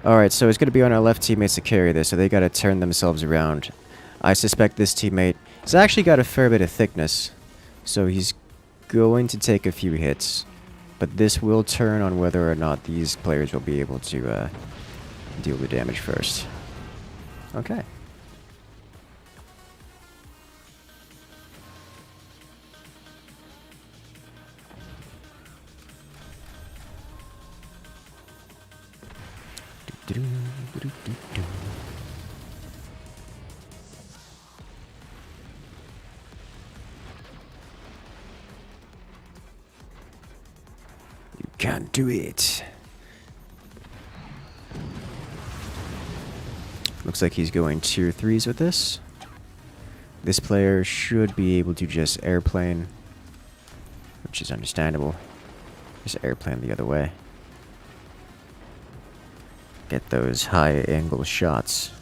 Alright, so it's gonna be on our left teammates to carry this, so they gotta turn themselves around. I suspect this teammate has actually got a fair bit of thickness, so he's going to take a few hits. But this will turn on whether or not these players will be able to deal the damage first. Okay. You can't do it. Looks like he's going tier 3s with this. This player should be able to just airplane, which is understandable. Just airplane the other way. Get those high angle shots.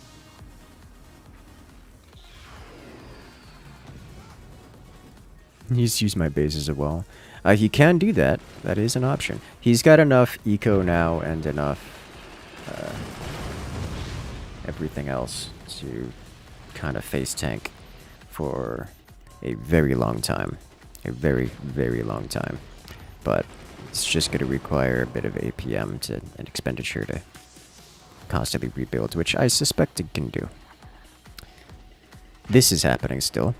He's used my bases as well. He can do that. That is an option. He's got enough eco now and enough everything else to kind of face tank for a very long time. A very, very long time. But it's just going to require a bit of APM and expenditure to constantly rebuild, which I suspect it can do. This is happening still.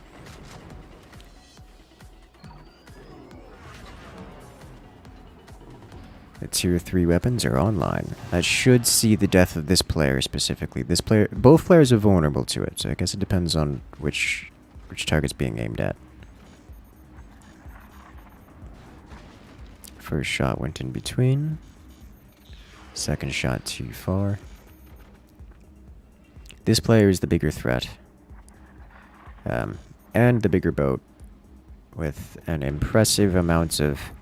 The tier 3 weapons are online. That should see the death of this player specifically. This player, both players are vulnerable to it, so I guess it depends on which target's being aimed at. First shot went in between. Second shot too far. This player is the bigger threat. And the bigger boat with an impressive amount of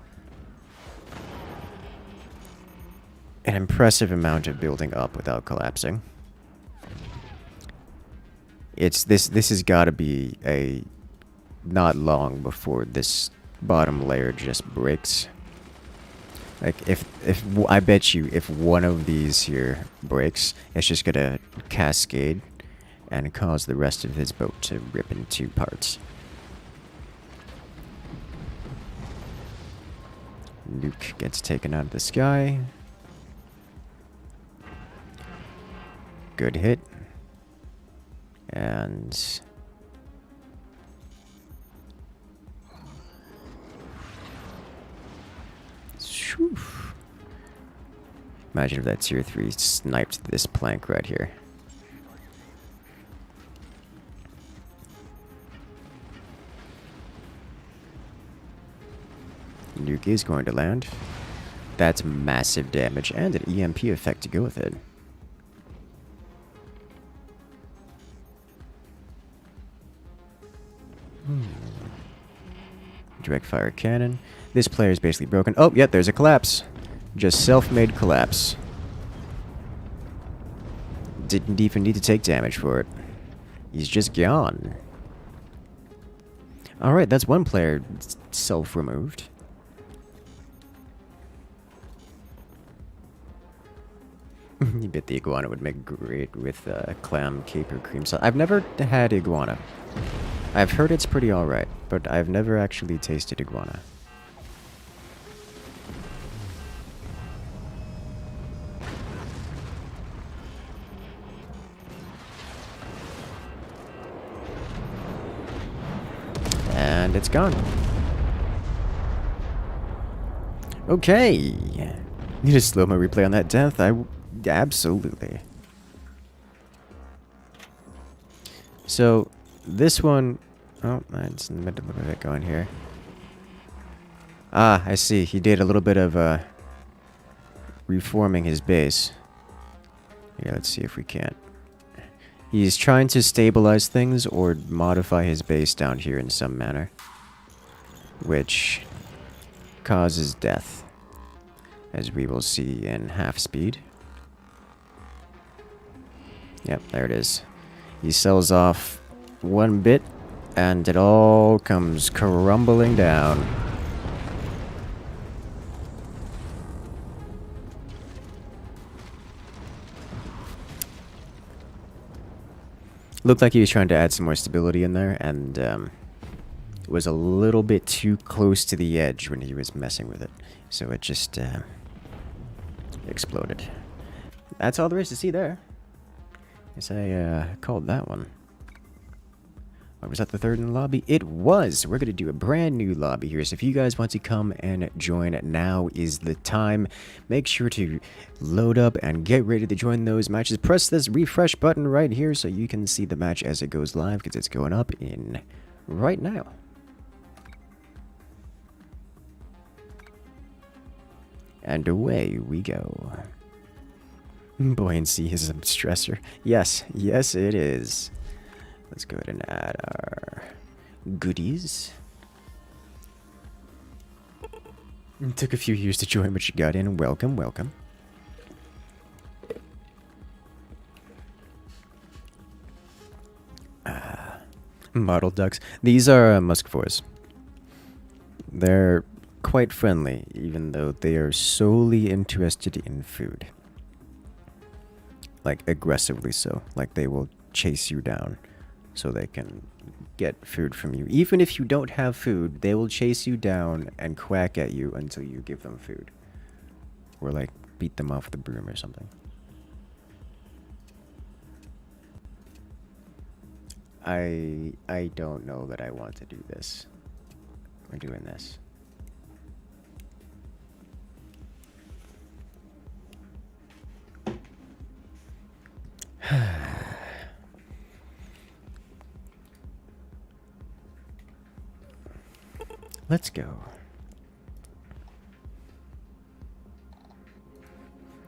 building up without collapsing. This has got to be a not long before this bottom layer just breaks. Like I bet you if one of these here breaks, it's just gonna cascade and cause the rest of his boat to rip in 2 parts. Nuke gets taken out of the sky. Good hit. And Whew. Imagine if that tier 3 sniped this plank right here. Nuke is going to land. That's massive damage and an EMP effect to go with it. Direct fire cannon. This player is basically broken. Oh, yeah, there's a collapse. Just self-made collapse. Didn't even need to take damage for it. He's just gone. Alright, that's one player self-removed. You bet the iguana would make great with clam, caper, cream sauce. I've never had iguana. I've heard it's pretty alright, but I've never actually tasted iguana. And it's gone. Okay. Need a slow-mo replay on that death? Absolutely. So, this one... Oh, it's in the middle of it going here. Ah, I see. He did a little bit of reforming his base. Yeah, let's see if we can't. He's trying to stabilize things or modify his base down here in some manner, which causes death, as we will see in half speed. Yep, there it is. He sells off one bit, and it all comes crumbling down. Looked like he was trying to add some more stability in there, and was a little bit too close to the edge when he was messing with it. So it just exploded. That's all there is to see there. Guess I called that one. Or was that the third in the lobby? It was! We're going to do a brand new lobby here, so if you guys want to come and join, now is the time. Make sure to load up and get ready to join those matches. Press this refresh button right here so you can see the match as it goes live, because it's going up in right now. And away we go. Buoyancy is a stressor. Yes, yes it is. Let's go ahead and add our goodies. It took a few years to join, but you got in. Welcome, welcome. Model ducks. These are muscovores. They're quite friendly, even though they are solely interested in food. Like, aggressively so. Like, they will chase you down so they can get food from you. Even if you don't have food, they will chase you down and quack at you until you give them food. Or, like, beat them off the broom or something. I don't know that I want to do this. We're doing this. Let's go.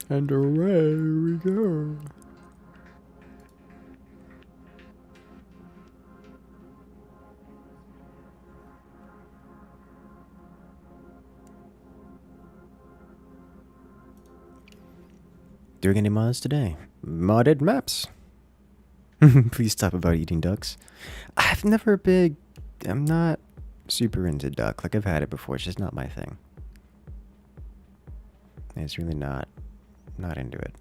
And away we go. Doing any mods today? Modded maps. Please stop about eating ducks. I'm not super into duck. Like, I've had it before. It's just not my thing. It's really not into it.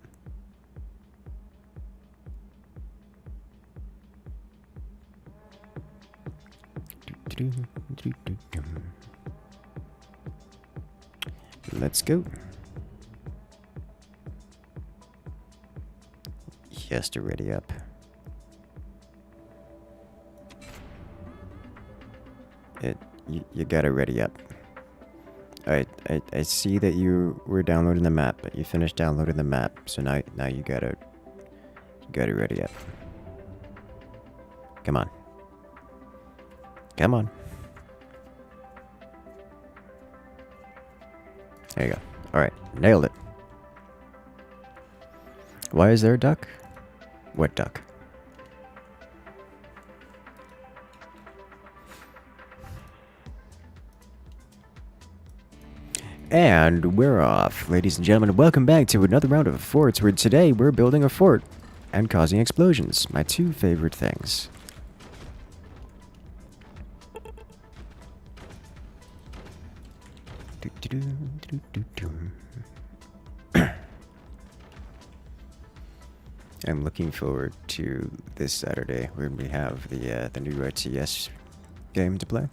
Let's go. He has to ready up. You gotta ready up. Alright, I see that you were downloading the map, but you finished downloading the map, so now you gotta ready up. Come on. Come on. There you go. Alright, nailed it. Why is there a duck? What duck? And we're off. Ladies and gentlemen, welcome back to another round of forts, where today we're building a fort and causing explosions. My two favorite things. I'm looking forward to this Saturday when we have the new RTS game to play.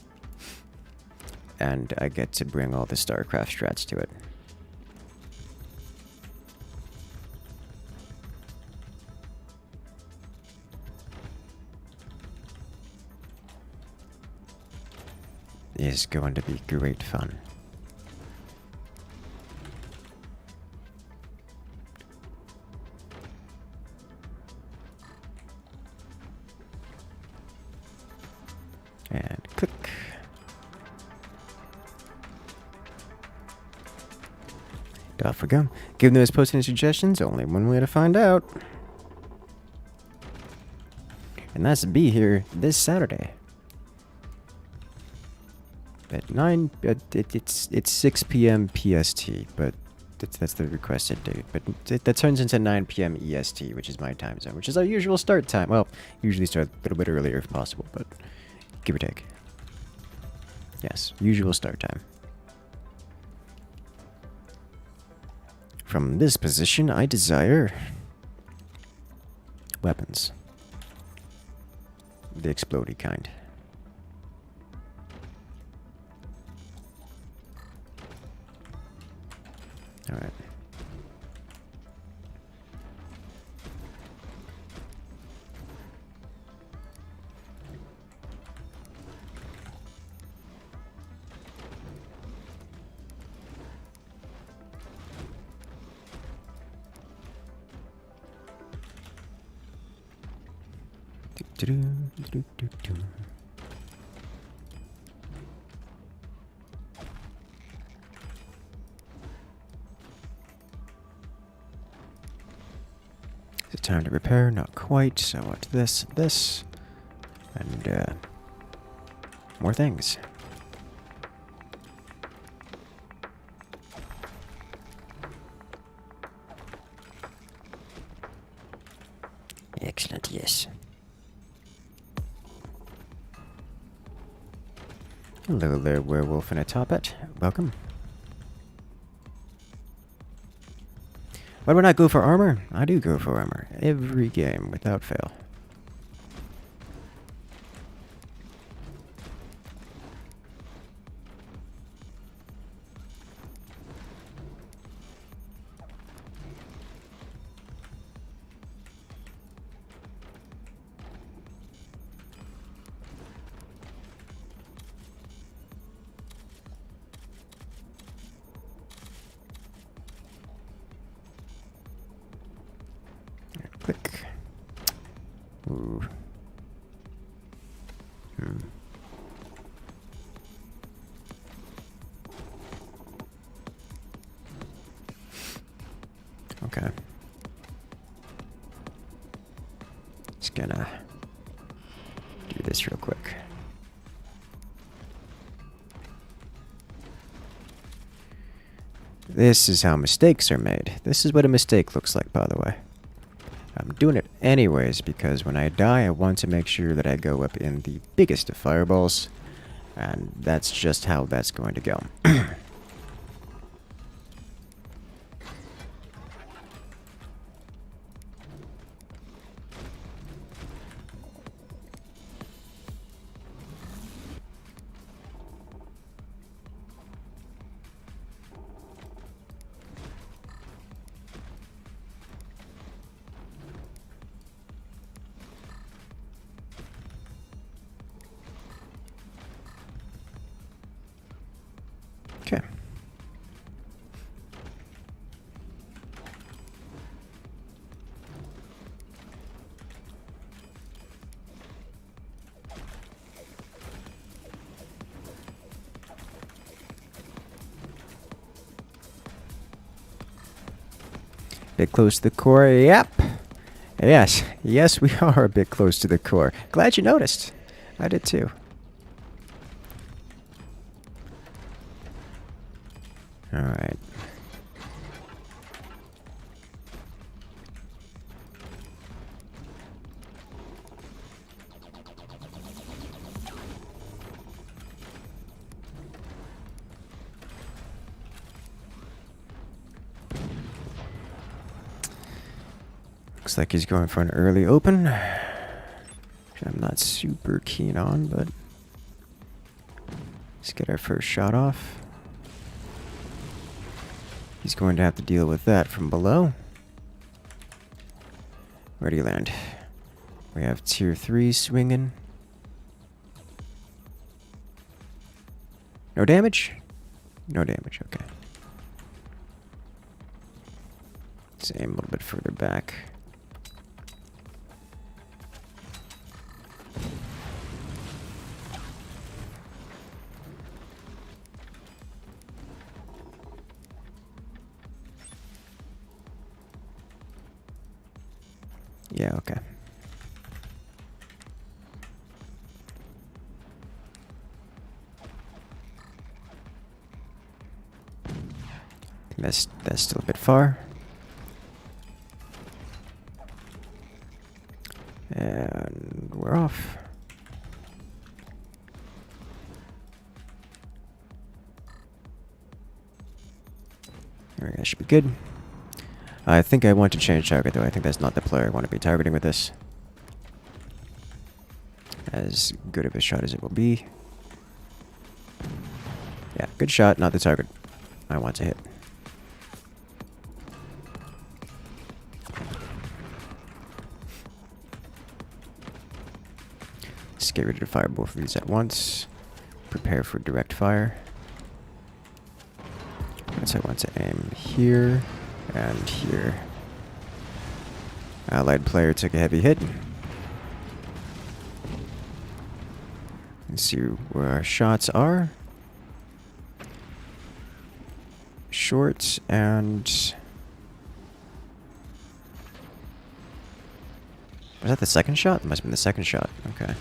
And I get to bring all the StarCraft strats to it. It's going to be great fun. And click. Off we go. Give those posts any suggestions, only one way to find out. And that's to be here this Saturday. At 9, it's 6 p.m. PST, but that's the requested date. But that turns into 9 p.m. EST, which is my time zone, which is our usual start time. Well, usually start a little bit earlier if possible, but give or take. Yes, usual start time. From this position, I desire weapons. The explodey kind. Alright. Is it time to repair? Not quite. So what's this, and more things. Excellent, yes. Hello there, werewolf and a top hat. Welcome. Why do I not go for armor? I do go for armor. Every game, without fail. Okay. Just gonna do this real quick. This is how mistakes are made. This is what a mistake looks like, by the way. I'm doing it anyways because when I die, I want to make sure that I go up in the biggest of fireballs. And that's just how that's going to go. Okay. Bit close to the core, yep. Yes, yes, we are a bit close to the core. Glad you noticed. I did too. Alright. Looks like he's going for an early open, which I'm not super keen on, but let's get our first shot off. He's going to have to deal with that from below. Where do you land? We have tier 3 swinging. No damage? No damage, okay. Let's aim a little bit further back. Yeah, okay. That's still a bit far. And we're off. Alright, that should be good. I think I want to change target though. I think that's not the player I want to be targeting with this. As good of a shot as it will be. Yeah, good shot, not the target I want to hit. Let's get ready to fire both of these at once. Prepare for direct fire. So I want to aim here and here. Allied player took a heavy hit. Let's see where our shots are. Short and... Was that the second shot? It must have been the second shot. Okay.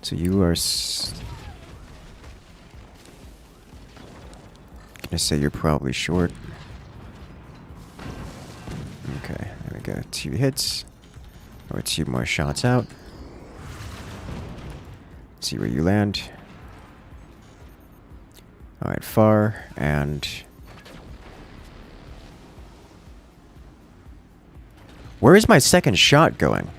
So you are... gonna say you're probably short. Okay, there we go. 2 hits. Or 2 more shots out. See where you land. Alright, far, and... Where is my second shot going?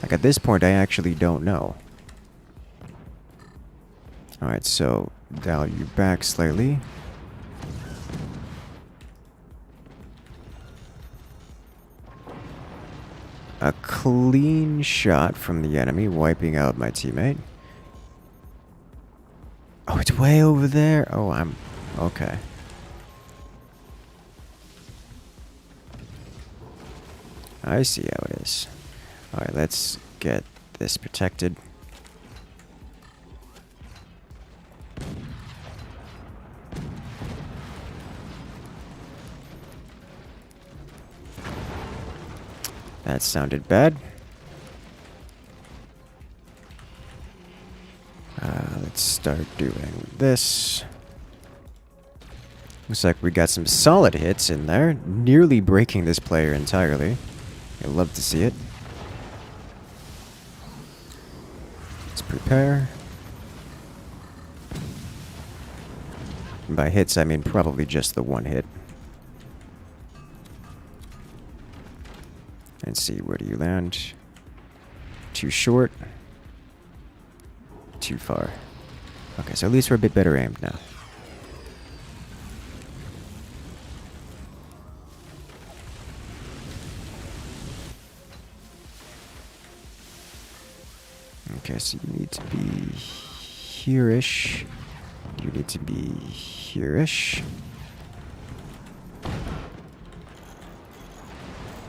Like, at this point, I actually don't know. Alright, so dial you back slightly. A clean shot from the enemy, wiping out my teammate. Oh, it's way over there. Oh, I'm... Okay. I see how it is. Alright, let's get this protected. That sounded bad. Let's start doing this. Looks like we got some solid hits in there, nearly breaking this player entirely. I'd love to see it. Let's prepare. And by hits, I mean probably just the one hit. And see, where do you land? Too short. Too far. Okay, so at least we're a bit better aimed now. Okay, so you need to be here-ish. You need to be here-ish.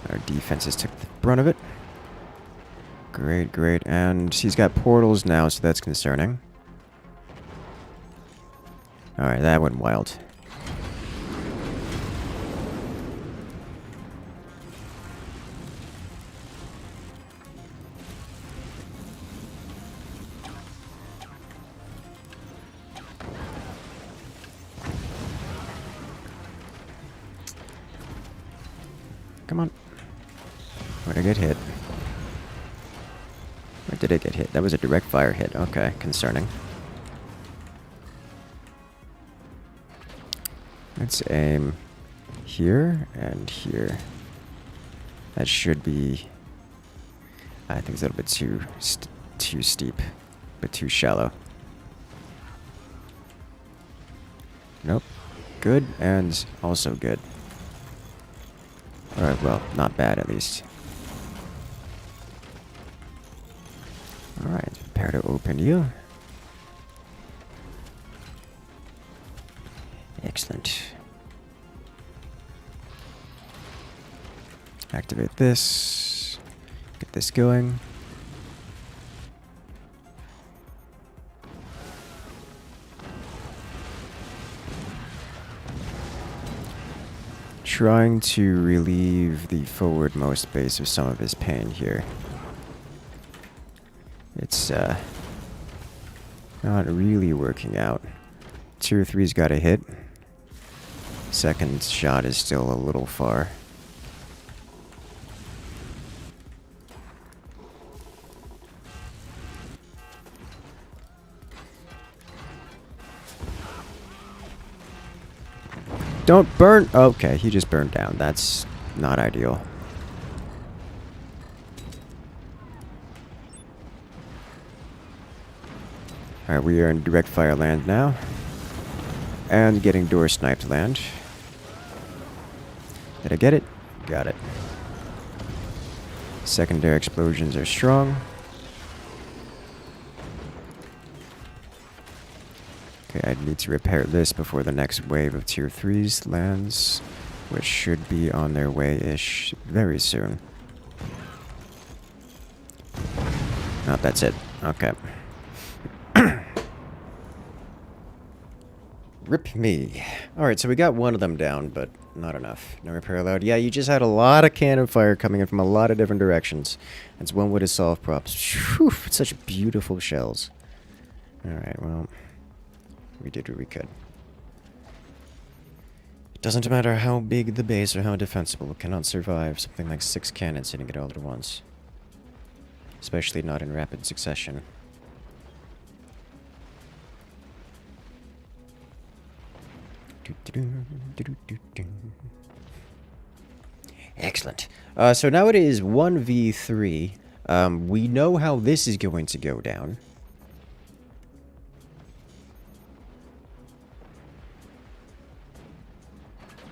Our defenses took the brunt of it. Great, great. And he's got portals now, so that's concerning. Alright, that went wild. Come on. Where'd I get hit? Where did it get hit? That was a direct fire hit. Okay, concerning. Let's aim here and here. That should be... I think it's a little bit too steep, but too shallow. Nope. Good, and also good. Alright, well, not bad at least. Alright, prepare to open you. Excellent. Activate this. Get this going. Trying to relieve the forwardmost base of some of his pain here. It's not really working out. Tier 3's got a hit. Second shot is still a little far. Don't burn! Okay, he just burned down. That's not ideal. Alright, we are in direct fire land now. And getting door sniped land. Did I get it? Got it. Secondary explosions are strong. Okay, I need to repair this before the next wave of tier 3s lands, which should be on their way-ish very soon. Oh, that's it. Okay. Rip me. Alright, so we got one of them down, but not enough. No repair allowed. Yeah, you just had a lot of cannon fire coming in from a lot of different directions. That's one way to solve props. Whew, such beautiful shells. Alright, well... we did what we could. It doesn't matter how big the base or how defensible, it cannot survive something like 6 cannons hitting it all at once. Especially not in rapid succession. Excellent. So now it is 1v3. We know how this is going to go down.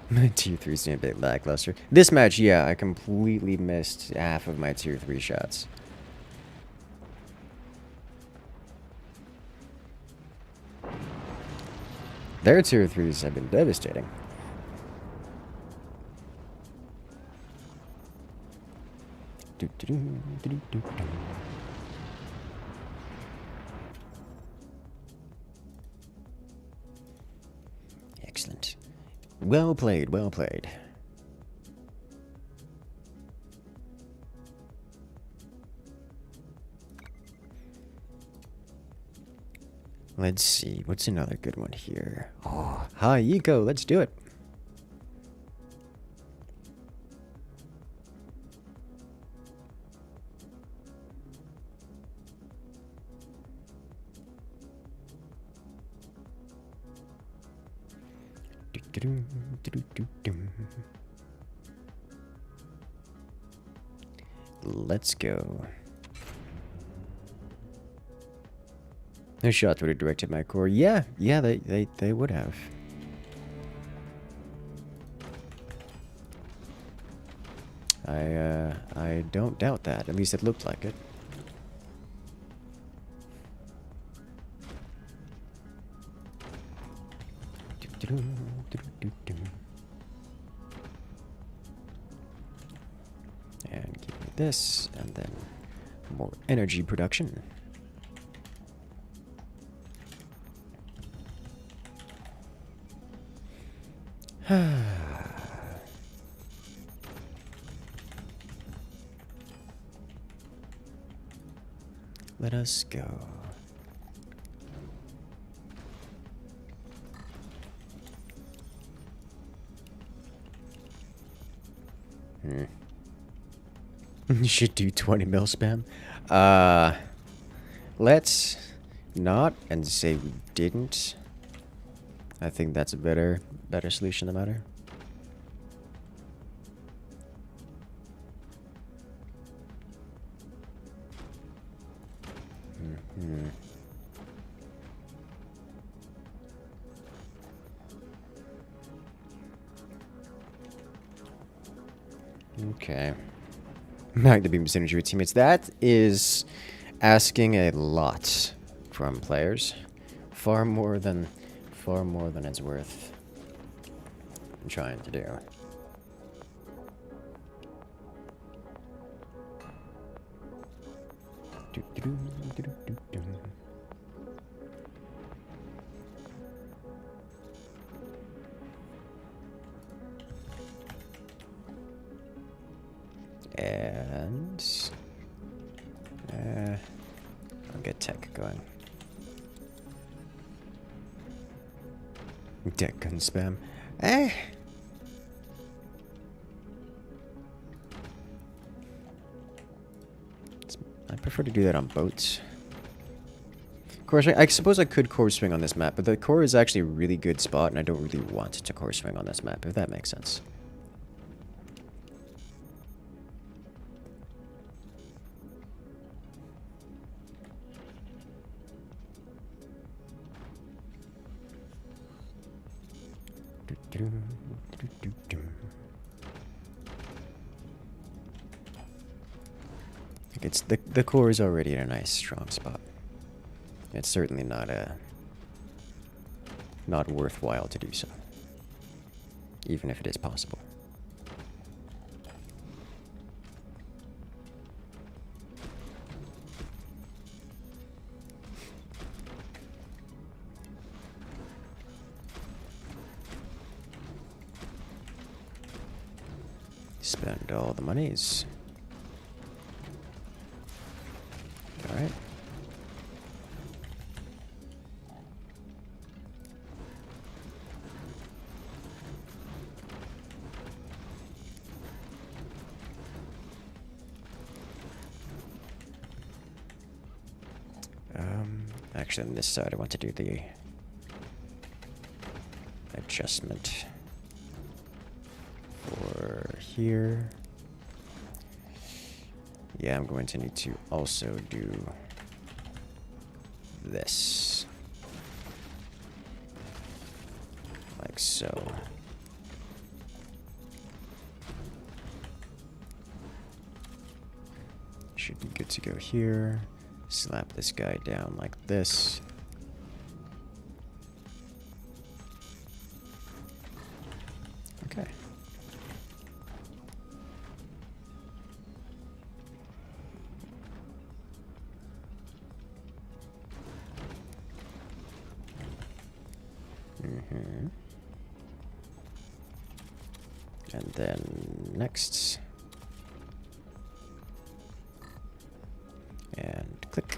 My tier 3 seemed a bit lackluster. This match, yeah, I completely missed half of my tier 3 shots. Their tier 3s have been devastating. Excellent. Well played, well played. Let's see. What's another good one here? Oh, high eco. Let's do it. Let's go. Those shots would have directed my core. Yeah, they would have. I don't doubt that. At least it looked like it. And give me this, and then more energy production. Let us go. You should do 20 mil spam. Let's not and say we didn't. I think that's a better solution to the matter. Okay. Magna beam synergy with teammates. That is asking a lot from players. Far more than it's worth. I'm trying to do. And I'll get tech going. Tech gun spam. I prefer to do that on boats. Of course, I suppose I could core swing on this map, but the core is actually a really good spot, and I don't really want to core swing on this map, if that makes sense. It's the core is already in a nice strong spot. It's certainly not worthwhile to do so, even if it is possible. Spend all the monies. Alright. Actually on this side I want to do the adjustment for here. Yeah, I'm going to need to also do this. Like so. Should be good to go here. Slap this guy down like this. Okay. And then next. And click.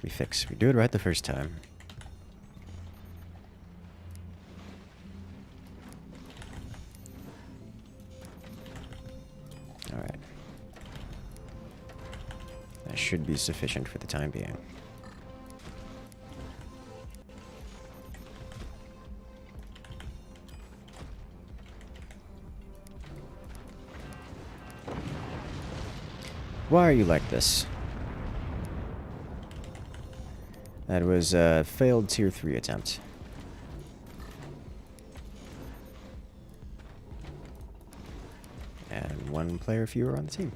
We fix. We do it right the first time. Alright. That should be sufficient for the time being. Why are you like this? That was a failed tier 3 attempt. And one player fewer on the team.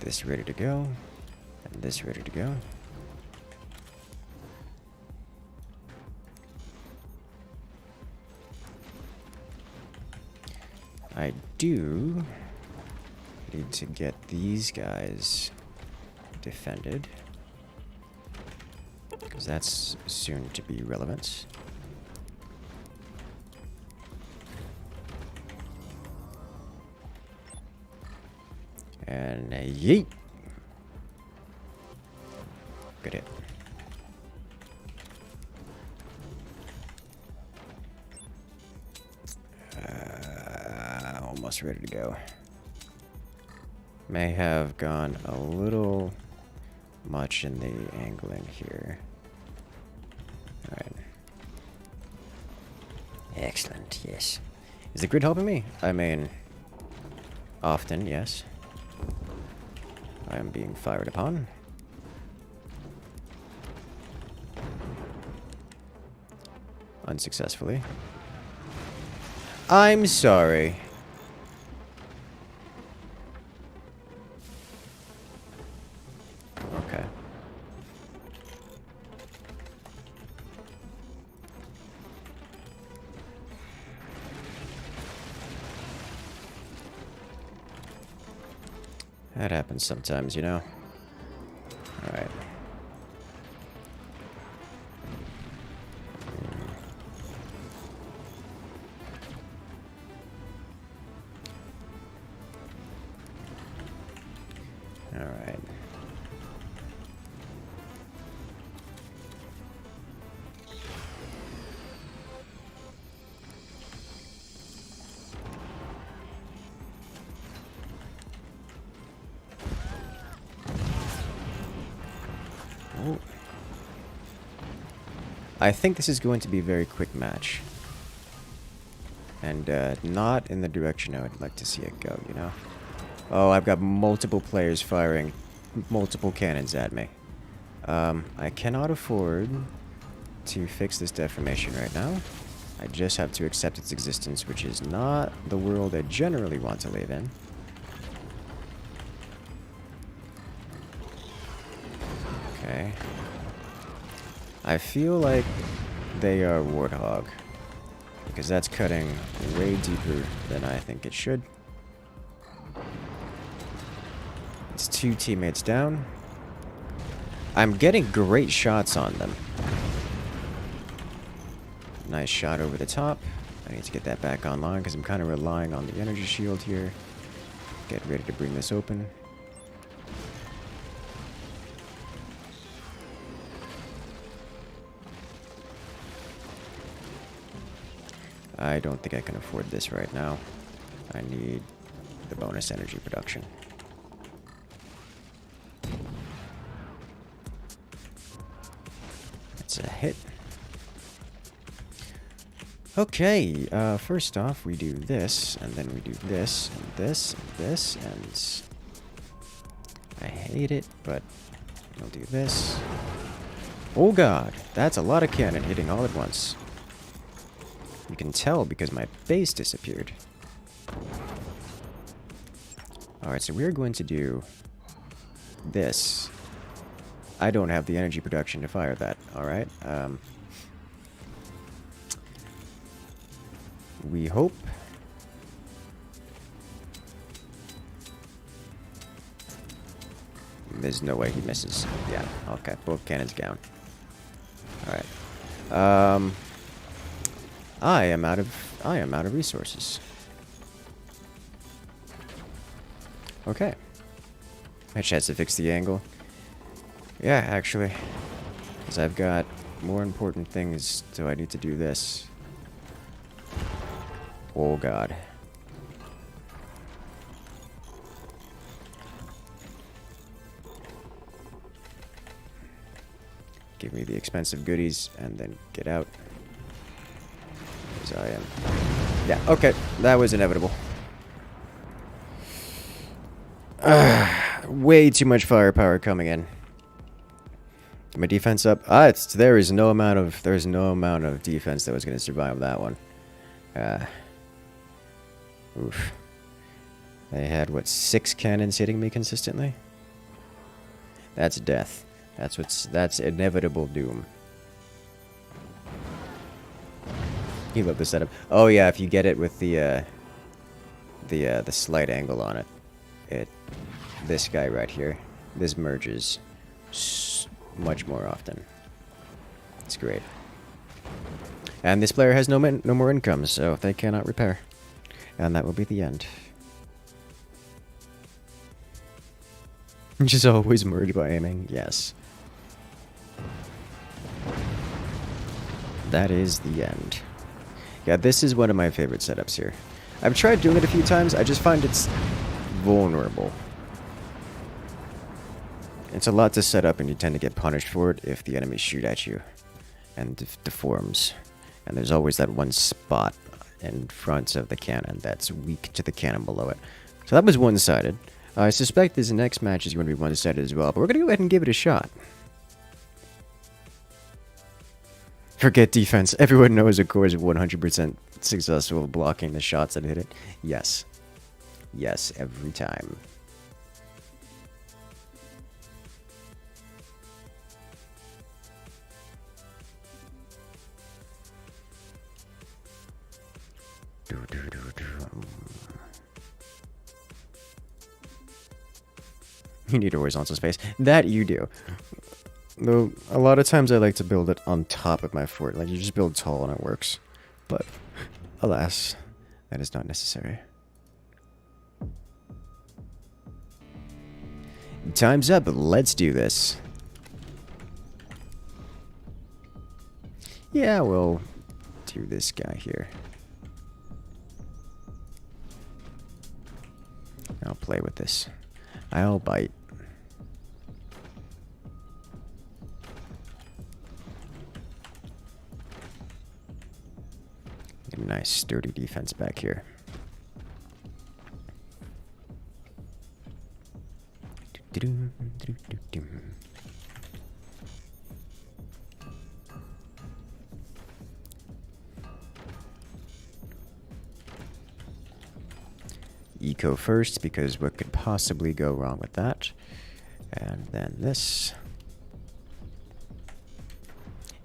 This ready to go, and this ready to go. I do need to get these guys defended, because that's soon to be relevant. And yeet! Good hit. Almost ready to go. May have gone a little much in the angling here. Alright. Excellent, yes. Is the grid helping me? I mean, often, yes. I am being fired upon. Unsuccessfully. I'm sorry. Okay. That happens sometimes, you know. Alright. Alright. Oh. I think this is going to be a very quick match. And not in the direction I would like to see it go, you know? Oh, I've got multiple players firing multiple cannons at me. I cannot afford to fix this deformation right now. I just have to accept its existence, which is not the world I generally want to live in. Okay. I feel like they are Warthog, because that's cutting way deeper than I think it should. It's 2 teammates down. I'm getting great shots on them. Nice shot over the top. I need to get that back online because I'm kind of relying on the energy shield here. Get ready to bring this open. I don't think I can afford this right now. I need the bonus energy production. That's a hit. Okay, first off we do this, and then we do this, and this, and this, and... I hate it, but we'll do this. Oh god, that's a lot of cannon hitting all at once. You can tell because my base disappeared. Alright, so we're going to do this. I don't have the energy production to fire that, alright? We hope There's no way he misses. Yeah, okay, both cannons down. Alright. I am out of resources. Okay. I chance to fix the angle. Yeah, actually. Because I've got more important things, so I need to do this. Oh god. Give me the expensive goodies and then get out. Because I am... Yeah, okay. That was inevitable. Way too much firepower coming in. Get my defense up. There's no amount of defense that was going to survive that one. Oof. They had what, 6 cannons hitting me consistently? That's death. That's inevitable doom. You love the setup. Oh yeah, if you get it with the slight angle on it, this guy right here, this merges much more often. It's great. And this player has no more income, so they cannot repair. And that will be the end. Just always merge by aiming, yes. That is the end. Yeah, this is one of my favorite setups here. I've tried doing it a few times, I just find it's vulnerable. It's a lot to set up and you tend to get punished for it if the enemies shoot at you and deforms. And there's always that one spot in front of the cannon that's weak to the cannon below it. So that was one-sided. I suspect this next match is going to be one-sided as well, but we're going to go ahead and give it a shot. Forget defense. Everyone knows a core is 100% successful blocking the shots that hit it. Yes. Yes, every time. You need a horizontal space. That you do. Though, a lot of times I like to build it on top of my fort. Like, you just build tall and it works. But, alas, that is not necessary. Time's up. Let's do this. Yeah, we'll do this guy here. I'll play with this. I'll bite. Get a nice sturdy defense back here. Eco first, because what could possibly go wrong with that? And then this.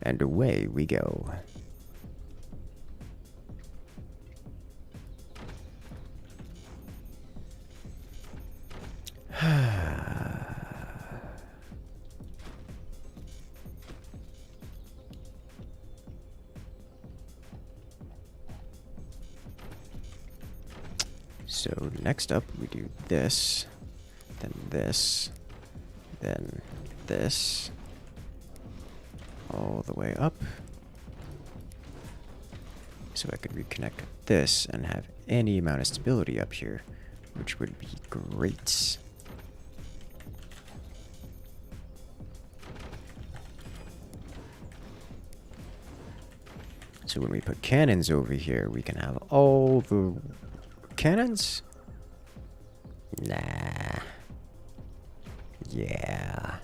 And away we go. So next up we do this, then this, then this, all the way up. So I could reconnect this and have any amount of stability up here, which would be great. So when we put cannons over here, we can have all the cannons? Nah. Yeah.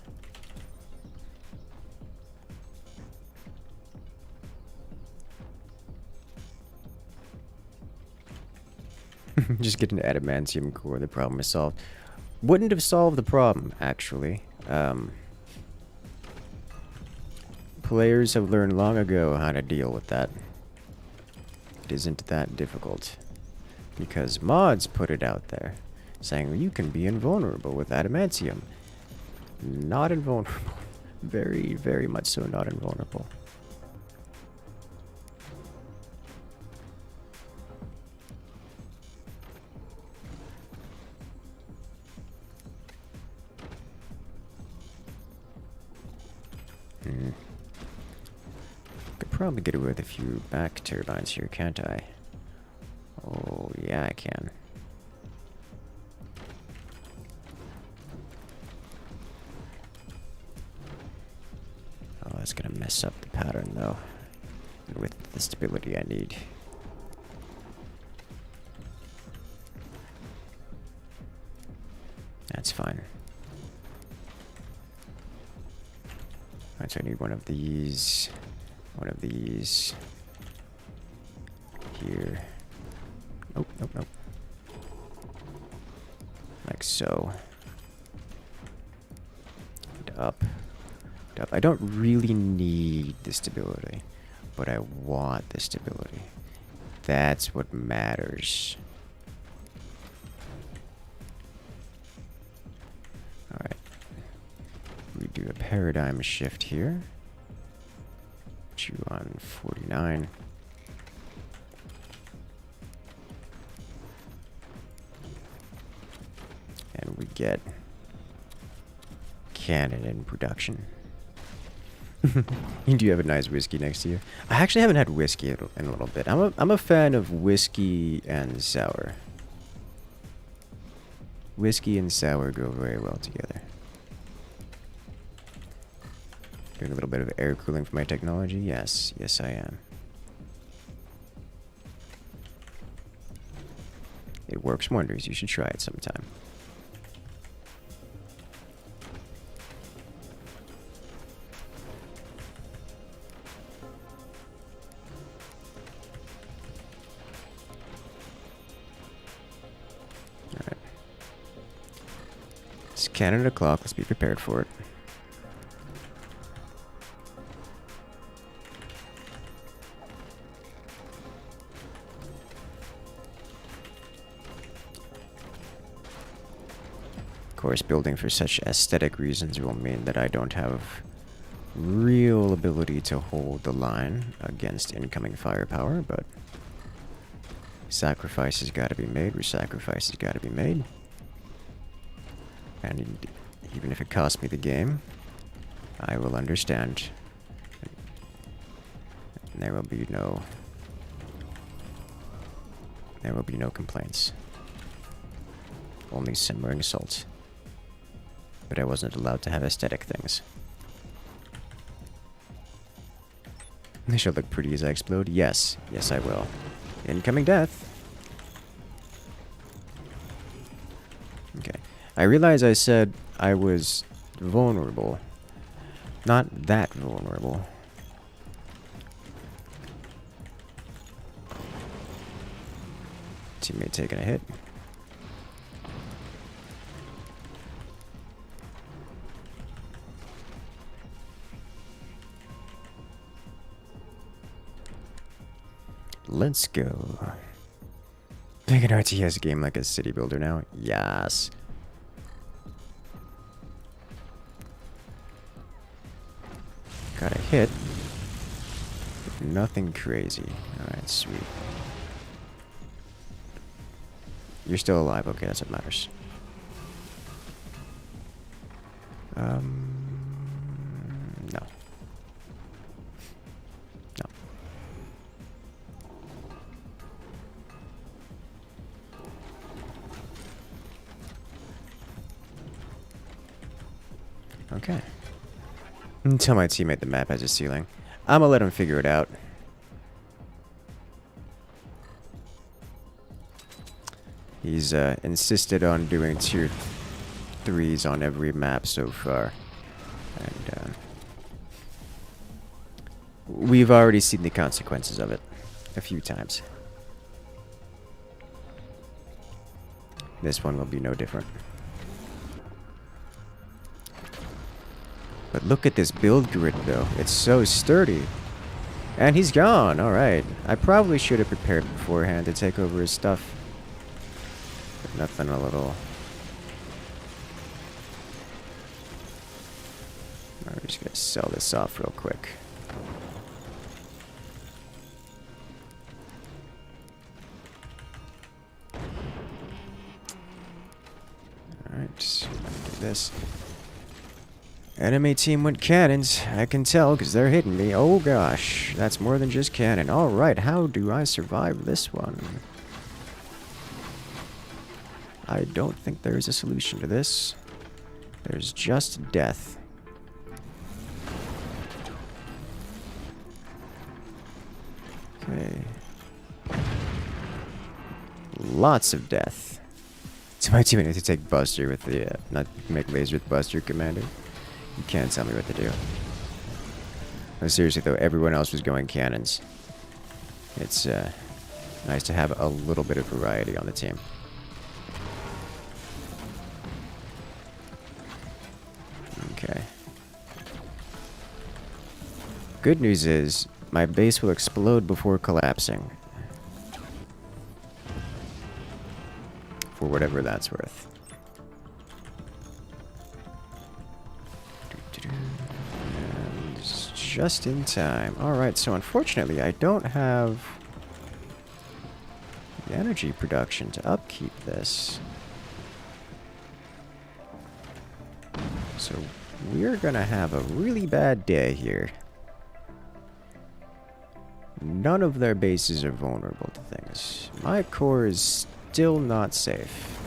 Just get an adamantium core, the problem is solved. Wouldn't have solved the problem, actually. Players have learned long ago how to deal with that. It isn't that difficult. Because mods put it out there, saying you can be invulnerable with adamantium. not invulnerable. Very, very much so not invulnerable. Could probably get away with a few back turbines here, can't I? Oh, yeah, I can. Oh, that's gonna mess up the pattern, though. With the stability I need. That's fine. Alright, so I need one of these. One of these. Here. Nope, nope, nope. Like so. And up. And up. I don't really need the stability, but I want the stability. That's what matters. Alright. We do a paradigm shift here. Put you on 49. And we get cannon in production. You do have a nice whiskey next to you. I actually haven't had whiskey in a little bit. I'm a fan of whiskey and sour. Whiskey and sour go very well together. Doing a little bit of air cooling for my technology. Yes, yes I am. It works wonders. You should try it sometime. Alright. It's Canada clock. Let's be prepared for it. Of course, building for such aesthetic reasons will mean that I don't have real ability to hold the line against incoming firepower, but sacrifices gotta be made where sacrifices gotta be made. And even if it costs me the game, I will understand. And there will be no complaints. Only simmering salt. But I wasn't allowed to have aesthetic things. They shall look pretty as I explode. Yes. Yes, I will. Incoming death. Okay. I realize I said I was vulnerable. Not that vulnerable. Teammate taking a hit. Let's go. Make an RTS game like a city builder now. Yes. Got a hit. Nothing crazy. Alright, sweet. You're still alive. Okay, that's what matters. No. No. Okay. Tell my teammate the map has a ceiling. I'm gonna let him figure it out. He's insisted on doing tier 3s on every map so far. And we've already seen the consequences of it a few times. This one will be no different. But look at this build grid, though. It's so sturdy. And he's gone. Alright. I probably should have prepared beforehand to take over his stuff. But nothing a little... just gonna sell this off real quick. Alright, do this. Enemy team went cannons. I can tell because they're hitting me. Oh gosh, that's more than just cannon. Alright, how do I survive this one? I don't think there is a solution to this. There's just death. Okay. Lots of death. So my team need to take Buster with the, not make laser with Buster, Commander. You can't tell me what to do. No, seriously though, everyone else was going cannons. It's, nice to have a little bit of variety on the team. Okay. Good news is, my base will explode before collapsing. For whatever that's worth. And it's just in time. Alright, so unfortunately I don't have the energy production to upkeep this. So we're gonna have a really bad day here. None of their bases are vulnerable to things. My core is still not safe.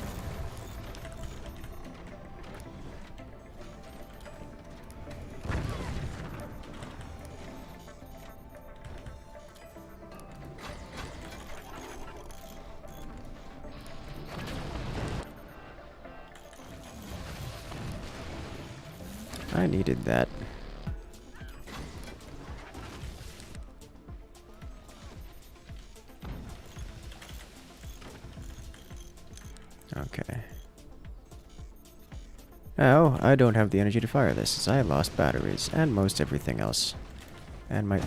I needed that. Okay. Now, I don't have the energy to fire this, as I lost batteries, and most everything else. And my...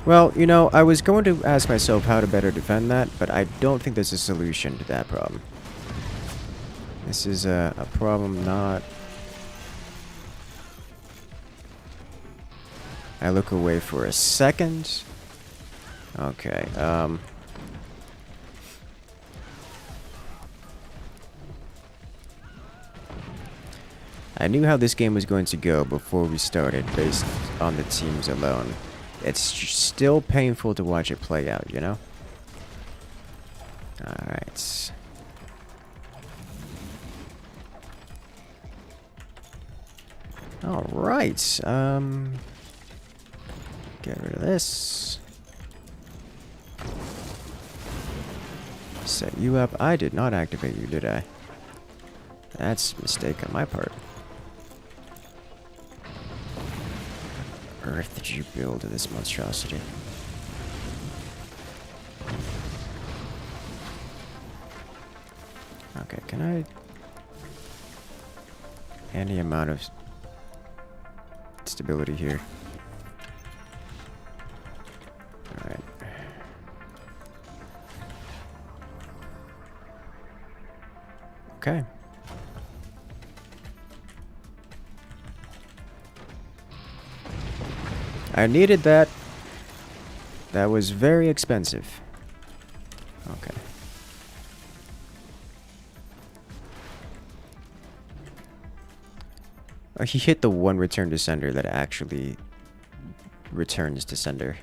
Well, you know, I was going to ask myself how to better defend that, but I don't think there's a solution to that problem. This is a problem not... I look away for a second. Okay, I knew how this game was going to go before we started, based on the teams alone. It's still painful to watch it play out, you know? Alright. Alright, get rid of this. Set you up. I did not activate you, did I? That's a mistake on my part. Earth did you build this monstrosity? Okay, can I... Any amount of stability here. Alright. Okay. I needed that. That was very expensive. Okay. Oh, he hit the one return to sender that actually returns to sender.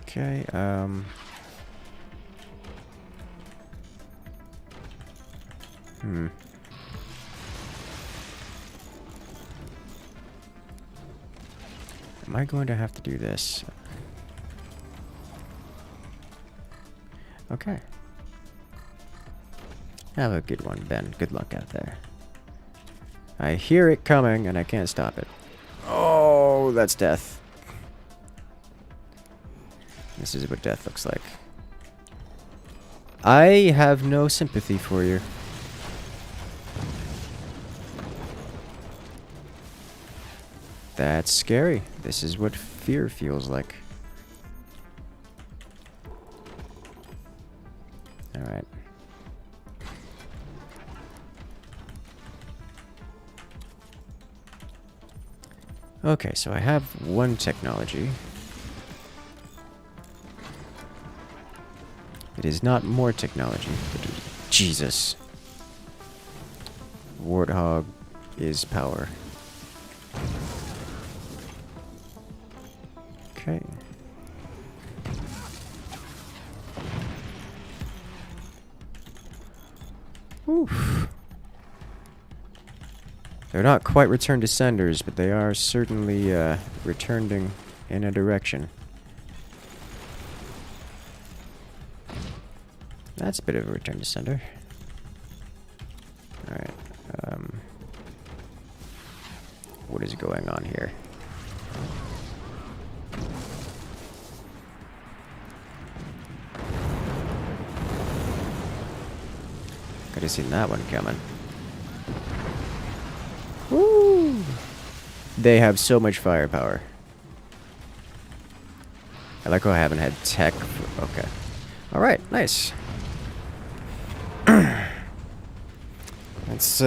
Okay, Am I going to have to do this? Okay. Have a good one, Ben. Good luck out there. I hear it coming, and I can't stop it. Oh, that's death. This is what death looks like. I have no sympathy for you. That's scary. This is what fear feels like. Alright. Okay, so I have one technology. It is not more technology. Jesus. Warthog is power. Okay. Oof. They're not quite return to senders, but they are certainly returning in a direction. That's a bit of a return to sender. Alright. What is going on here? Could have seen that one coming. Woo! They have so much firepower. I like how I haven't had tech. Okay. Alright, nice. That's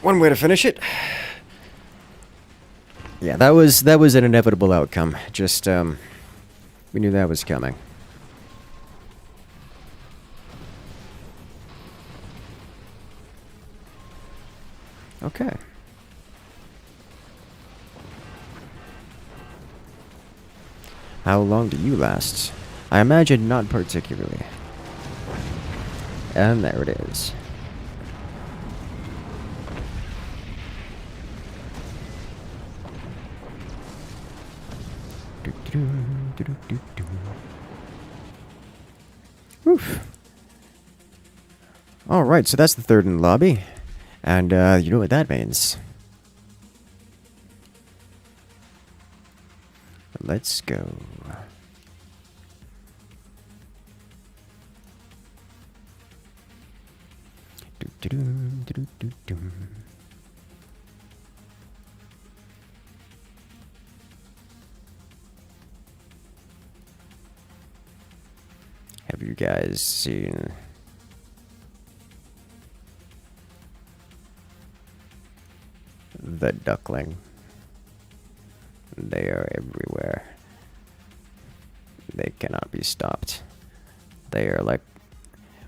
one way to finish it. Yeah, that was an inevitable outcome. Just we knew that was coming. Okay. How long do you last? I imagine not particularly. And there it is. Oof. Alright, so that's the third in the lobby. And you know what that means. Let's go. Have you guys seen the duckling? They are everywhere. They cannot be stopped. They are like,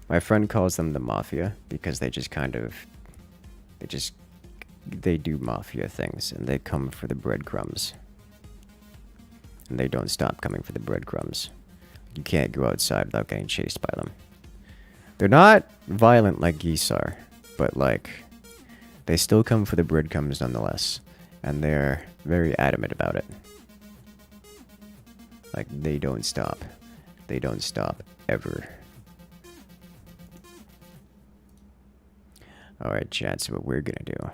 my friend calls them the mafia because they just kind of, they do mafia things and they come for the breadcrumbs. And they don't stop coming for the breadcrumbs. You can't go outside without getting chased by them. They're not violent like geese are, but like, they still come for the breadcrumbs nonetheless. And they're very adamant about it. Like, they don't stop. They don't stop ever. Alright, chat, so what we're gonna do.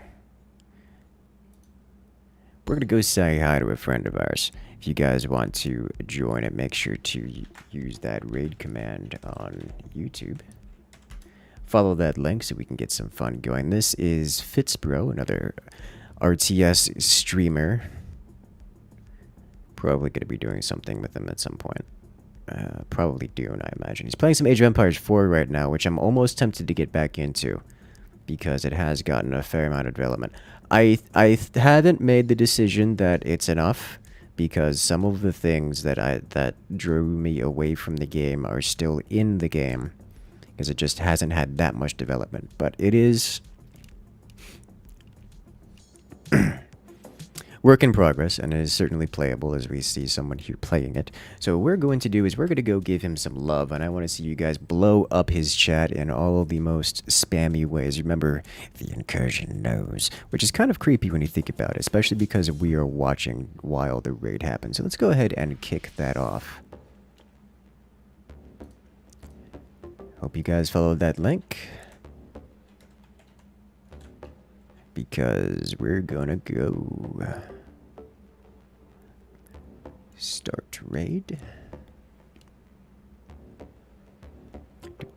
We're gonna go say hi to a friend of ours. If you guys want to join it, make sure to use that raid command on YouTube. Follow that link so we can get some fun going. This is Fitzbro, another RTS streamer. Probably going to be doing something with him at some point. Probably Dune, I imagine. He's playing some Age of Empires 4 right now, which I'm almost tempted to get back into because it has gotten a fair amount of development. I haven't made the decision that it's enough because some of the things that drew me away from the game are still in the game because it just hasn't had that much development. But it is work in progress, and it is certainly playable as we see someone here playing it. So what we're going to do is we're going to go give him some love, and I want to see you guys blow up his chat in all the most spammy ways. Remember, the incursion knows, which is kind of creepy when you think about it, especially because we are watching while the raid happens. So let's go ahead and kick that off. Hope you guys followed that link, because we're gonna go start raid.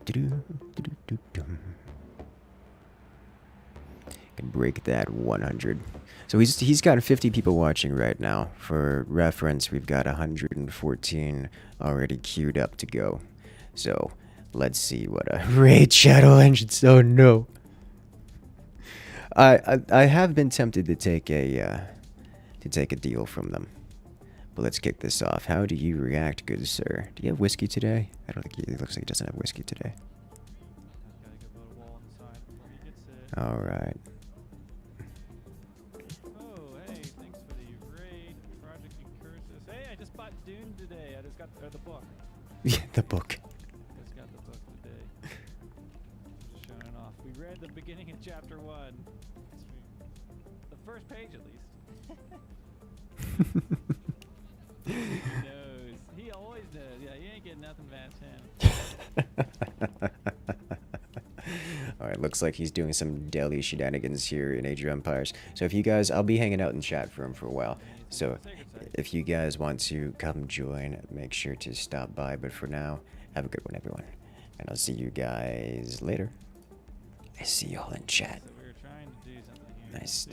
Can break that 100. So he's got 50 people watching right now. For reference, we've got 114 already queued up to go. So let's see what a raid Shadow Engines. Oh no. I have been tempted to take a deal from them. But let's kick this off. How do you react, good sir? Do you have whiskey today? I don't think he looks like he doesn't have whiskey today. All right. Oh, hey, thanks for the raid, Project Incursus. Hey, I just bought Dune today. I just got the book. Yeah, the book. Just got the book today. Just showing it off. We read the beginning of chapter 1. The first page, at least. He knows. He always knows. Yeah, he ain't getting nothing past him. Alright, looks like he's doing some daily shenanigans here in Age of Empires. So if you guys, I'll be hanging out in chat for him for a while. So if you guys want to come join, make sure to stop by. But for now, have a good one, everyone. And I'll see you guys later. I see y'all in chat. So we were trying to do something here. Nice.